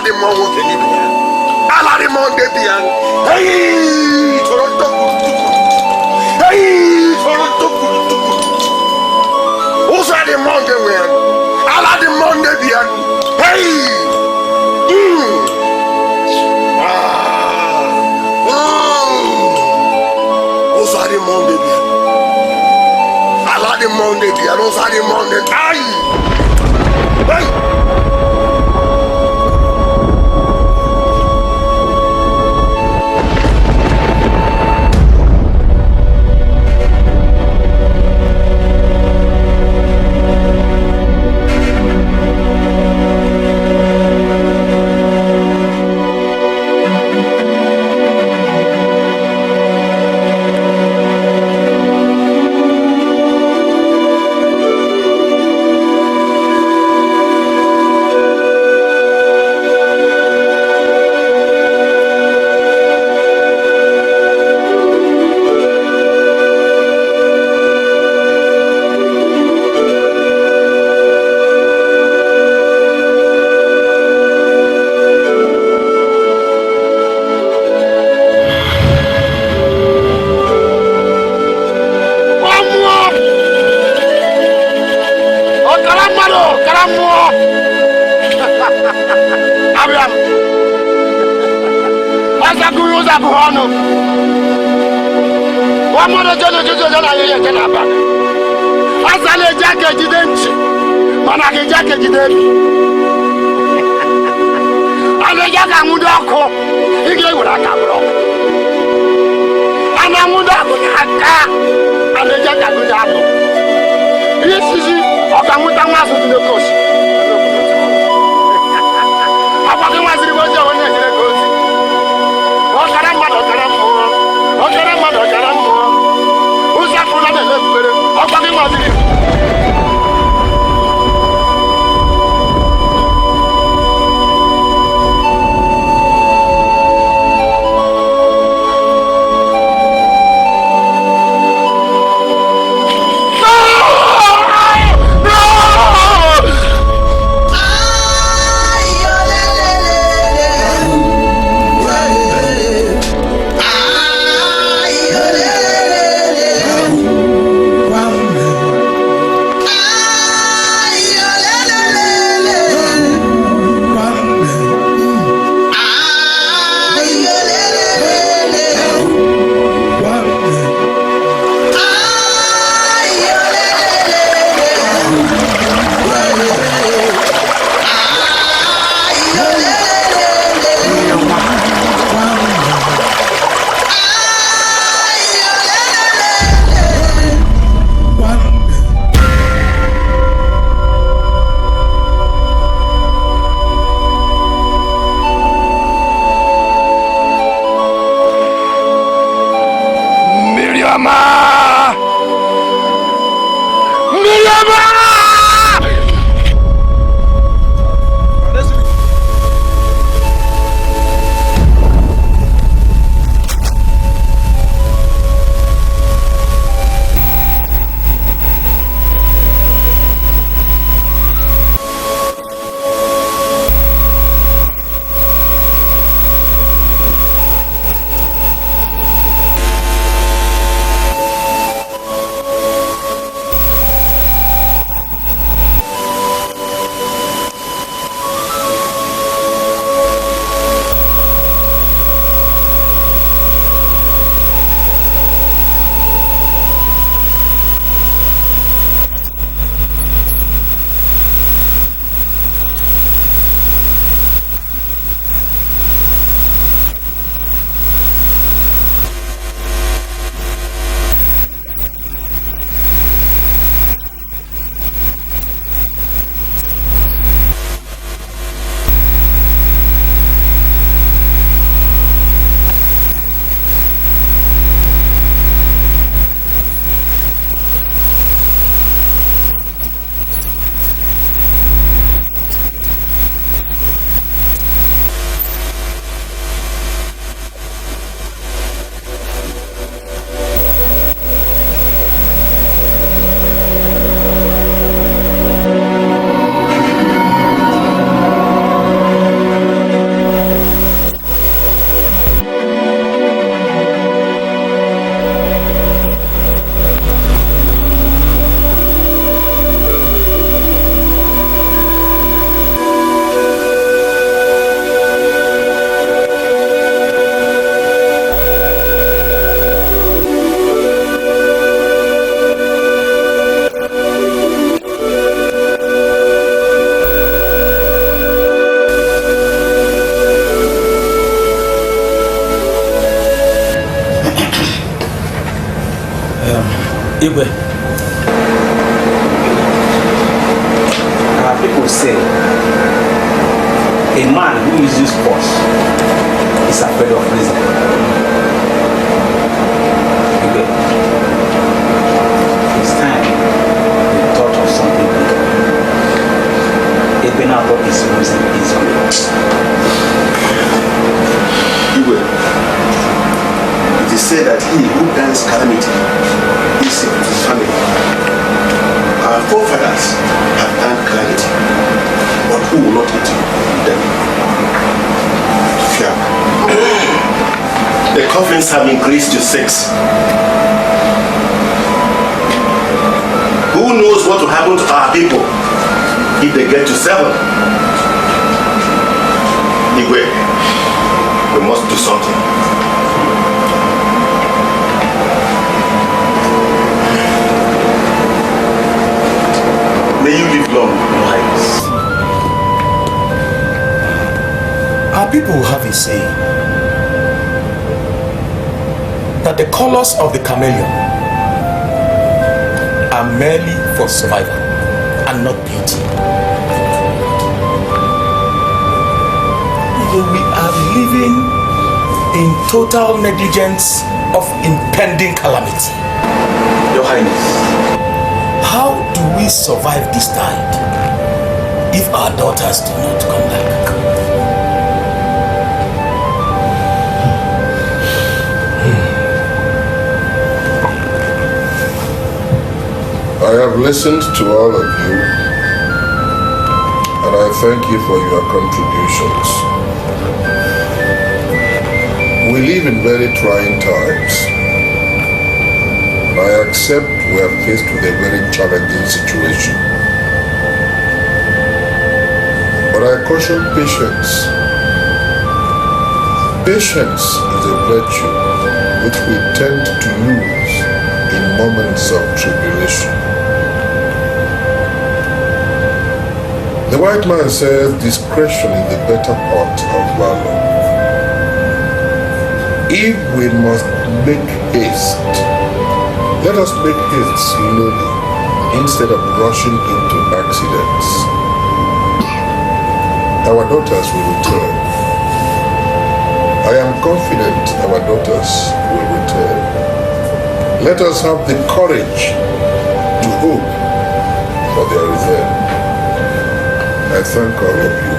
the mongo kenibia. Ala the mongo bian. Hey, Toronto. Hey, Toronto. Who's the mongo when? Ala the mongo bian. Hey. Who's the mongo bian? Ala the mongo bian. Who's the mongo? Ay. Hey. Ebube. People say a man who uses force is afraid of reason. Ebube, it's time we thought of something good. Ebenato is losing his way. Ebube, it is said that he who dance calamity is his family. Our forefathers have done calamity, but who will not eat them? Fear. The coffins have increased to 6. Who knows what will happen to our people if they get to 7? Igwe, we must do something. May you live long, Your Highness. Our people have a saying that the colors of the chameleon are merely for survival and not beauty. We are living in total negligence of impending calamity. Your Highness, how do we survive this tide if our daughters do not come back? I have listened to all of you, and I thank you for your contributions. We live in very trying times, and I accept we are faced with a very challenging situation. But I caution patience. Patience is a virtue which we tend to lose in moments of tribulation. The white man says discretion is the better part of valor. If we must make haste, let us make haste slowly instead of rushing into accidents. Our daughters will return. I am confident our daughters will return. Let us have the courage to hope for their return. I thank all of you.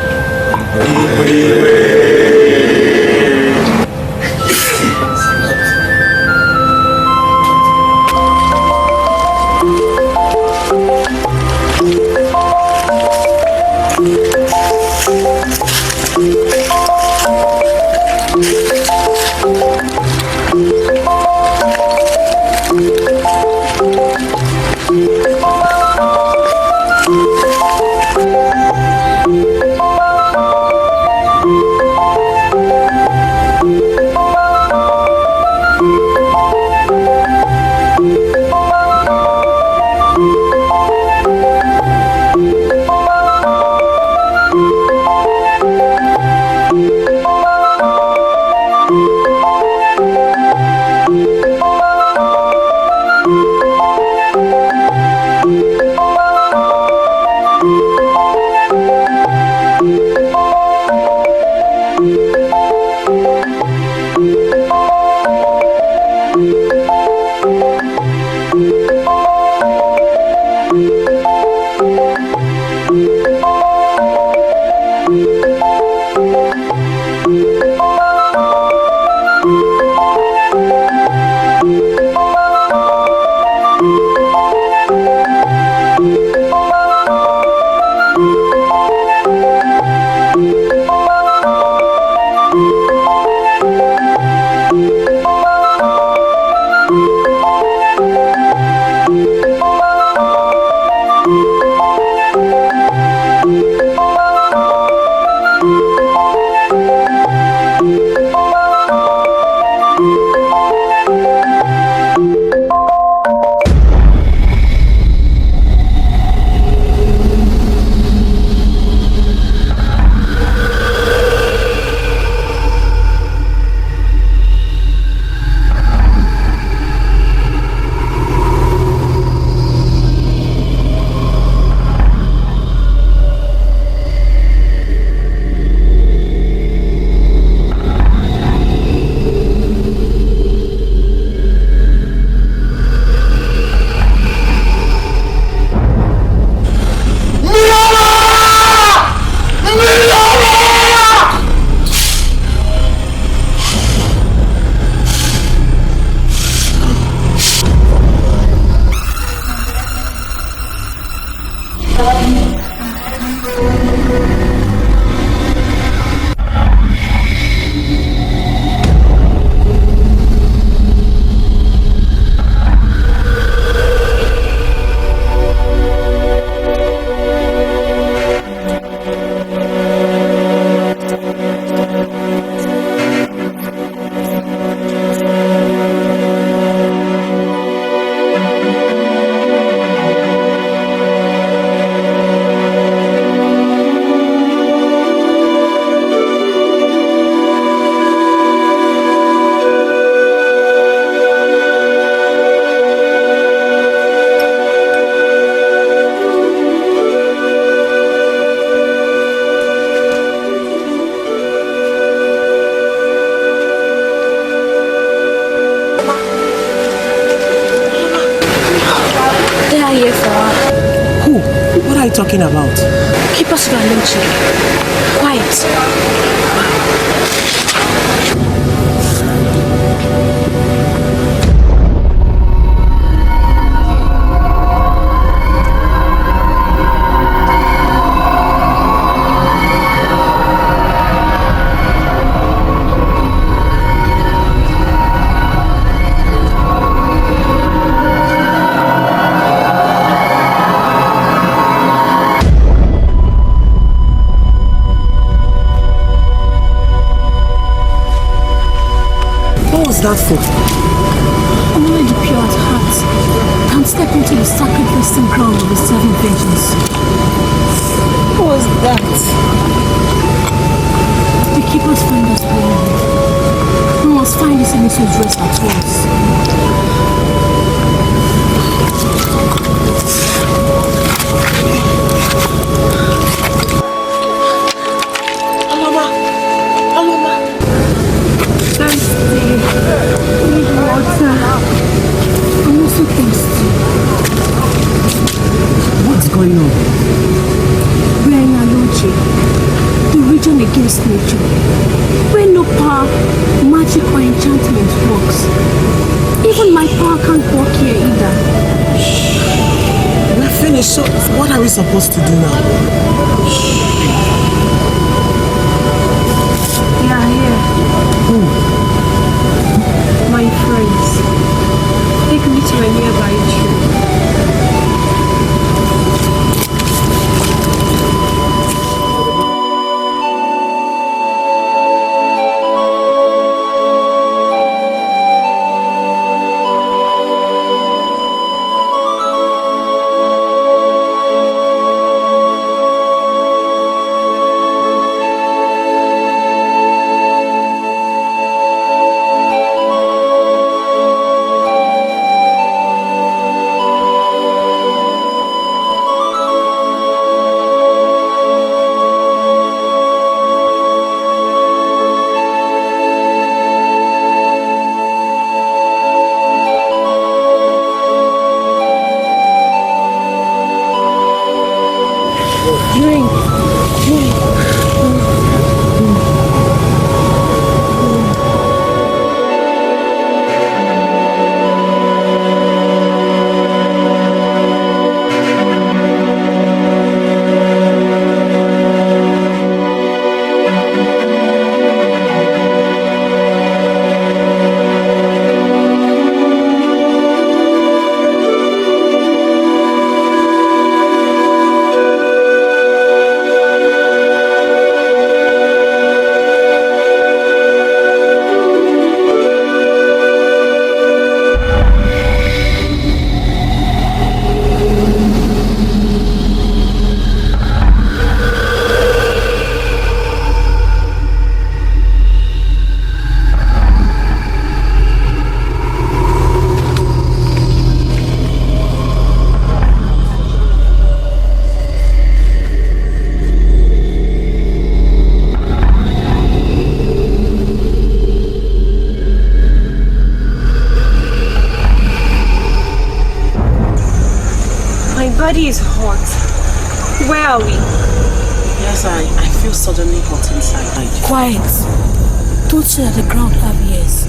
talking about? Keep us to Edochie. Quiet. That for? I'm already pure at heart. Can't step into the sacred resting ground of the seven virgins. What was that? The keepers find us blind. We must find this innocent dress at once. What's going on? We are in Edochie, the region against nature, where no power, magic or enchantment works. Even my power can't work here either. We're finished, so what are we supposed to do now? They are here. Who? My friends. Take me to a nearby tree. body is hot. Where are we? Yes, I feel suddenly hot inside. Quiet. Don't say that the ground have ears.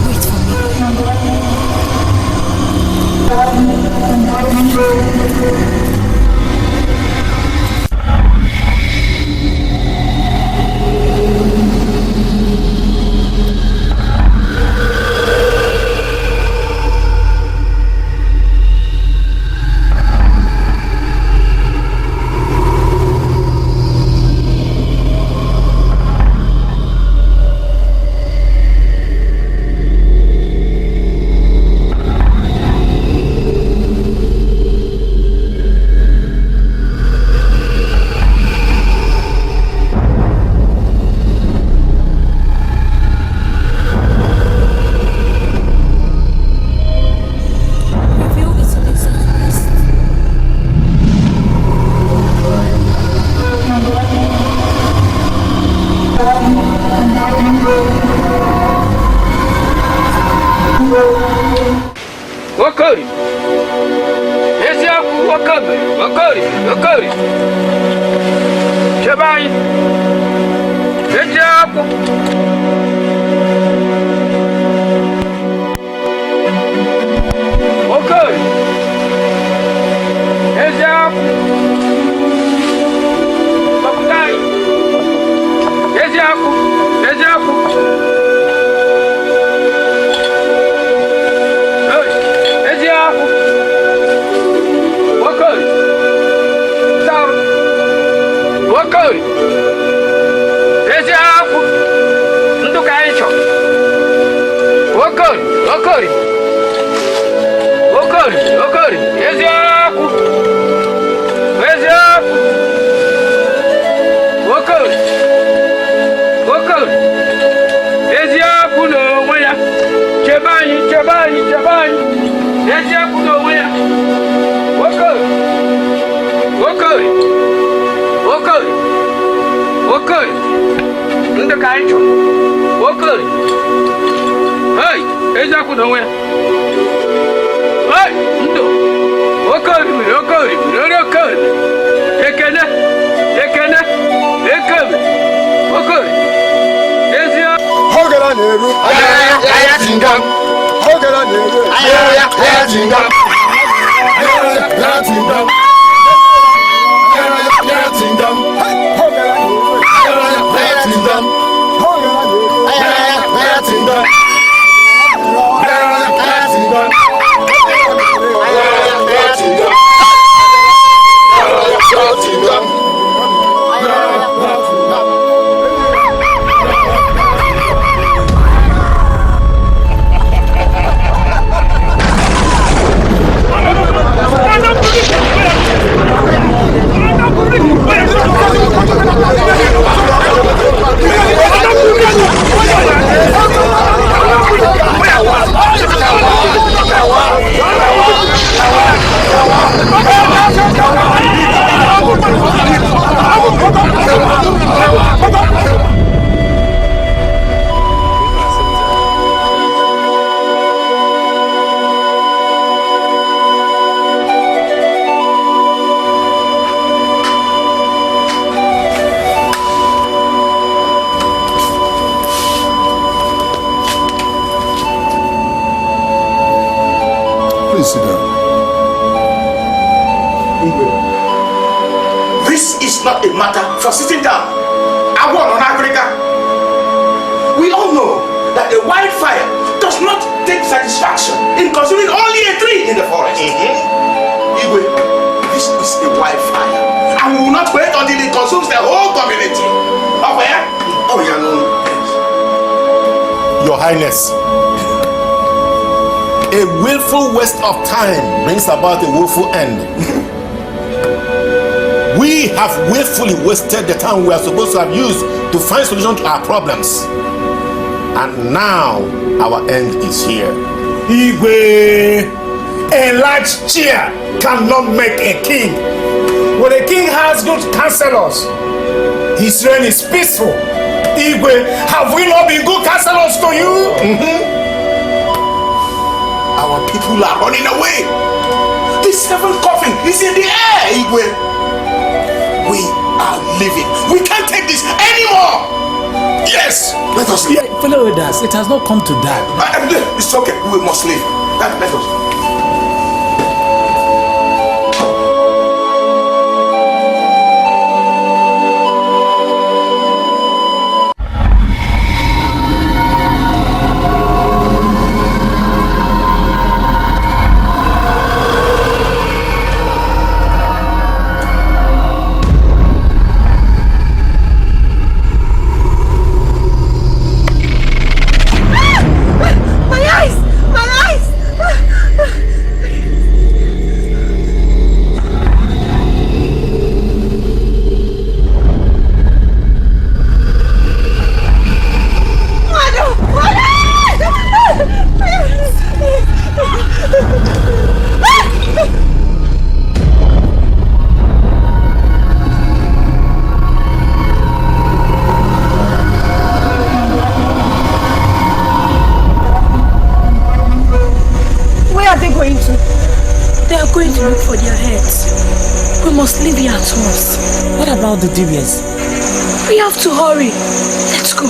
Wait for me. Wakari. Chabai. Ejaku. Wakari. Ejaku. Bakutai. Ejaku. Ejaku. Ejaku. Wakari. Sam. Wakari. Ejaku. Ndukaito. Wakari. Wakari. Wakari. Wakari. Ejaku. Ejaku. Wakari. Wakari. Ejaku no waya. Chebani, chebani, chebani. Ejaku no waya. Wakari. Wakari. Wakari. Wakari. Ndukaito. Wakari. Hey, ejaku no waya. Hey, ndo. Wakari, wakari, wakari. Ekene, ekene, ekene. Wakari. Ezia. Hogara neru. Aya tingam. Hogara neru. Aya tingam. Aya tingam. Aya tingam. Hogara neru. Aya tingam. Hogara neru. Aya tingam. Aya tingam. Please sit down. This is not a matter for sitting down. I want on Africa. We all know that a wildfire does not take satisfaction in consuming only a tree in the forest. Igwe, this is a wildfire, and we will not wait until it consumes the whole community. Oh, where? Oh, yeah, no. Your Highness, a willful waste of time brings about a willful end. We have willfully wasted the time we are supposed to have used to find solution to our problems. And now our end is here. Igwe, a large chair cannot make a king. When a king has good counselors, his reign is peaceful. Igwe, have we not been good counselors to you? Our people are running away. The seventh coffin is in the air, Igwe. We are leaving. We can't take this anymore. Yes, let us leave. Fellow elders, it has not come to that. It's okay. We must leave. Let us. My eyes! Thomas, what about the DBS? We have to hurry. Let's go.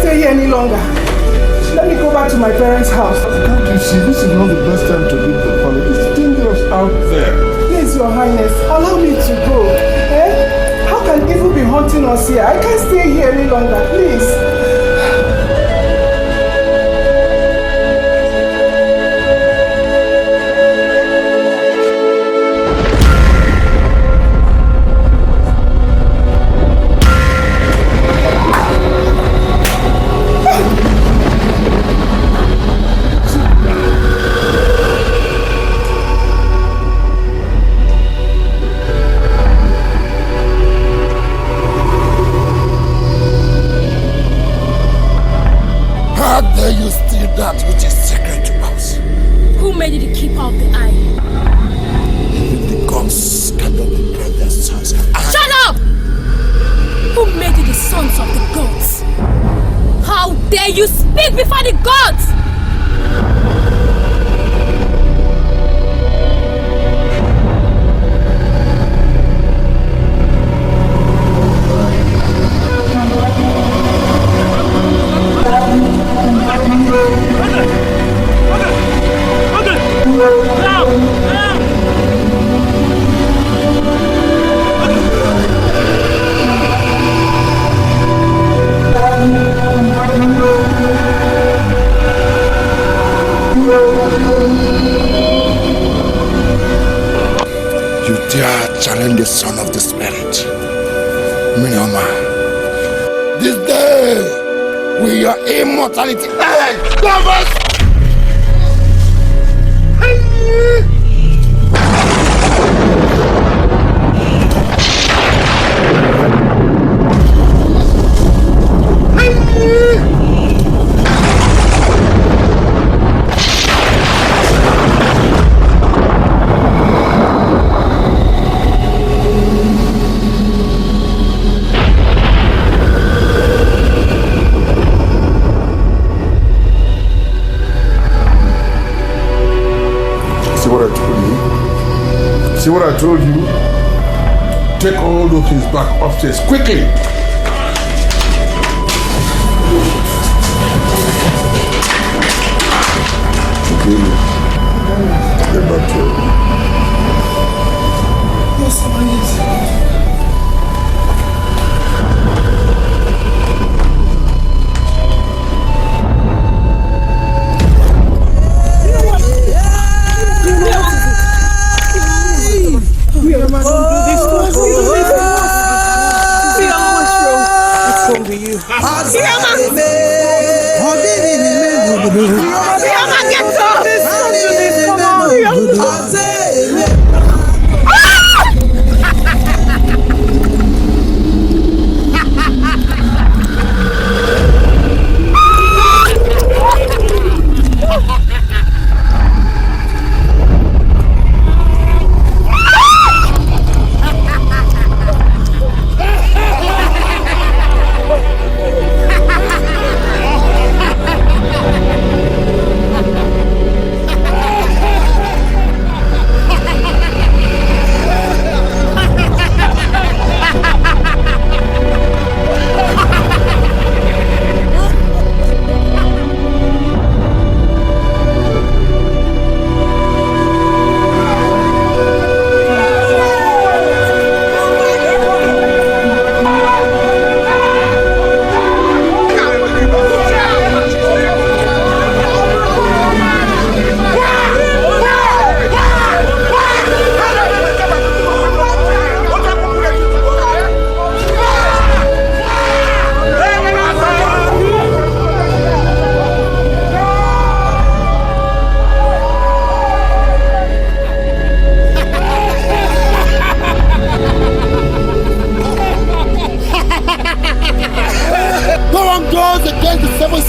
stay here any longer. Let me go back to my parents' house. Can't you see, this is not the best time to leave the palace. It's dangerous out there. Please, Your Highness, allow me to go. Eh? How can evil be haunting us here? I can't stay here any longer, please. See what I told you? Take all those things back upstairs quickly. Get back to it. Yes, please.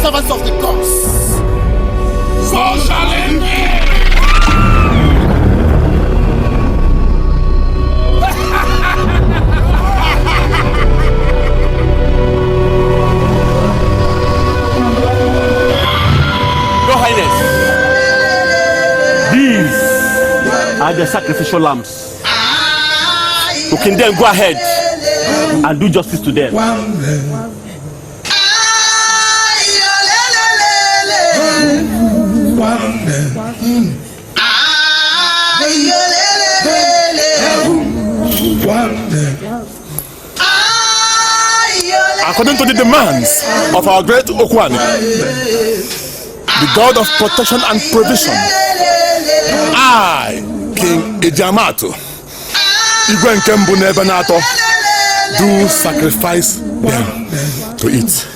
servants of the gods. So shall it be. Your Highness, these are the sacrificial lambs. You can then go ahead and do justice to them. according to the demands of our great Okwani, the God of protection and provision, I, King Ejamato, Igwe Nkembu Nebenato, do sacrifice them to eat.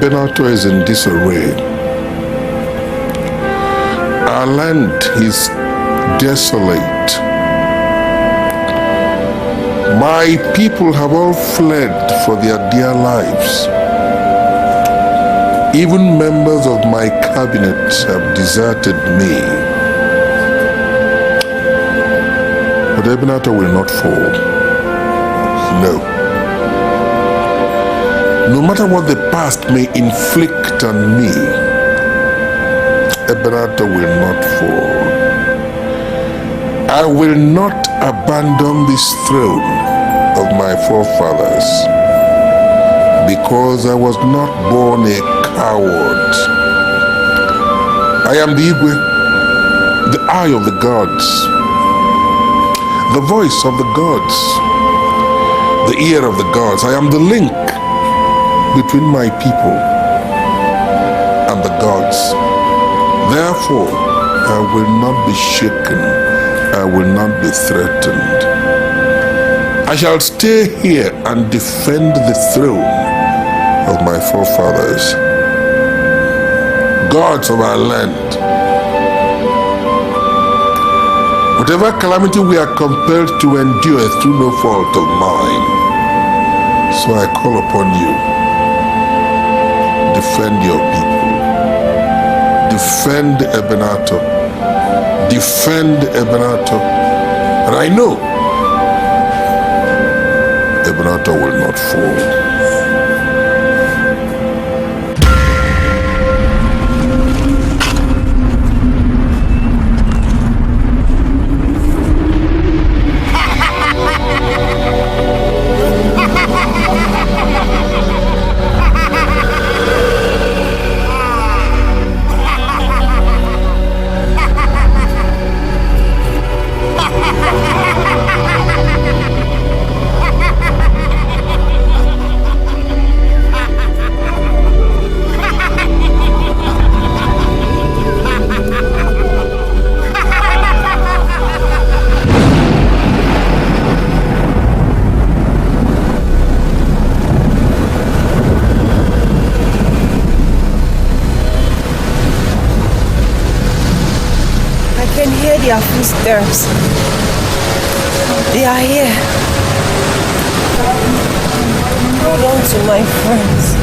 Benato is in disarray. Our land is desolate. My people have all fled for their dear lives. Even members of my cabinet have deserted me. But Benato will not fall. No. No matter what the past may inflict on me, Ebenato will not fall. I will not abandon this throne of my forefathers because I was not born a coward. I am the Igwe, the eye of the gods, the voice of the gods, the ear of the gods. I am the link between my people and the gods. Therefore, I will not be shaken. I will not be threatened. I shall stay here and defend the throne of my forefathers. Gods of our land, whatever calamity we are compelled to endure through no fault of mine, so I call upon you. Defend your people. Defend Ebenato. Defend Ebenato. And I know Ebenato will not fall. Their footsteps. They are here. Hold on to my friends.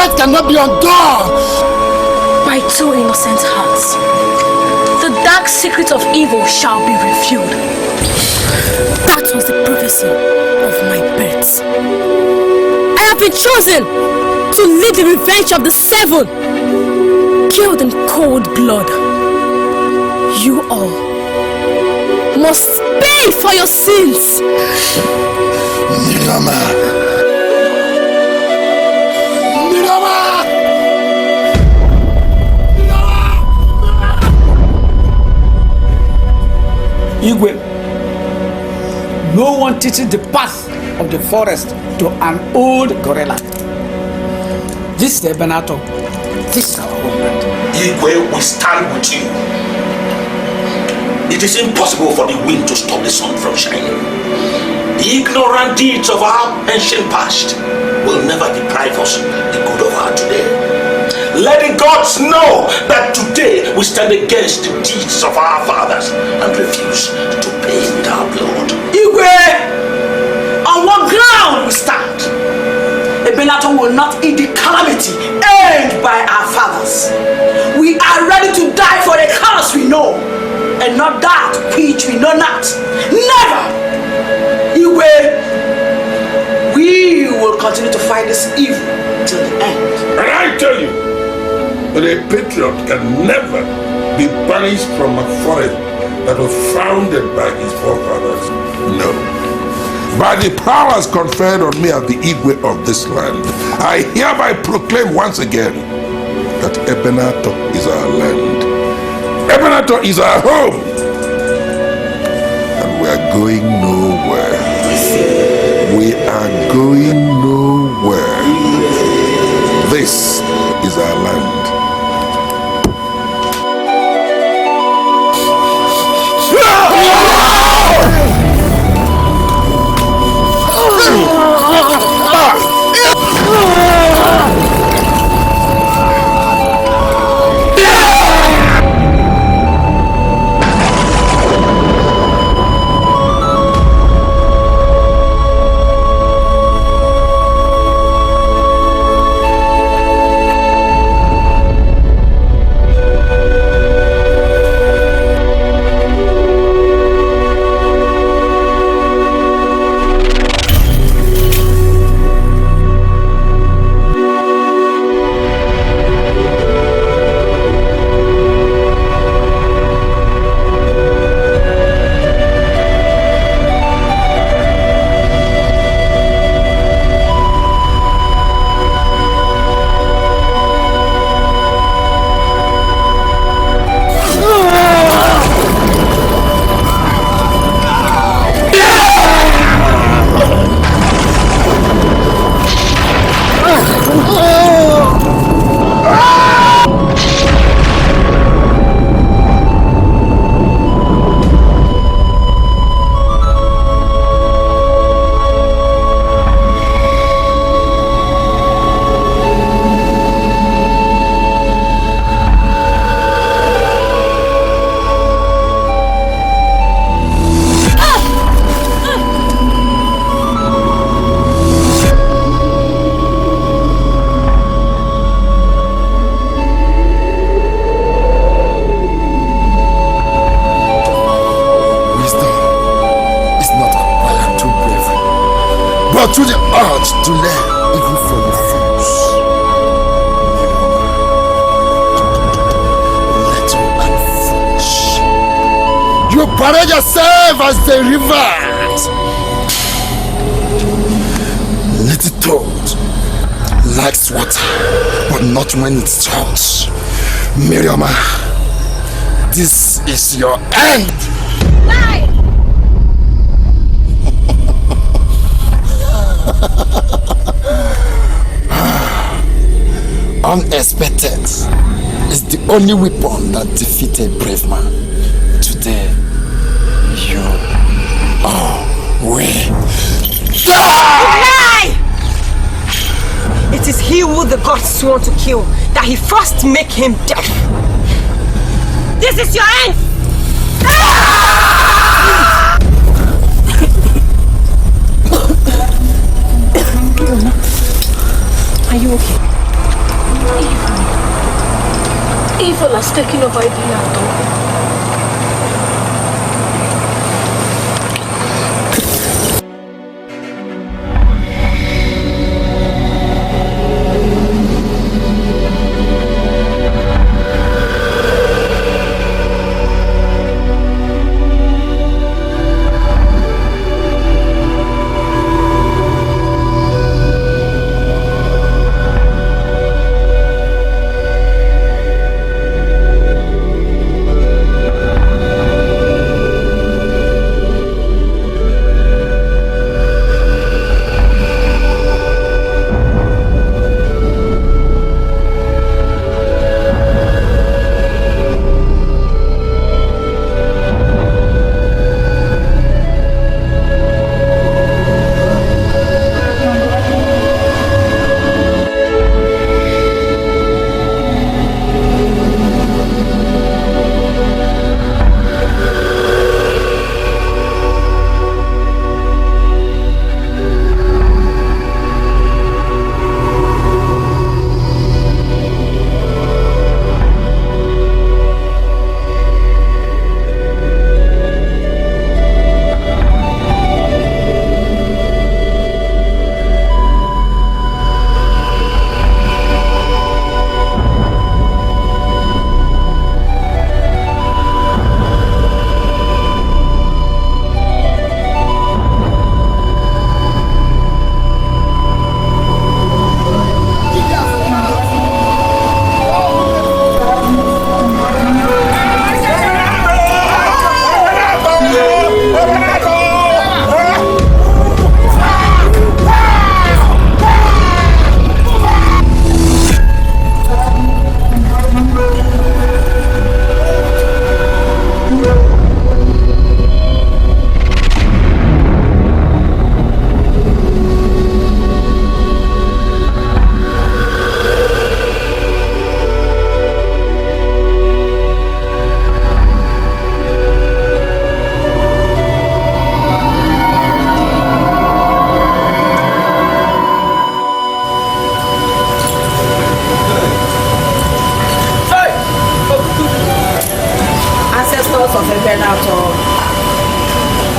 death cannot be undone. By two innocent hearts, the dark secret of evil shall be revealed. That was the prophecy of my birth. I have been chosen to lead the revenge of the seven, killed in cold blood. You all must pay for your sins. Igwe, no one teaches the path of the forest to an old gorilla. This is the Ebenator. This is our homeland. Igwe, we stand with you. It is impossible for the wind to stop the sun from shining. The ignorant deeds of our ancient past will never deprive us the good of our today. Let the gods know that today we stand against the deeds of our fathers and refuse to pay with our blood. Igwe, on what ground we stand? Ebenator will not eat the calamity earned by our fathers. We are ready to die for the cause we know, and not that which we know not. Never! Igwe, we will continue to fight this evil till the end. And I tell you, that a patriot can never be banished from a forest that was founded by his forefathers. No. By the powers conferred on me as the Igwe of this land, I hereby proclaim once again that Ebenator is our land. Ebenator is our home. And we are going nowhere. We are going nowhere. This is our land. To the earth to learn even from the fools. Little and foolish. You parade yourself as the rivers. Little toad likes water, but not when it talks. Miriam, this is your end. Bye. Unexpected is the only weapon that defeated brave man. Today, you will die! It is he who the gods swore to kill, that he first make him deaf. This is your end! Are you okay? taking over Ebinato.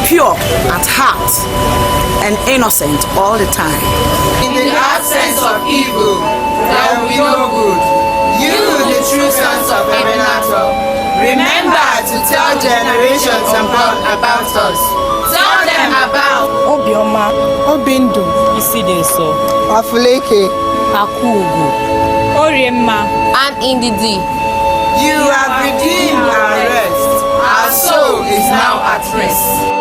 Pure at heart and innocent all the time. In the absence of evil, there will be no good. You, the true sons of Ebinato, remember to tell generations about us. Tell them about Obioma, Obindo, Isidenso, Afuleke, Akugu, Oriema, and Indidi. You have redeemed our rest. Our soul is now at rest.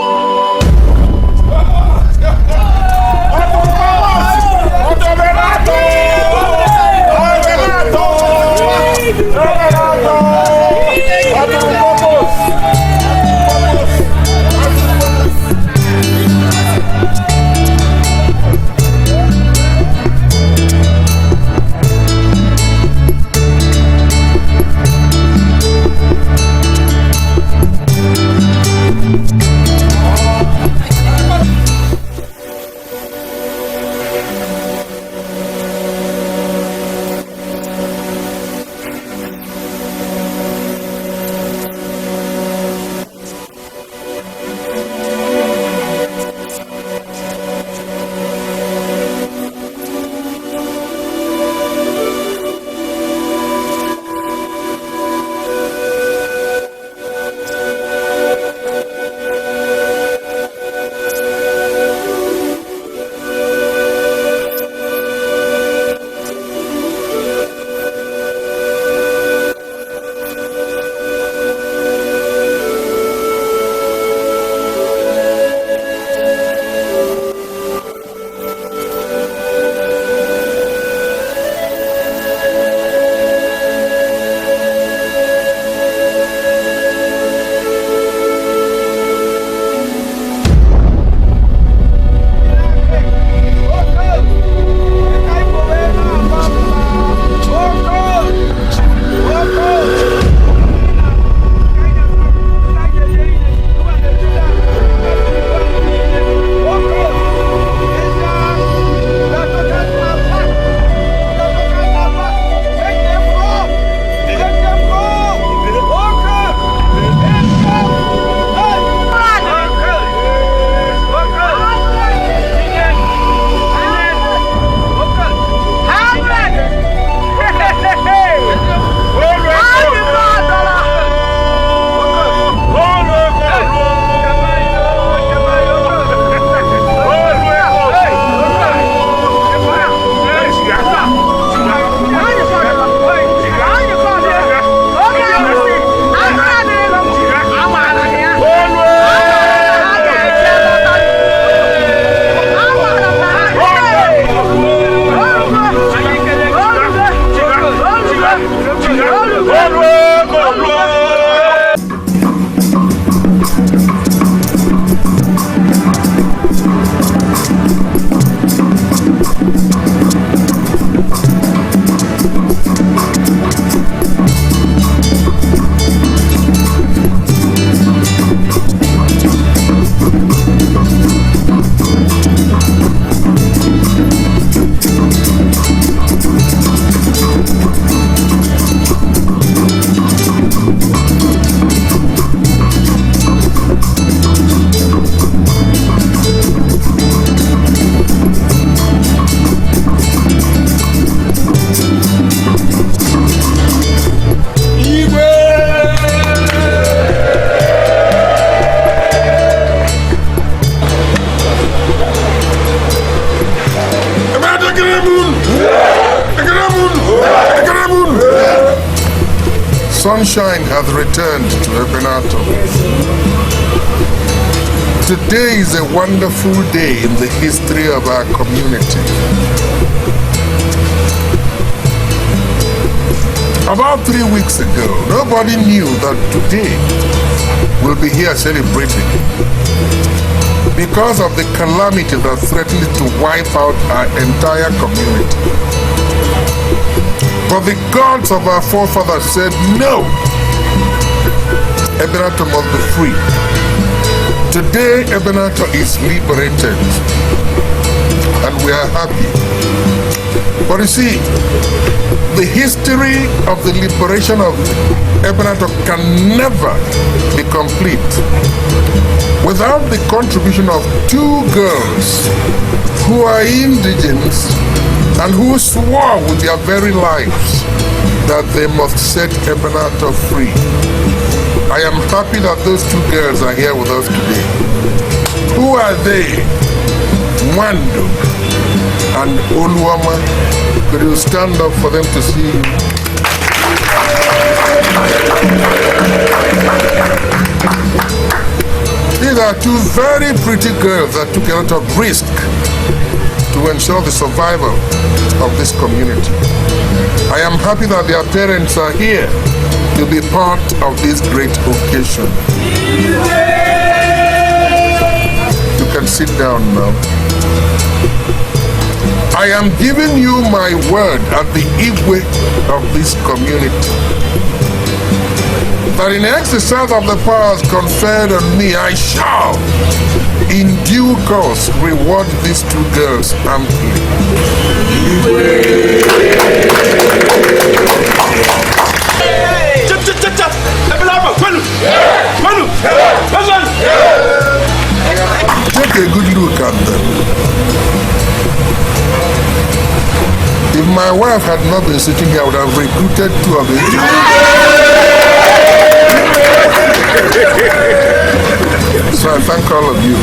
sunshine has returned to Ebenato. Today is a wonderful day in the history of our community. About 3 weeks ago, nobody knew that today we'll be here celebrating because of the calamity that threatened to wipe out our entire community. But the gods of our forefathers said, no, Ebenato must be free. Today, Ebenato is liberated, and we are happy. But you see, the history of the liberation of Ebenato can never be complete without the contribution of 2 girls who are indigenous and who swore with their very lives that they must set Ebenato free. I am happy that those 2 girls are here with us today. Who are they? Nwagbo and Oluoma. Could you stand up for them to see you? These are 2 very pretty girls that took a lot of risk to ensure the survival of this community. I am happy that their parents are here to be part of this great occasion. You can sit down now. I am giving you my word as the Ebube of this community that in exercise of the powers conferred on me, I shall in due course reward these 2 girls amply. Take a good look at them. If my wife had not been sitting here, I would have recruited 2 of them. So I thank all of you.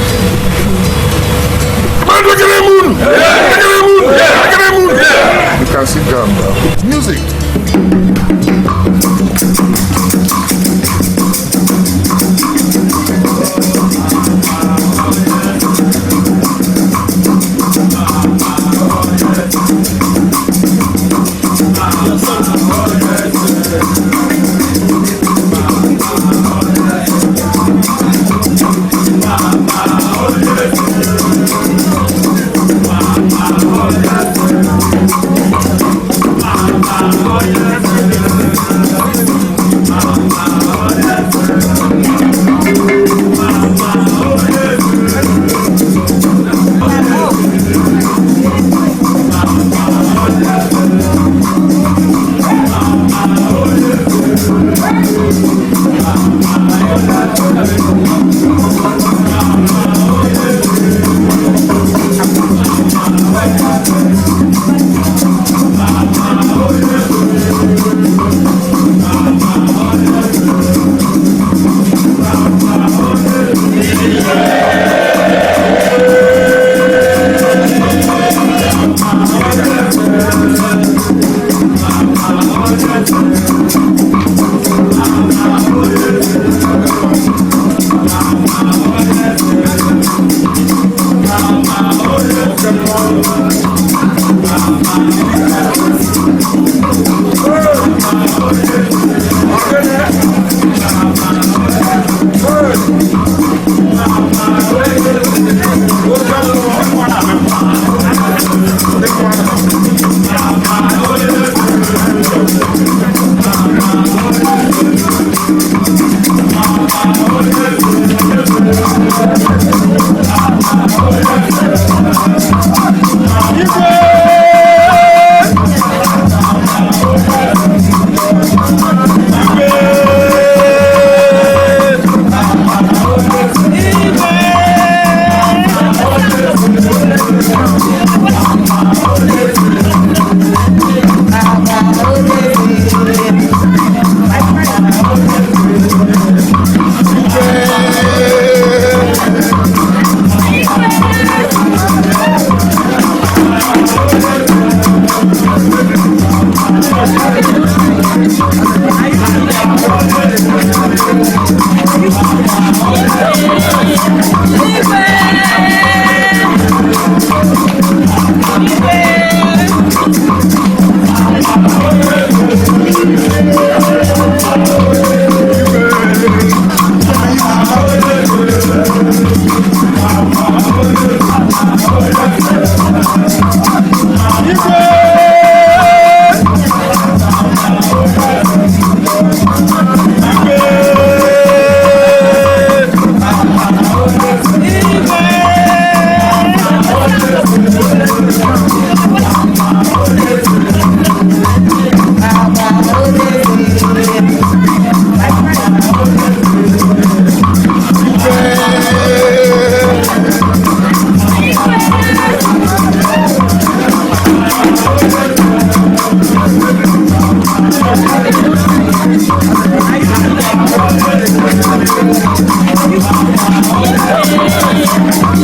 You can sit down now. Music. Oh, yeah.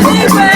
Igwe!